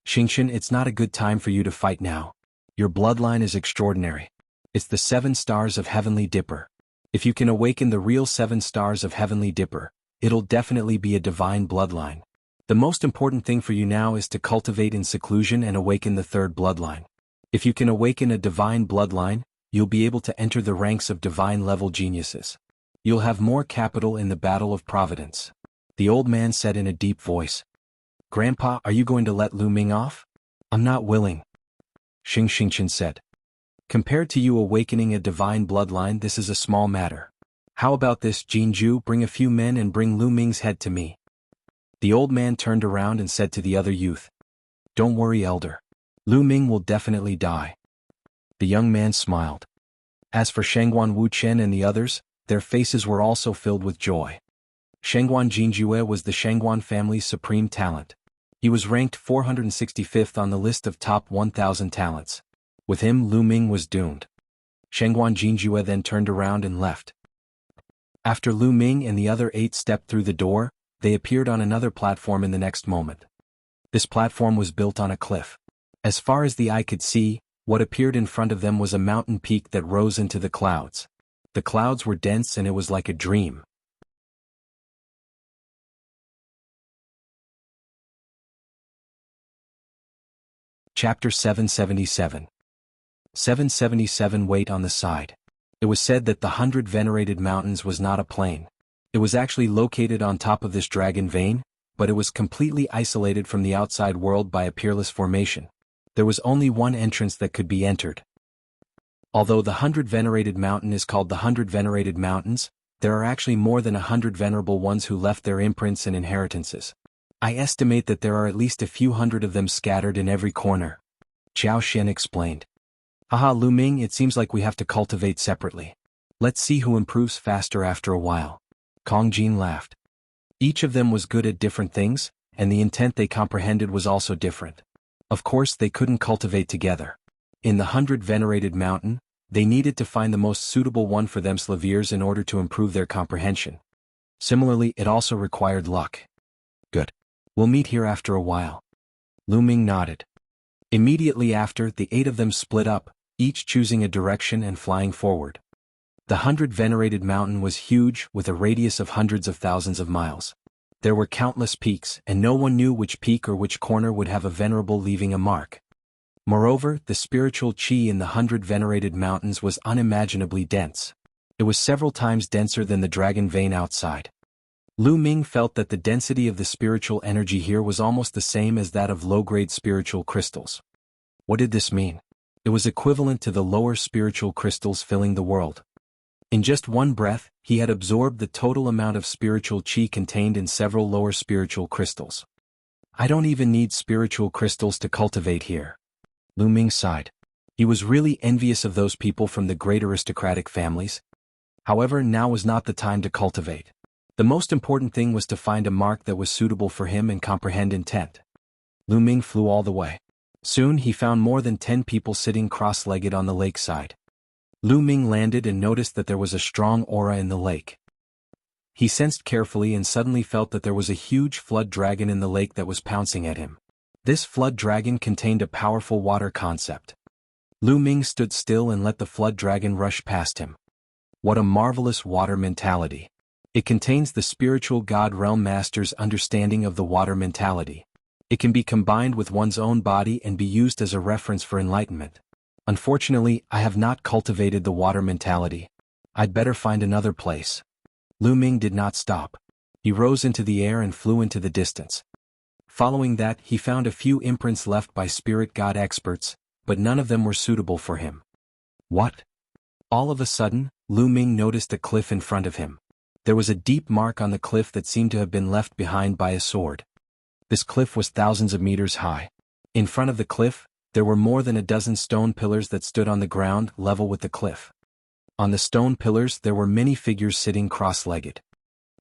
Xingqian, it's not a good time for you to fight now. Your bloodline is extraordinary. It's the 7 stars of Heavenly Dipper. If you can awaken the real 7 stars of Heavenly Dipper, it'll definitely be a divine bloodline. The most important thing for you now is to cultivate in seclusion and awaken the 3rd bloodline. If you can awaken a divine bloodline, you'll be able to enter the ranks of divine-level geniuses. You'll have more capital in the battle of providence. The old man said in a deep voice. Grandpa, are you going to let Lu Ming off? I'm not willing. Xing Xingchen said. Compared to you awakening a divine bloodline, this is a small matter. How about this, Jianghu, bring a few men and bring Lu Ming's head to me. The old man turned around and said to the other youth. Don't worry, elder. Lu Ming will definitely die. The young man smiled. As for Shangguan Wuchen and the others, their faces were also filled with joy. Shangguan Jingjue was the Shangguan family's supreme talent. He was ranked 465th on the list of top 1,000 talents. With him, Lu Ming was doomed. Shangguan Jingjue then turned around and left. After Lu Ming and the other 8 stepped through the door, they appeared on another platform in the next moment. This platform was built on a cliff. As far as the eye could see, what appeared in front of them was a mountain peak that rose into the clouds. The clouds were dense and it was like a dream. Chapter 777. 777 Wait on the side. It was said that the 100 Venerated Mountains was not a plain. It was actually located on top of this dragon vein, but it was completely isolated from the outside world by a peerless formation. There was only one entrance that could be entered. Although the 100 Venerated Mountain is called the 100 Venerated Mountains, there are actually more than 100 venerable ones who left their imprints and inheritances. I estimate that there are at least a few hundred of them scattered in every corner. Qiao Xian explained. Haha, Lu Ming, it seems like we have to cultivate separately. Let's see who improves faster after a while. Kong Jin laughed. Each of them was good at different things, and the intent they comprehended was also different. Of course, they couldn't cultivate together. In the 100 Venerated Mountain, they needed to find the most suitable one for themselves in order to improve their comprehension. Similarly, it also required luck. Good. We'll meet here after a while. Lu Ming nodded. Immediately after, the 8 of them split up, each choosing a direction and flying forward. The 100 Venerated Mountain was huge, with a radius of hundreds of thousands of miles. There were countless peaks, and no one knew which peak or which corner would have a venerable leaving a mark. Moreover, the spiritual qi in the 100 Venerated Mountains was unimaginably dense. It was several times denser than the dragon vein outside. Lu Ming felt that the density of the spiritual energy here was almost the same as that of low-grade spiritual crystals. What did this mean? It was equivalent to the lower spiritual crystals filling the world. In just one breath, he had absorbed the total amount of spiritual qi contained in several lower spiritual crystals. I don't even need spiritual crystals to cultivate here. Lu Ming sighed. He was really envious of those people from the great aristocratic families. However, now was not the time to cultivate. The most important thing was to find a mark that was suitable for him and comprehend intent. Lu Ming flew all the way. Soon he found more than 10 people sitting cross-legged on the lakeside. Lu Ming landed and noticed that there was a strong aura in the lake. He sensed carefully and suddenly felt that there was a huge flood dragon in the lake that was pouncing at him. This flood dragon contained a powerful water concept. Lu Ming stood still and let the flood dragon rush past him. What a marvelous water mentality. It contains the spiritual God Realm Master's understanding of the water mentality. It can be combined with one's own body and be used as a reference for enlightenment. Unfortunately, I have not cultivated the water mentality. I'd better find another place. Lu Ming did not stop. He rose into the air and flew into the distance. Following that, he found a few imprints left by spirit god experts, but none of them were suitable for him. What? All of a sudden, Lu Ming noticed a cliff in front of him. There was a deep mark on the cliff that seemed to have been left behind by a sword. This cliff was thousands of meters high. In front of the cliff, there were more than a dozen stone pillars that stood on the ground level with the cliff. On the stone pillars there were many figures sitting cross-legged.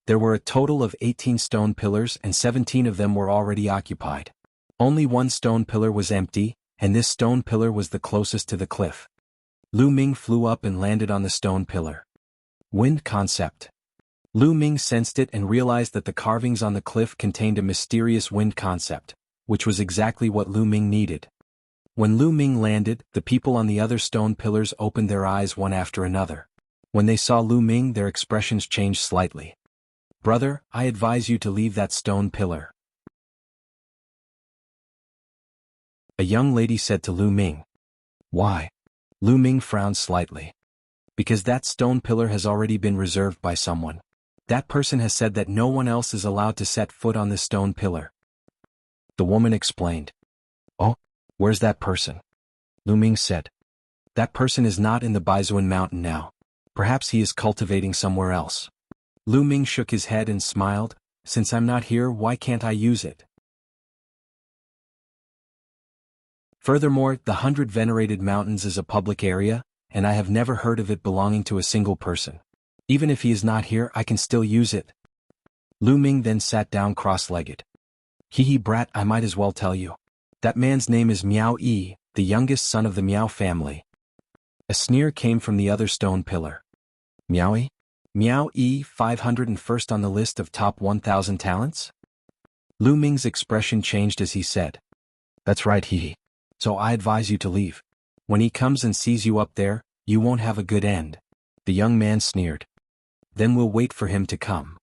There were a total of 18 stone pillars and 17 of them were already occupied. Only one stone pillar was empty, and this stone pillar was the closest to the cliff. Lu Ming flew up and landed on the stone pillar. Wind concept. Lu Ming sensed it and realized that the carvings on the cliff contained a mysterious wind concept, which was exactly what Lu Ming needed. When Lu Ming landed, the people on the other stone pillars opened their eyes one after another. When they saw Lu Ming, their expressions changed slightly. "Brother, I advise you to leave that stone pillar," a young lady said to Lu Ming. "Why?" Lu Ming frowned slightly. "Because that stone pillar has already been reserved by someone. That person has said that no one else is allowed to set foot on this stone pillar." The woman explained. "Oh, where's that person?" Lu Ming said. "That person is not in the Baizuan mountain now. Perhaps he is cultivating somewhere else." Lu Ming shook his head and smiled. "Since I'm not here, why can't I use it?" Furthermore, the 100 Venerated Mountains is a public area, and I have never heard of it belonging to a single person. Even if he is not here, I can still use it. Lu Ming then sat down cross-legged. "Hee brat, I might as well tell you. That man's name is Miao Yi, the youngest son of the Miao family." A sneer came from the other stone pillar. "Miao Yi? Miao Yi 501st on the list of top 1,000 talents?" Lu Ming's expression changed as he said. "That's right, Hee. So I advise you to leave. When he comes and sees you up there, you won't have a good end." The young man sneered. "Then we'll wait for him to come."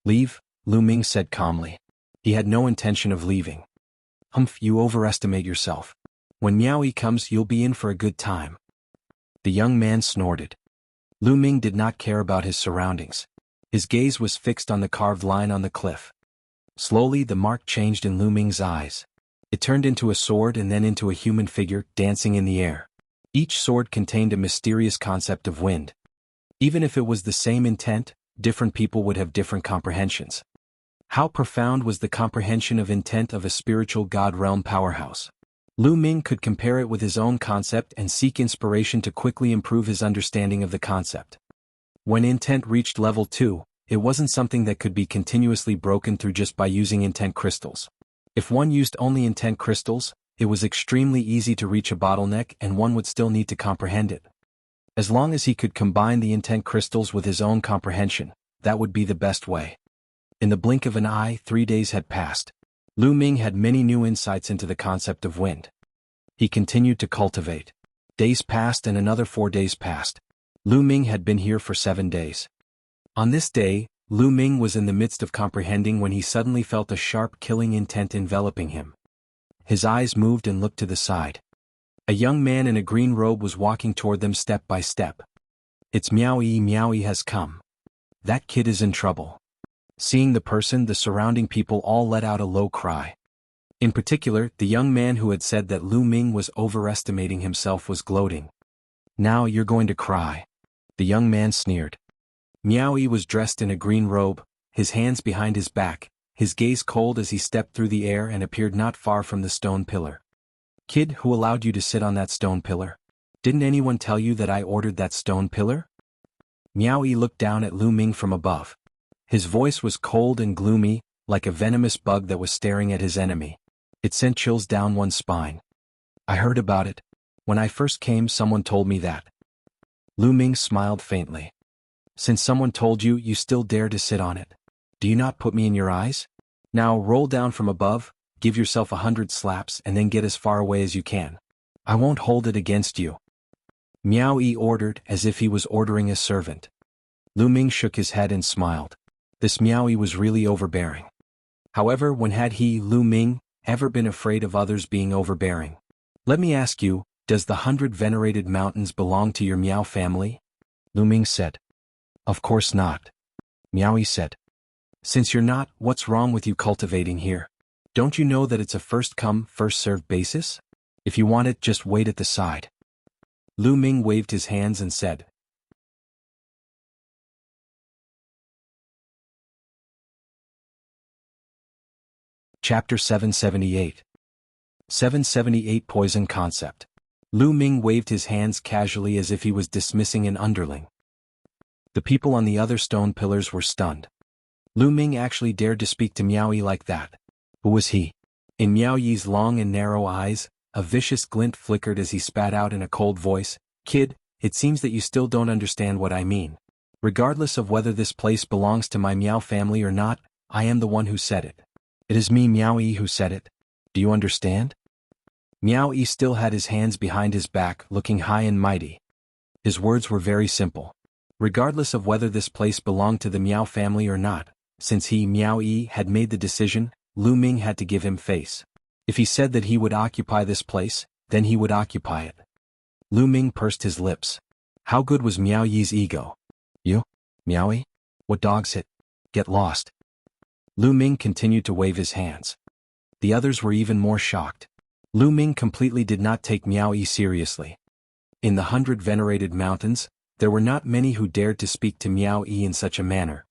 "Leave?" Lu Ming said calmly. He had no intention of leaving. "Humph, you overestimate yourself. When Miao Yi comes, you'll be in for a good time." The young man snorted. Lu Ming did not care about his surroundings. His gaze was fixed on the carved line on the cliff. Slowly the mark changed in Lu Ming's eyes. It turned into a sword and then into a human figure dancing in the air. Each sword contained a mysterious concept of wind. Even if it was the same intent, different people would have different comprehensions. How profound was the comprehension of intent of a spiritual God realm powerhouse? Lu Ming could compare it with his own concept and seek inspiration to quickly improve his understanding of the concept. When intent reached level 2, it wasn't something that could be continuously broken through just by using intent crystals. If one used only intent crystals, it was extremely easy to reach a bottleneck and one would still need to comprehend it. As long as he could combine the intent crystals with his own comprehension, that would be the best way. In the blink of an eye, 3 days had passed. Lu Ming had many new insights into the concept of wind. He continued to cultivate. Days passed and another 4 days passed. Lu Ming had been here for 7 days. On this day, Lu Ming was in the midst of comprehending when he suddenly felt a sharp killing intent enveloping him. His eyes moved and looked to the side. A young man in a green robe was walking toward them step by step. "It's Miao Yi has come. That kid is in trouble." Seeing the person, the surrounding people all let out a low cry. In particular, the young man who had said that Lu Ming was overestimating himself was gloating. "Now you're going to cry." The young man sneered. Miao Yi was dressed in a green robe, his hands behind his back, his gaze cold as he stepped through the air and appeared not far from the stone pillar. "Kid, who allowed you to sit on that stone pillar? Didn't anyone tell you that I ordered that stone pillar?" Miao Yi looked down at Lu Ming from above. His voice was cold and gloomy, like a venomous bug that was staring at his enemy. It sent chills down one's spine. "I heard about it. When I first came, someone told me that." Lu Ming smiled faintly. "Since someone told you, you still dare to sit on it. Do you not put me in your eyes? Now roll down from above, give yourself 100 slaps and then get as far away as you can. I won't hold it against you." Miao Yi ordered as if he was ordering a servant. Lu Ming shook his head and smiled. This Miao Yi was really overbearing. However, when had he, Lu Ming, ever been afraid of others being overbearing? "Let me ask you, does the 100 Venerated Mountains belong to your Miao family?" Lu Ming said. "Of course not." Miao Yi said. "Since you're not, what's wrong with you cultivating here? Don't you know that it's a first-come, first-served basis? If you want it, just wait at the side." Lu Ming waved his hands and said. Chapter 778. 778 Poison Concept. Lu Ming waved his hands casually as if he was dismissing an underling. The people on the other stone pillars were stunned. Lu Ming actually dared to speak to Miao Yi like that. Who was he? In Miao Yi's long and narrow eyes, a vicious glint flickered as he spat out in a cold voice, "Kid, it seems that you still don't understand what I mean. Regardless of whether this place belongs to my Miao family or not, I am the one who said it. It is me, Miao Yi, who said it. Do you understand?" Miao Yi still had his hands behind his back, looking high and mighty. His words were very simple. Regardless of whether this place belonged to the Miao family or not, since he, Miao Yi, had made the decision, Lu Ming had to give him face. If he said that he would occupy this place, then he would occupy it. Lu Ming pursed his lips. How good was Miao Yi's ego? You? Miao Yi? What dogs hit? Get lost. Lu Ming continued to wave his hands. The others were even more shocked. Lu Ming completely did not take Miao Yi seriously. In the 100 venerated mountains, there were not many who dared to speak to Miao Yi in such a manner.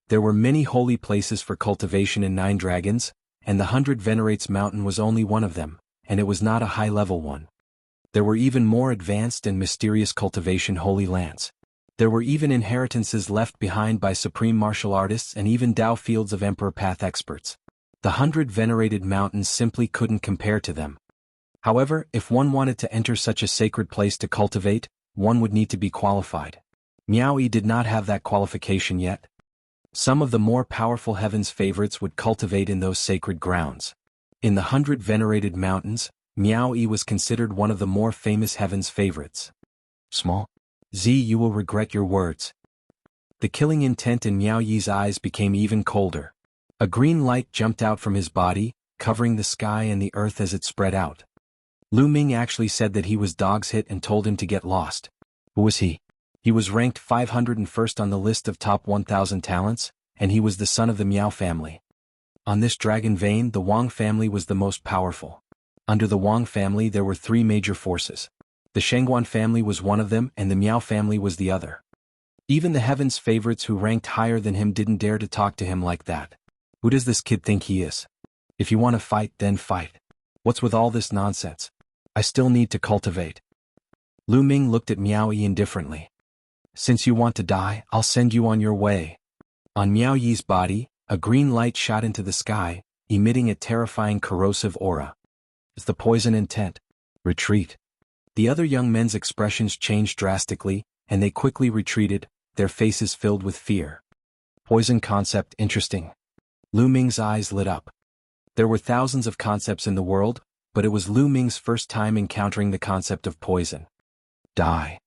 There were many holy places for cultivation in 9 dragons, and the 100 venerates mountain was only one of them, and it was not a high-level one. There were even more advanced and mysterious cultivation holy lands. There were even inheritances left behind by supreme martial artists and even Dao fields of Emperor Path experts. The 100 venerated mountains simply couldn't compare to them. However, if one wanted to enter such a sacred place to cultivate, one would need to be qualified. Miao Yi did not have that qualification yet. Some of the more powerful heaven's favorites would cultivate in those sacred grounds. In the 100 venerated mountains, Miao Yi was considered one of the more famous heaven's favorites. Small. Z, you will regret your words. The killing intent in Miao Yi's eyes became even colder. A green light jumped out from his body, covering the sky and the earth as it spread out. Lu Ming actually said that he was dog's hit and told him to get lost. Who was he? He was ranked 501st on the list of top 1,000 talents, and he was the son of the Miao family. On this dragon vein, the Wang family was the most powerful. Under the Wang family there were 3 major forces. The Shengguan family was one of them and the Miao family was the other. Even the heaven's favorites who ranked higher than him didn't dare to talk to him like that. Who does this kid think he is? If you want to fight, then fight. What's with all this nonsense? I still need to cultivate. Lu Ming looked at Miao Yi indifferently. Since you want to die, I'll send you on your way. On Miao Yi's body, a green light shot into the sky, emitting a terrifying corrosive aura. It's the poison intent. Retreat. The other young men's expressions changed drastically, and they quickly retreated, their faces filled with fear. Poison concept interesting. Lu Ming's eyes lit up. There were thousands of concepts in the world, but it was Lu Ming's first time encountering the concept of poison. Die.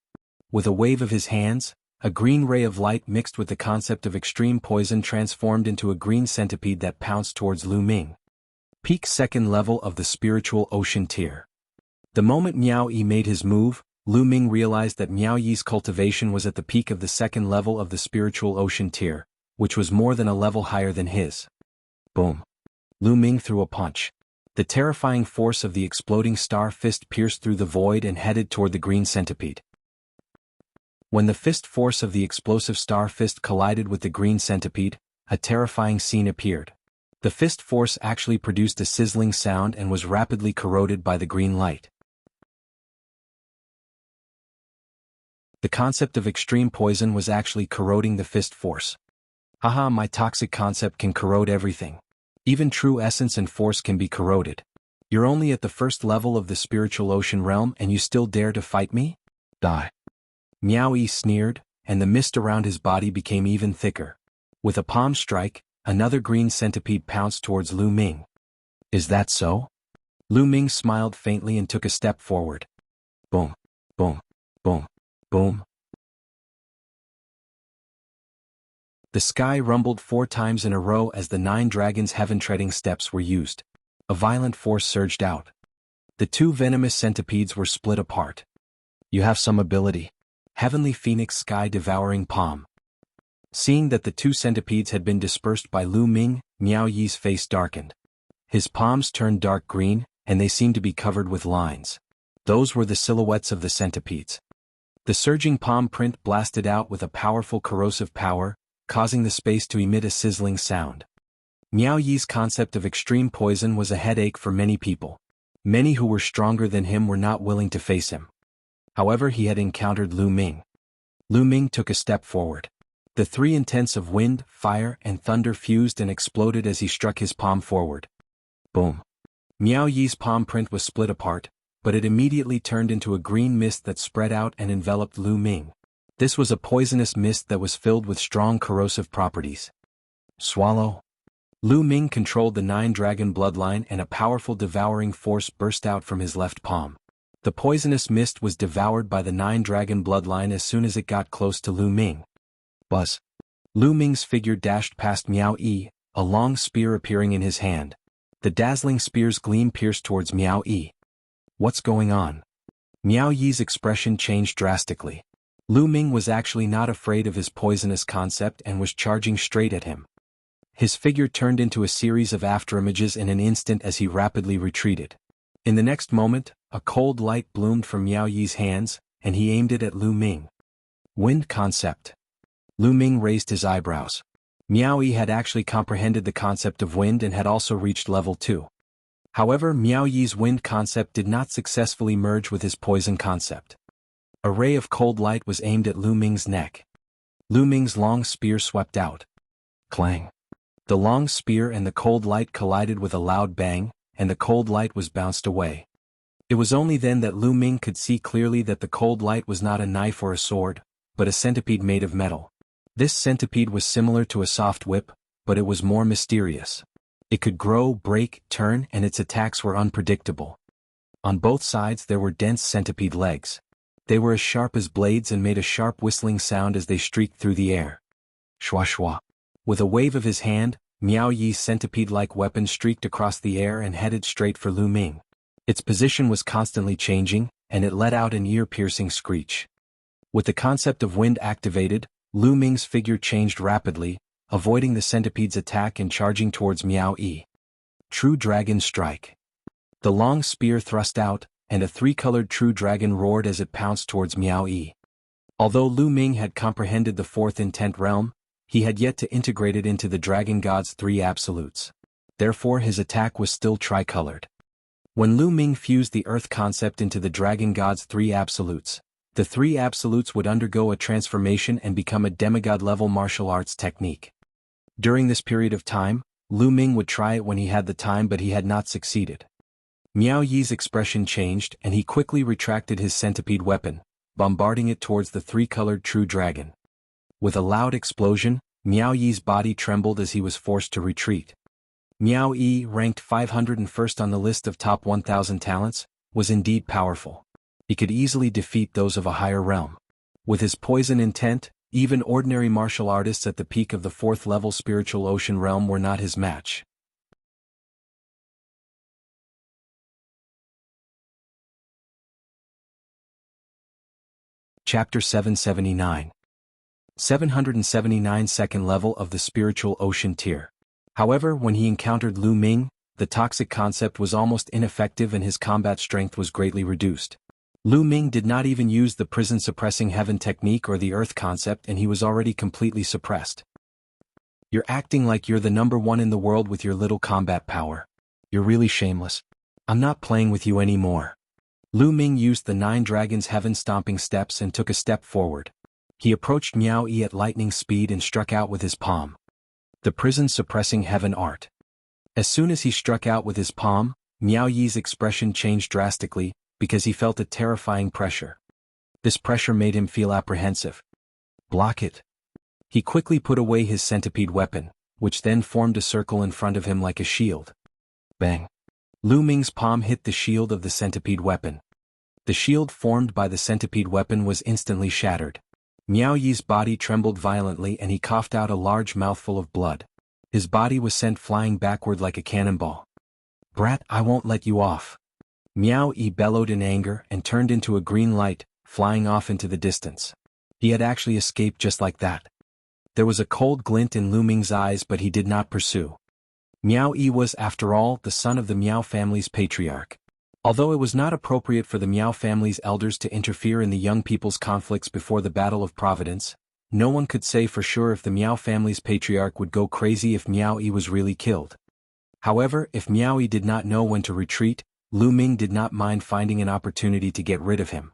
With a wave of his hands, a green ray of light mixed with the concept of extreme poison transformed into a green centipede that pounced towards Lu Ming. Peak 2nd level of the spiritual ocean tier. The moment Miao Yi made his move, Lu Ming realized that Miao Yi's cultivation was at the peak of the 2nd level of the spiritual ocean tier, which was more than a level higher than his. Boom. Lu Ming threw a punch. The terrifying force of the exploding star fist pierced through the void and headed toward the green centipede. When the fist force of the explosive star fist collided with the green centipede, a terrifying scene appeared. The fist force actually produced a sizzling sound and was rapidly corroded by the green light. The concept of extreme poison was actually corroding the fist force. Haha, my toxic concept can corrode everything. Even true essence and force can be corroded. You're only at the 1st level of the spiritual ocean realm and you still dare to fight me? Die. Miao Yi sneered, and the mist around his body became even thicker. With a palm strike, another green centipede pounced towards Lu Ming. Is that so? Lu Ming smiled faintly and took a step forward. Boom, boom, boom, boom. The sky rumbled 4 times in a row as the 9 dragons' heaven-treading steps were used. A violent force surged out. The 2 venomous centipedes were split apart. You have some ability. Heavenly Phoenix Sky-Devouring Palm. Seeing that the 2 centipedes had been dispersed by Lu Ming, Miao Yi's face darkened. His palms turned dark green, and they seemed to be covered with lines. Those were the silhouettes of the centipedes. The surging palm print blasted out with a powerful corrosive power, causing the space to emit a sizzling sound. Miao Yi's concept of extreme poison was a headache for many people. Many who were stronger than him were not willing to face him. However, he had encountered Lu Ming. Lu Ming took a step forward. The 3 intents of wind, fire, and thunder fused and exploded as he struck his palm forward. Boom. Miao Yi's palm print was split apart, but it immediately turned into a green mist that spread out and enveloped Lu Ming. This was a poisonous mist that was filled with strong corrosive properties. Swallow. Lu Ming controlled the 9 dragon bloodline and a powerful devouring force burst out from his left palm. The poisonous mist was devoured by the 9-dragon bloodline as soon as it got close to Lu Ming. Buzz. Lu Ming's figure dashed past Miao Yi, a long spear appearing in his hand. The dazzling spear's gleam pierced towards Miao Yi. What's going on? Miao Yi's expression changed drastically. Lu Ming was actually not afraid of his poisonous concept and was charging straight at him. His figure turned into a series of afterimages in an instant as he rapidly retreated. In the next moment, a cold light bloomed from Miao Yi's hands, and he aimed it at Lu Ming. Wind concept. Lu Ming raised his eyebrows. Miao Yi had actually comprehended the concept of wind and had also reached level 2. However, Miao Yi's wind concept did not successfully merge with his poison concept. A ray of cold light was aimed at Lu Ming's neck. Lu Ming's long spear swept out. Clang. The long spear and the cold light collided with a loud bang, and the cold light was bounced away. It was only then that Lu Ming could see clearly that the cold light was not a knife or a sword, but a centipede made of metal. This centipede was similar to a soft whip, but it was more mysterious. It could grow, break, turn, and its attacks were unpredictable. On both sides there were dense centipede legs. They were as sharp as blades and made a sharp whistling sound as they streaked through the air. Shwa shwa. With a wave of his hand, Miao Yi's centipede-like weapon streaked across the air and headed straight for Lu Ming. Its position was constantly changing, and it let out an ear-piercing screech. With the concept of wind activated, Lu Ming's figure changed rapidly, avoiding the centipede's attack and charging towards Miao Yi. True Dragon Strike. The long spear thrust out, and a 3-colored true dragon roared as it pounced towards Miao Yi. Although Lu Ming had comprehended the 4th intent realm, he had yet to integrate it into the Dragon God's 3 absolutes. Therefore his attack was still tricolored. When Lu Ming fused the Earth concept into the Dragon God's 3 absolutes, the 3 absolutes would undergo a transformation and become a demigod-level martial arts technique. During this period of time, Lu Ming would try it when he had the time, but he had not succeeded. Miao Yi's expression changed and he quickly retracted his centipede weapon, bombarding it towards the 3-colored true dragon. With a loud explosion, Miao Yi's body trembled as he was forced to retreat. Miao Yi, ranked 501st on the list of top 1,000 talents, was indeed powerful. He could easily defeat those of a higher realm. With his poison intent, even ordinary martial artists at the peak of the 4th-level spiritual ocean realm were not his match. Chapter 779. 779 Second level of the spiritual ocean tier. However, when he encountered Lu Ming, the toxic concept was almost ineffective and his combat strength was greatly reduced. Lu Ming did not even use the prison-suppressing heaven technique or the earth concept, and he was already completely suppressed. You're acting like you're the number 1 in the world with your little combat power. You're really shameless. I'm not playing with you anymore. Lu Ming used the 9 dragons' heaven-stomping steps and took a step forward. He approached Miao Yi at lightning speed and struck out with his palm. The prison-suppressing heaven art. As soon as he struck out with his palm, Miao Yi's expression changed drastically, because he felt a terrifying pressure. This pressure made him feel apprehensive. Block it. He quickly put away his centipede weapon, which then formed a circle in front of him like a shield. Bang. Lu Ming's palm hit the shield of the centipede weapon. The shield formed by the centipede weapon was instantly shattered. Miao Yi's body trembled violently and he coughed out a large mouthful of blood. His body was sent flying backward like a cannonball. Brat, I won't let you off. Miao Yi bellowed in anger and turned into a green light, flying off into the distance. He had actually escaped just like that. There was a cold glint in Lu Ming's eyes, but he did not pursue. Miao Yi was, after all, the son of the Miao family's patriarch. Although it was not appropriate for the Miao family's elders to interfere in the young people's conflicts before the Battle of Providence, no one could say for sure if the Miao family's patriarch would go crazy if Miao Yi was really killed. However, if Miao Yi did not know when to retreat, Lu Ming did not mind finding an opportunity to get rid of him.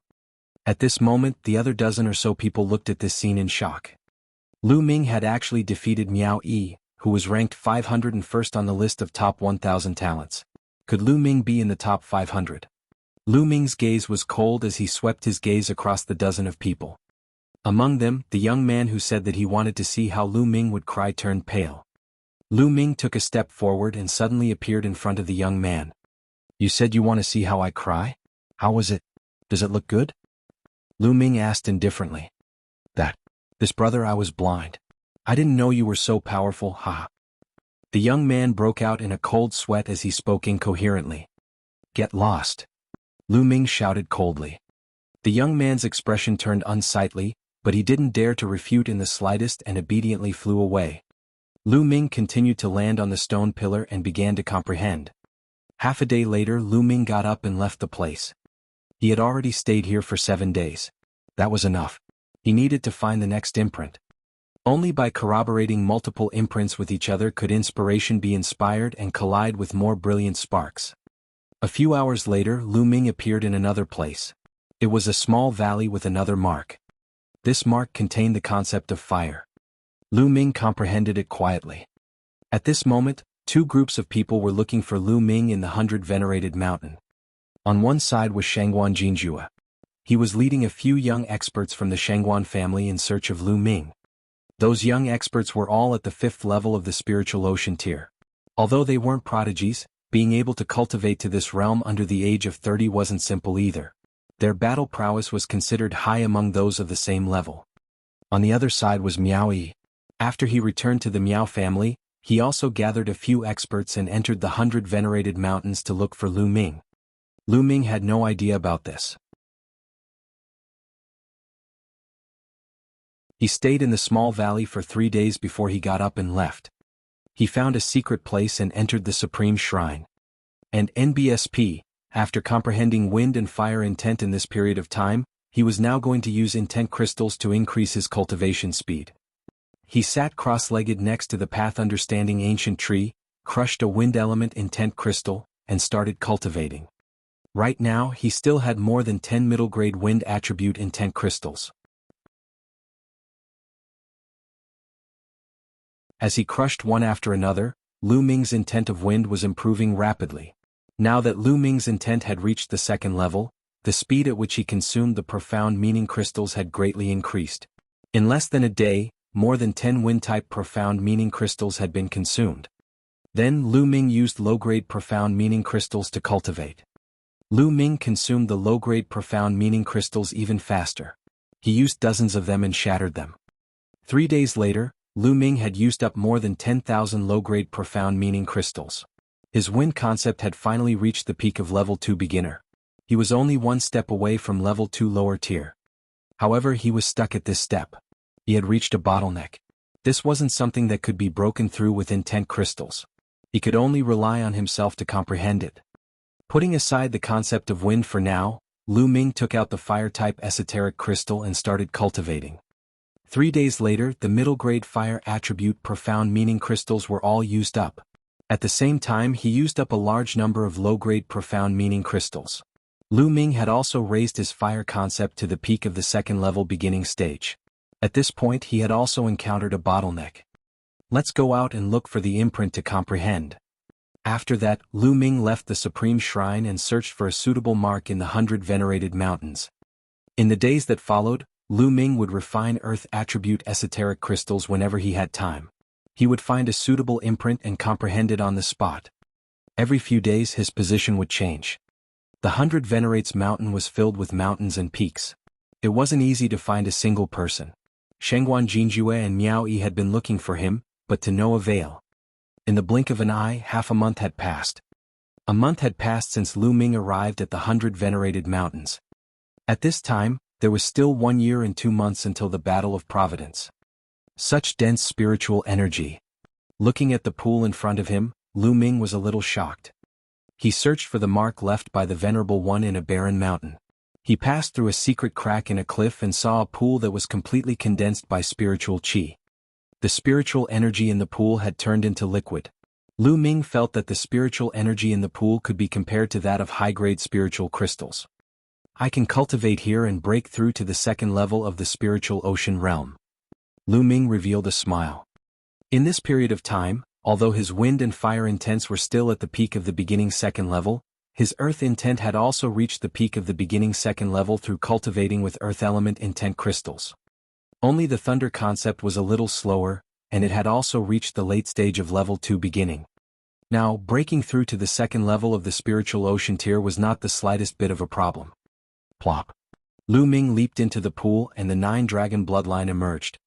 At this moment, the other dozen or so people looked at this scene in shock. Lu Ming had actually defeated Miao Yi, who was ranked 501st on the list of top 1,000 talents. Could Lu Ming be in the top 500? Lu Ming's gaze was cold as he swept his gaze across the dozen of people. Among them, the young man who said that he wanted to see how Lu Ming would cry turned pale. Lu Ming took a step forward and suddenly appeared in front of the young man. You said you want to see how I cry? How was it? Does it look good? Lu Ming asked indifferently. This brother, I was blind. I didn't know you were so powerful, haha. The young man broke out in a cold sweat as he spoke incoherently. Get lost. Lu Ming shouted coldly. The young man's expression turned unsightly, but he didn't dare to refute in the slightest and obediently flew away. Lu Ming continued to land on the stone pillar and began to comprehend. Half a day later, Lu Ming got up and left the place. He had already stayed here for 7 days. That was enough. He needed to find the next imprint. Only by corroborating multiple imprints with each other could inspiration be inspired and collide with more brilliant sparks. A few hours later, Lu Ming appeared in another place. It was a small valley with another mark. This mark contained the concept of fire. Lu Ming comprehended it quietly. At this moment, 2 groups of people were looking for Lu Ming in the 100 Venerated Mountain. On one side was Shangguan Jinjue. He was leading a few young experts from the Shangguan family in search of Lu Ming. Those young experts were all at the 5th level of the spiritual ocean tier. Although they weren't prodigies, being able to cultivate to this realm under the age of 30 wasn't simple either. Their battle prowess was considered high among those of the same level. On the other side was Miao Yi. After he returned to the Miao family, he also gathered a few experts and entered the 100 Venerated Mountains to look for Lu Ming. Lu Ming had no idea about this. He stayed in the small valley for 3 days before he got up and left. He found a secret place and entered the Supreme Shrine. And NBSP, after comprehending wind and fire intent in this period of time, he was now going to use intent crystals to increase his cultivation speed. He sat cross-legged next to the path understanding ancient tree, crushed a wind element intent crystal, and started cultivating. Right now he still had more than 10 middle-grade wind attribute intent crystals. As he crushed one after another, Lu Ming's intent of wind was improving rapidly. Now that Lu Ming's intent had reached the 2nd level, the speed at which he consumed the profound meaning crystals had greatly increased. In less than a day, more than 10 wind-type profound meaning crystals had been consumed. Then Lu Ming used low-grade profound meaning crystals to cultivate. Lu Ming consumed the low-grade profound meaning crystals even faster. He used dozens of them and shattered them. 3 days later, Lu Ming had used up more than 10,000 low-grade profound meaning crystals. His wind concept had finally reached the peak of level 2 beginner. He was only 1 step away from level 2 lower tier. However, he was stuck at this step. He had reached a bottleneck. This wasn't something that could be broken through with intent crystals. He could only rely on himself to comprehend it. Putting aside the concept of wind for now, Lu Ming took out the fire-type esoteric crystal and started cultivating. 3 days later, the middle-grade fire attribute profound meaning crystals were all used up. At the same time, he used up a large number of low-grade profound meaning crystals. Lu Ming had also raised his fire concept to the peak of the 2nd level beginning stage. At this point, he had also encountered a bottleneck. Let's go out and look for the imprint to comprehend. After that, Lu Ming left the Supreme Shrine and searched for a suitable mark in the 100 Venerated Mountains. In the days that followed, Lu Ming would refine Earth attribute esoteric crystals whenever he had time. He would find a suitable imprint and comprehend it on the spot. Every few days his position would change. The 100 Venerates Mountain was filled with mountains and peaks. It wasn't easy to find a single person. Shangguan Jinjue and Miao Yi had been looking for him, but to no avail. In the blink of an eye, half a month had passed. A month had passed since Lu Ming arrived at the 100 Venerated Mountains. At this time, there was still 1 year and 2 months until the Battle of Providence. Such dense spiritual energy. Looking at the pool in front of him, Lu Ming was a little shocked. He searched for the mark left by the Venerable One in a barren mountain. He passed through a secret crack in a cliff and saw a pool that was completely condensed by spiritual qi. The spiritual energy in the pool had turned into liquid. Lu Ming felt that the spiritual energy in the pool could be compared to that of high-grade spiritual crystals. I can cultivate here and break through to the 2nd level of the spiritual ocean realm. Lu Ming revealed a smile. In this period of time, although his wind and fire intents were still at the peak of the beginning 2nd level, his earth intent had also reached the peak of the beginning 2nd level through cultivating with earth element intent crystals. Only the thunder concept was a little slower, and it had also reached the late stage of level 2 beginning. Now, breaking through to the 2nd level of the spiritual ocean tier was not the slightest bit of a problem. Plop. Lu Ming leaped into the pool and the 9-dragon bloodline emerged.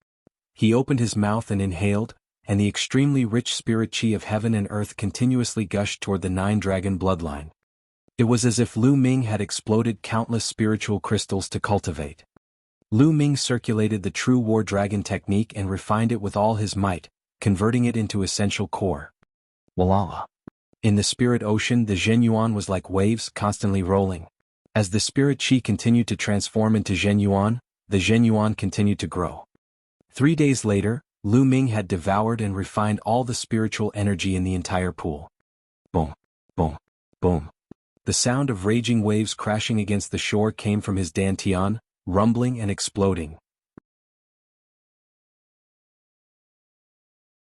He opened his mouth and inhaled, and the extremely rich spirit chi of heaven and earth continuously gushed toward the 9-dragon bloodline. It was as if Lu Ming had exploded countless spiritual crystals to cultivate. Lu Ming circulated the true war dragon technique and refined it with all his might, converting it into essential core. Walala. In the spirit ocean, the Zhenyuan was like waves constantly rolling. As the spirit chi continued to transform into Zhenyuan, the Zhenyuan continued to grow. 3 days later, Lu Ming had devoured and refined all the spiritual energy in the entire pool. Boom, boom, boom. The sound of raging waves crashing against the shore came from his dantian, rumbling and exploding.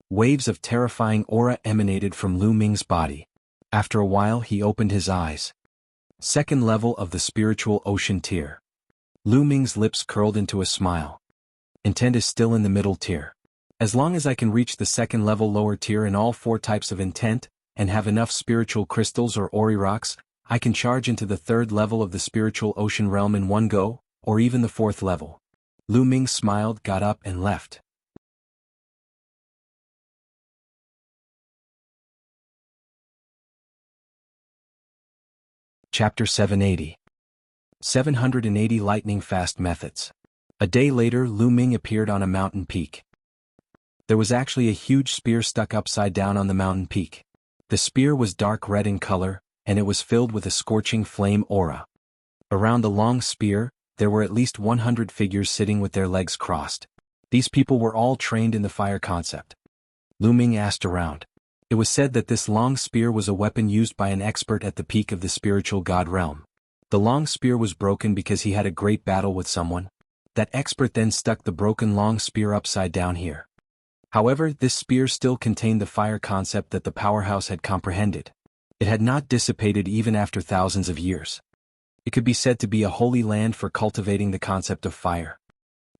Waves of terrifying aura emanated from Lu Ming's body. After a while he opened his eyes. Second level of the spiritual ocean tier. Lu Ming's lips curled into a smile. Intent is still in the middle tier. As long as I can reach the second level lower tier in all 4 types of intent, and have enough spiritual crystals or ori rocks, I can charge into the 3rd level of the spiritual ocean realm in one go, or even the 4th level. Lu Ming smiled, got up and left. Chapter 780. 780 Lightning Fast Methods. A day later, Lu Ming appeared on a mountain peak. There was actually a huge spear stuck upside down on the mountain peak. The spear was dark red in color, and it was filled with a scorching flame aura. Around the long spear, there were at least 100 figures sitting with their legs crossed. These people were all trained in the fire concept. Lu Ming asked around. It was said that this long spear was a weapon used by an expert at the peak of the spiritual god realm. The long spear was broken because he had a great battle with someone. That expert then stuck the broken long spear upside down here. However, this spear still contained the fire concept that the powerhouse had comprehended. It had not dissipated even after thousands of years. It could be said to be a holy land for cultivating the concept of fire.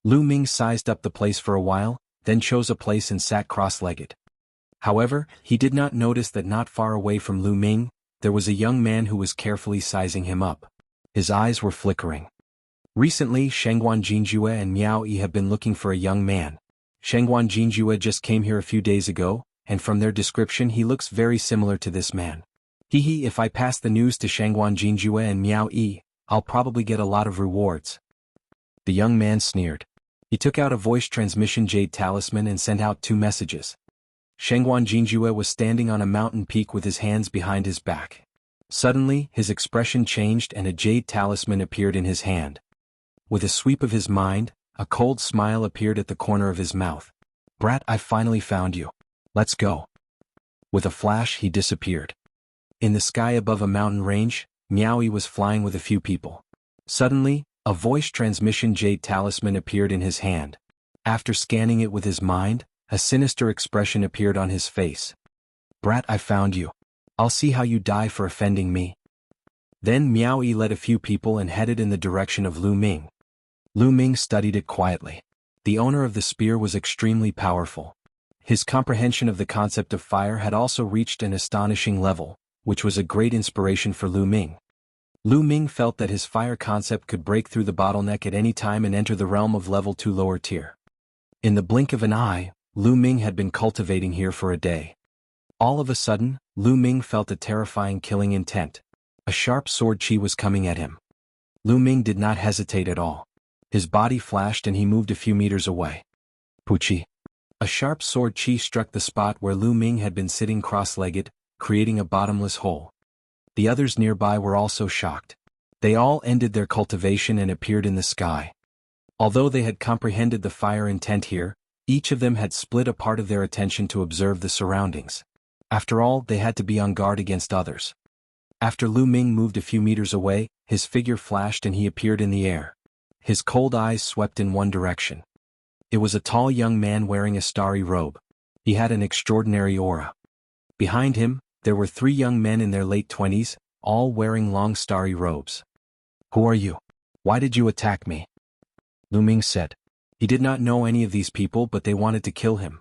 Lu Ming sized up the place for a while, then chose a place and sat cross-legged. However, he did not notice that not far away from Lu Ming, there was a young man who was carefully sizing him up. His eyes were flickering. Recently, Shengguan Jingjue and Miao Yi have been looking for a young man. Shengguan Jingjue just came here a few days ago, and from their description he looks very similar to this man. Hehe, if I pass the news to Shengguan Jingjue and Miao Yi, I'll probably get a lot of rewards. The young man sneered. He took out a voice transmission jade talisman and sent out 2 messages. Shengguan Jingjue was standing on a mountain peak with his hands behind his back. Suddenly, his expression changed and a jade talisman appeared in his hand. With a sweep of his mind, a cold smile appeared at the corner of his mouth. Brat, I finally found you. Let's go. With a flash, he disappeared. In the sky above a mountain range, Miaoyi was flying with a few people. Suddenly, a voice transmission jade talisman appeared in his hand. After scanning it with his mind, a sinister expression appeared on his face. Brat, I found you. I'll see how you die for offending me. Then Miaoyi led a few people and headed in the direction of Lu Ming. Lu Ming studied it quietly. The owner of the spear was extremely powerful. His comprehension of the concept of fire had also reached an astonishing level, which was a great inspiration for Lu Ming. Lu Ming felt that his fire concept could break through the bottleneck at any time and enter the realm of level 2 lower tier. In the blink of an eye, Lu Ming had been cultivating here for a day. All of a sudden, Lu Ming felt a terrifying killing intent. A sharp sword chi was coming at him. Lu Ming did not hesitate at all. His body flashed and he moved a few meters away. Puchi. A sharp sword chi struck the spot where Lu Ming had been sitting cross-legged, creating a bottomless hole. The others nearby were also shocked. They all ended their cultivation and appeared in the sky. Although they had comprehended the fire intent here, each of them had split a part of their attention to observe the surroundings. After all, they had to be on guard against others. After Lu Ming moved a few meters away, his figure flashed and he appeared in the air. His cold eyes swept in one direction. It was a tall young man wearing a starry robe. He had an extraordinary aura. Behind him, there were 3 young men in their late 20s, all wearing long starry robes. Who are you? Why did you attack me? Lu Ming said. He did not know any of these people, but they wanted to kill him.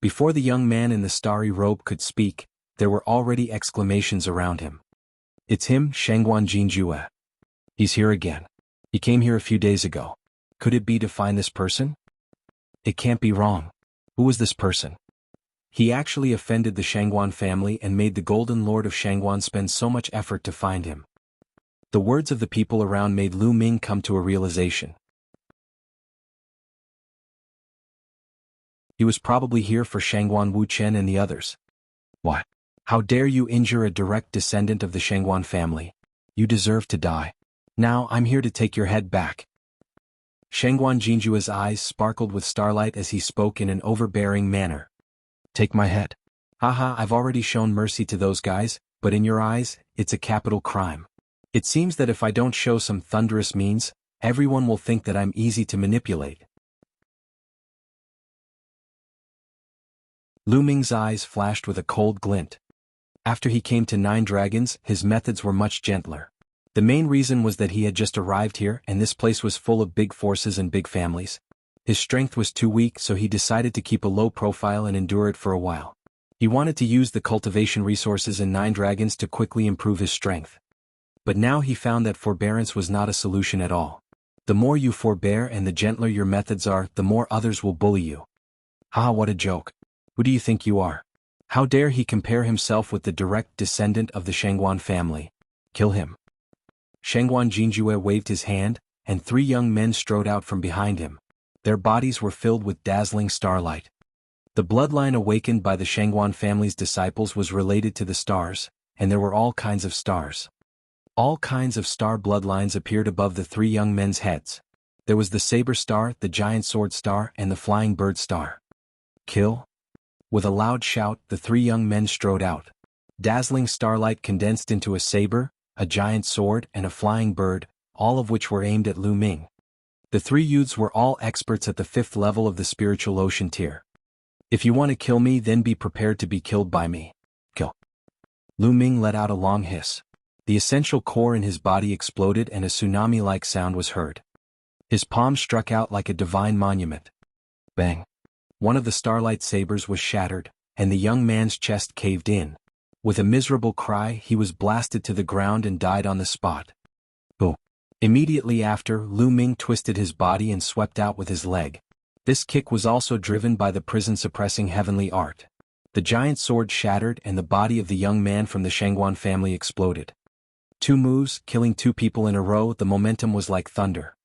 Before the young man in the starry robe could speak, there were already exclamations around him. It's him, Shengguan Jingjue. He's here again. He came here a few days ago. Could it be to find this person? It can't be wrong. Who was this person? He actually offended the Shangguan family and made the Golden Lord of Shangguan spend so much effort to find him. The words of the people around made Lu Ming come to a realization. He was probably here for Shangguan Wuchen and the others. What? How dare you injure a direct descendant of the Shangguan family? You deserve to die. Now I'm here to take your head back. Shangguan Jinjua's eyes sparkled with starlight as he spoke in an overbearing manner. Take my head. Haha, I've already shown mercy to those guys, but in your eyes, it's a capital crime. It seems that if I don't show some thunderous means, everyone will think that I'm easy to manipulate. Lu Ming's eyes flashed with a cold glint. After he came to 9 Dragons, his methods were much gentler. The main reason was that he had just arrived here and this place was full of big forces and big families. His strength was too weak, so he decided to keep a low profile and endure it for a while. He wanted to use the cultivation resources in 9 Dragons to quickly improve his strength. But now he found that forbearance was not a solution at all. The more you forbear and the gentler your methods are, the more others will bully you. Haha, what a joke. Who do you think you are? How dare he compare himself with the direct descendant of the Shangguan family? Kill him. Shangguan Jinjue waved his hand, and 3 young men strode out from behind him. Their bodies were filled with dazzling starlight. The bloodline awakened by the Shangguan family's disciples was related to the stars, and there were all kinds of stars. All kinds of star bloodlines appeared above the 3 young men's heads. There was the saber star, the giant sword star, and the flying bird star. Kill? With a loud shout, the 3 young men strode out. Dazzling starlight condensed into a saber, a giant sword, and a flying bird, all of which were aimed at Lu Ming. The 3 youths were all experts at the 5th level of the spiritual ocean tier. If you want to kill me, then be prepared to be killed by me. Kill. Lu Ming let out a long hiss. The essential core in his body exploded and a tsunami-like sound was heard. His palm struck out like a divine monument. Bang. One of the starlight sabers was shattered, and the young man's chest caved in. With a miserable cry, he was blasted to the ground and died on the spot. Boom. Immediately after, Lu Ming twisted his body and swept out with his leg. This kick was also driven by the prison-suppressing heavenly art. The giant sword shattered and the body of the young man from the Shangguan family exploded. 2 moves, killing 2 people in a row, the momentum was like thunder.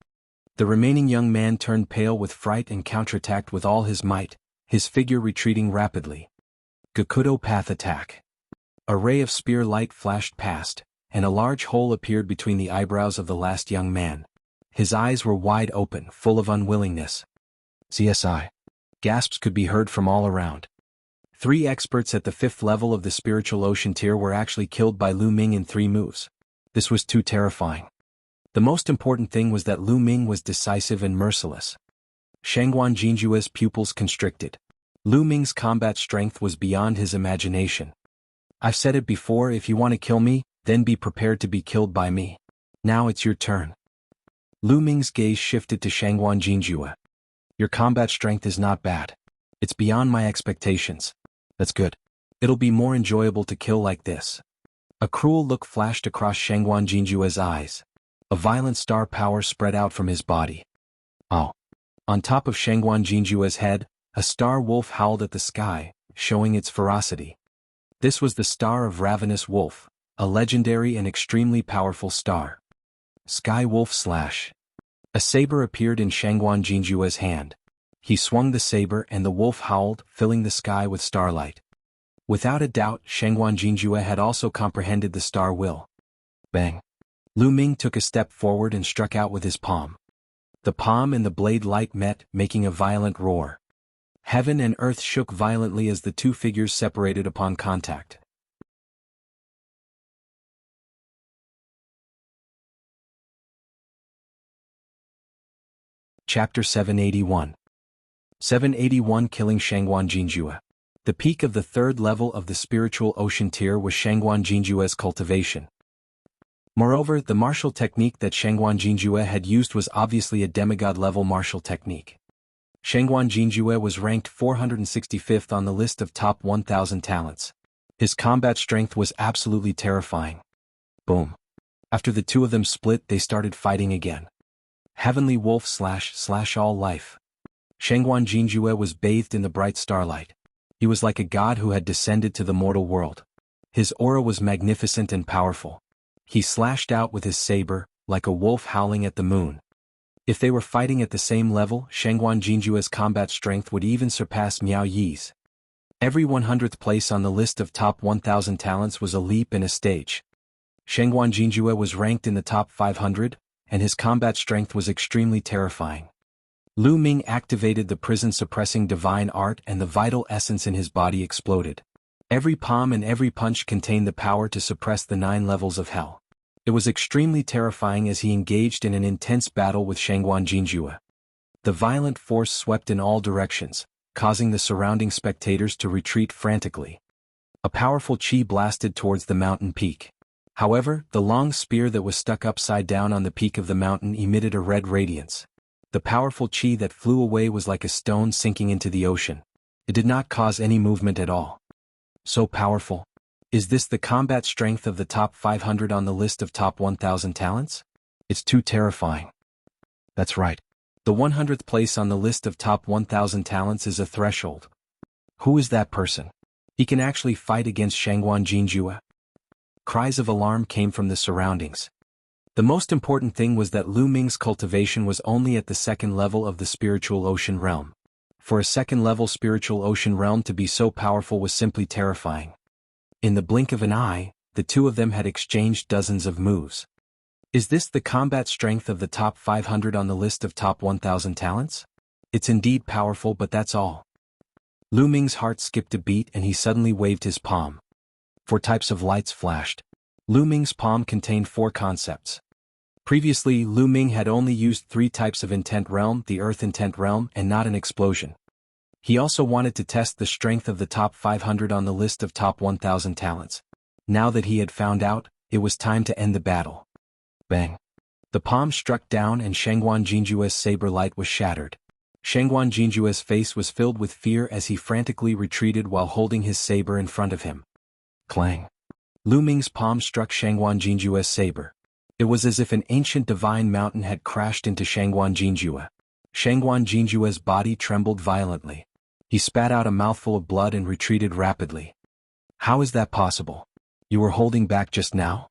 The remaining young man turned pale with fright and counterattacked with all his might, his figure retreating rapidly. Gakudo Path Attack. A ray of spear light flashed past, and a large hole appeared between the eyebrows of the last young man. His eyes were wide open, full of unwillingness. CSI. Gasps could be heard from all around. 3 experts at the 5th level of the spiritual ocean tier were actually killed by Lu Ming in 3 moves. This was too terrifying. The most important thing was that Lu Ming was decisive and merciless. Shangguan Jinjue's pupils constricted. Lu Ming's combat strength was beyond his imagination. I've said it before, if you want to kill me, then be prepared to be killed by me. Now it's your turn. Lu Ming's gaze shifted to Shangguan Jinjue. Your combat strength is not bad. It's beyond my expectations. That's good. It'll be more enjoyable to kill like this. A cruel look flashed across Shangguan Jinjue's eyes. A violent star power spread out from his body. Oh. On top of Shangguan Jinjue's head, a star wolf howled at the sky, showing its ferocity. This was the Star of Ravenous Wolf, a legendary and extremely powerful star. Sky Wolf Slash. A saber appeared in Shangguan Jinjue's hand. He swung the saber and the wolf howled, filling the sky with starlight. Without a doubt, Shangguan Jinjue had also comprehended the star will. Bang. Lu Ming took a step forward and struck out with his palm. The palm and the blade light met, making a violent roar. Heaven and earth shook violently as the 2 figures separated upon contact. Chapter 781. 781 Killing Shangguan Jinjue. The peak of the 3rd level of the spiritual ocean tier was Shangguan Jinjue's cultivation. Moreover, the martial technique that Shangguan Jinjue had used was obviously a demigod-level martial technique. Shangguan Jinjue was ranked 465th on the list of top 1,000 talents. His combat strength was absolutely terrifying. Boom. After the 2 of them split, they started fighting again. Heavenly Wolf / all life. Shengguan Jinjue was bathed in the bright starlight. He was like a god who had descended to the mortal world. His aura was magnificent and powerful. He slashed out with his saber, like a wolf howling at the moon. If they were fighting at the same level, Shengguan Jinjue's combat strength would even surpass Miao Yi's. Every 100th place on the list of top 1,000 talents was a leap and a stage. Shengguan Jinjue was ranked in the top 500, and his combat strength was extremely terrifying. Lu Ming activated the prison-suppressing divine art and the vital essence in his body exploded. Every palm and every punch contained the power to suppress the 9 levels of hell. It was extremely terrifying as he engaged in an intense battle with Shengguan Jinjue. The violent force swept in all directions, causing the surrounding spectators to retreat frantically. A powerful qi blasted towards the mountain peak. However, the long spear that was stuck upside down on the peak of the mountain emitted a red radiance. The powerful qi that flew away was like a stone sinking into the ocean. It did not cause any movement at all. So powerful. Is this the combat strength of the top 500 on the list of top 1,000 talents? It's too terrifying. That's right. The 100th place on the list of top 1,000 talents is a threshold. Who is that person? He can actually fight against Shengguan Jinjue? Cries of alarm came from the surroundings. The most important thing was that Lu Ming's cultivation was only at the second level of the spiritual ocean realm. For a second-level spiritual ocean realm to be so powerful was simply terrifying. In the blink of an eye, the two of them had exchanged dozens of moves. Is this the combat strength of the top 500 on the list of top 1,000 talents? It's indeed powerful, but that's all. Lu Ming's heart skipped a beat and he suddenly waved his palm. 4 types of lights flashed. Lu Ming's palm contained 4 concepts. Previously, Lu Ming had only used 3 types of intent realm, the earth intent realm, and not an explosion. He also wanted to test the strength of the top 500 on the list of top 1,000 talents. Now that he had found out, it was time to end the battle. Bang! The palm struck down and Shengguan Jinjue's saber light was shattered. Shengguan Jinjue's face was filled with fear as he frantically retreated while holding his saber in front of him. Clang! Lu Ming's palm struck Shengguan Jinjue's saber. It was as if an ancient divine mountain had crashed into Shengguan Jinjue. Shengguan Jinjue's body trembled violently. He spat out a mouthful of blood and retreated rapidly. How is that possible? You were holding back just now?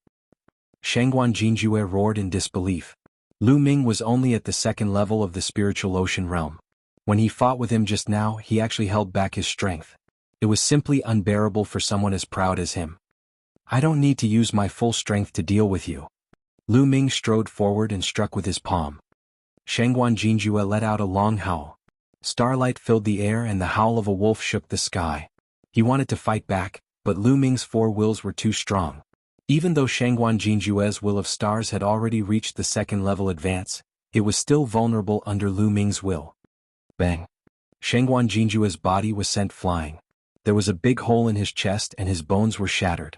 Shengguan Jinjue roared in disbelief. Lu Ming was only at the second level of the spiritual ocean realm. When he fought with him just now, he actually held back his strength. It was simply unbearable for someone as proud as him. I don't need to use my full strength to deal with you. Lu Ming strode forward and struck with his palm. Shengguan Jinjue let out a long howl. Starlight filled the air and the howl of a wolf shook the sky. He wanted to fight back, but Lu Ming's 4 wills were too strong. Even though Shengguan Jinjue's will of stars had already reached the second level advance, it was still vulnerable under Lu Ming's will. Bang! Shengguan Jinjue's body was sent flying. There was a big hole in his chest and his bones were shattered.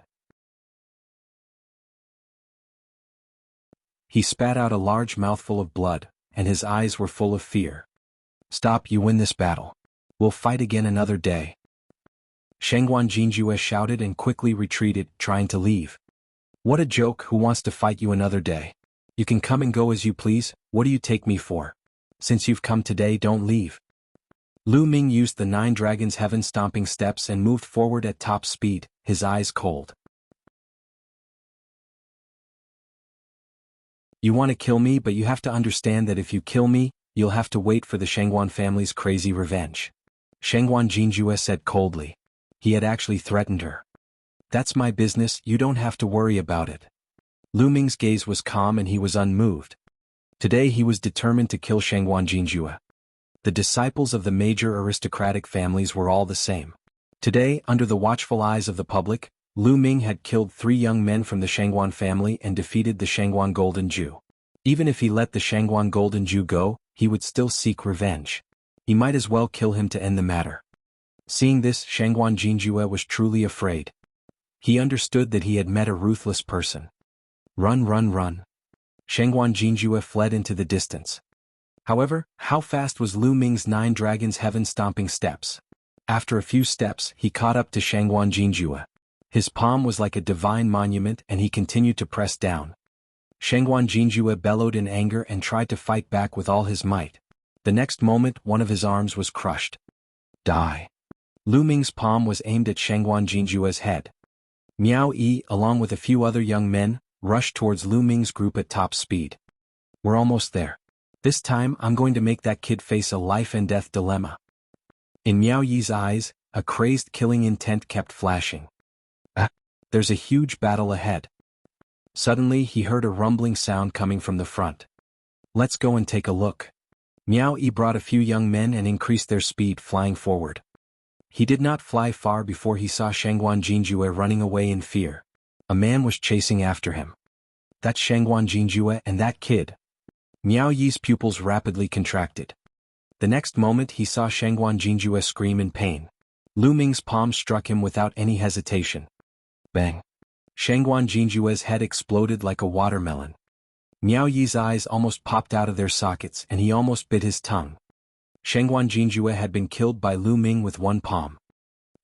He spat out a large mouthful of blood, and his eyes were full of fear. Stop, you win this battle. We'll fight again another day. Shengguan Jinjue shouted and quickly retreated, trying to leave. What a joke, who wants to fight you another day? You can come and go as you please, what do you take me for? Since you've come today, don't leave. Lu Ming used the 9 dragons' heaven-stomping steps and moved forward at top speed, his eyes cold. You want to kill me, but you have to understand that if you kill me, you'll have to wait for the Shengguan family's crazy revenge. Shengguan Jinjue said coldly. He had actually threatened her. That's my business, you don't have to worry about it. Lu Ming's gaze was calm and he was unmoved. Today he was determined to kill Shengguan Jinjue. The disciples of the major aristocratic families were all the same. Today, under the watchful eyes of the public, Lu Ming had killed 3 young men from the Shengguan family and defeated the Shengguan Golden Jew. Even if he let the Shengguan Golden Jew go, he would still seek revenge. He might as well kill him to end the matter. Seeing this, Shengguan Jinjue was truly afraid. He understood that he had met a ruthless person. Run, run, run. Shengguan Jinjue fled into the distance. However, how fast was Lu Ming's 9 dragons' heaven-stomping steps? After a few steps, he caught up to Shengguan Jinjue. His palm was like a divine monument and he continued to press down. Shangguan Jinjue bellowed in anger and tried to fight back with all his might. The next moment, one of his arms was crushed. Die. Lu Ming's palm was aimed at Shangguan Jinjue's head. Miao Yi, along with a few other young men, rushed towards Lu Ming's group at top speed. We're almost there. This time I'm going to make that kid face a life-and-death dilemma. In Miao Yi's eyes, a crazed killing intent kept flashing. There's a huge battle ahead. Suddenly he heard a rumbling sound coming from the front. Let's go and take a look. Miao Yi brought a few young men and increased their speed, flying forward. He did not fly far before he saw Shangguan Jinjue running away in fear. A man was chasing after him. That's Shangguan Jinjue and that kid. Miao Yi's pupils rapidly contracted. The next moment he saw Shangguan Jinjue scream in pain. Lu Ming's palm struck him without any hesitation. Bang! Shangguan Jinjue's head exploded like a watermelon. Miao Yi's eyes almost popped out of their sockets and he almost bit his tongue. Shangguan Jinjue had been killed by Lu Ming with one palm.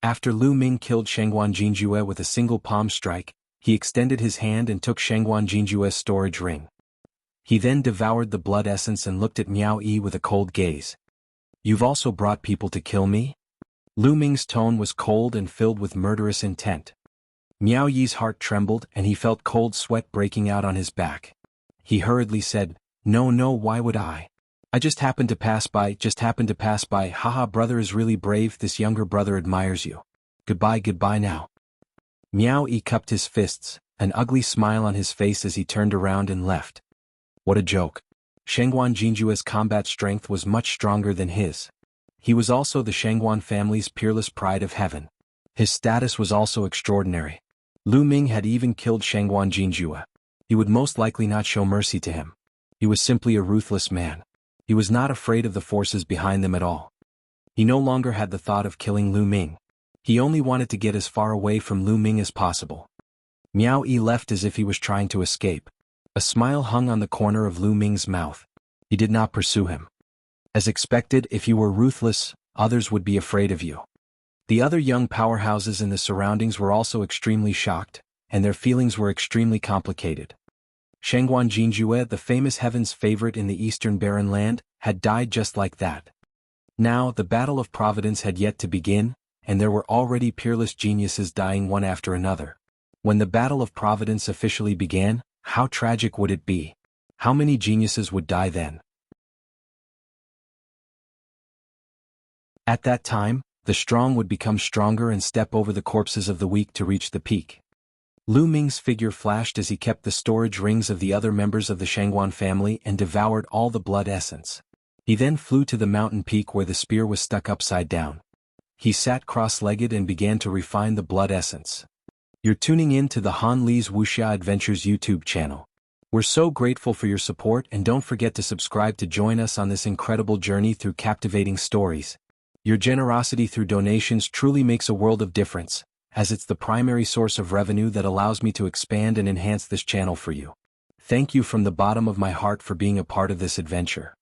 After Lu Ming killed Shangguan Jinjue with a single palm strike, he extended his hand and took Shangguan Jinjue's storage ring. He then devoured the blood essence and looked at Miao Yi with a cold gaze. You've also brought people to kill me? Lu Ming's tone was cold and filled with murderous intent. Miao Yi's heart trembled and he felt cold sweat breaking out on his back. He hurriedly said, No, why would I? I just happened to pass by, haha, brother is really brave, this younger brother admires you. Goodbye now. Miao Yi cupped his fists, an ugly smile on his face as he turned around and left. What a joke. Shangguan Jinjue's combat strength was much stronger than his. He was also the Shangguan family's peerless pride of heaven. His status was also extraordinary. Lu Ming had even killed Shangguan Jinjue. He would most likely not show mercy to him. He was simply a ruthless man. He was not afraid of the forces behind them at all. He no longer had the thought of killing Lu Ming. He only wanted to get as far away from Lu Ming as possible. Miao Yi left as if he was trying to escape. A smile hung on the corner of Lu Ming's mouth. He did not pursue him. As expected, if you were ruthless, others would be afraid of you. The other young powerhouses in the surroundings were also extremely shocked, and their feelings were extremely complicated. Shangguan Jinjue, the famous heaven's favorite in the eastern barren land, had died just like that. Now, the battle of Providence had yet to begin, and there were already peerless geniuses dying one after another. When the battle of Providence officially began, how tragic would it be? How many geniuses would die then? At that time, the strong would become stronger and step over the corpses of the weak to reach the peak. Lu Ming's figure flashed as he kept the storage rings of the other members of the Shangguan family and devoured all the blood essence. He then flew to the mountain peak where the spear was stuck upside down. He sat cross-legged and began to refine the blood essence. You're tuning in to the Han Li's Wuxia Adventures YouTube channel. We're so grateful for your support, and don't forget to subscribe to join us on this incredible journey through captivating stories. Your generosity through donations truly makes a world of difference, as it's the primary source of revenue that allows me to expand and enhance this channel for you. Thank you from the bottom of my heart for being a part of this adventure.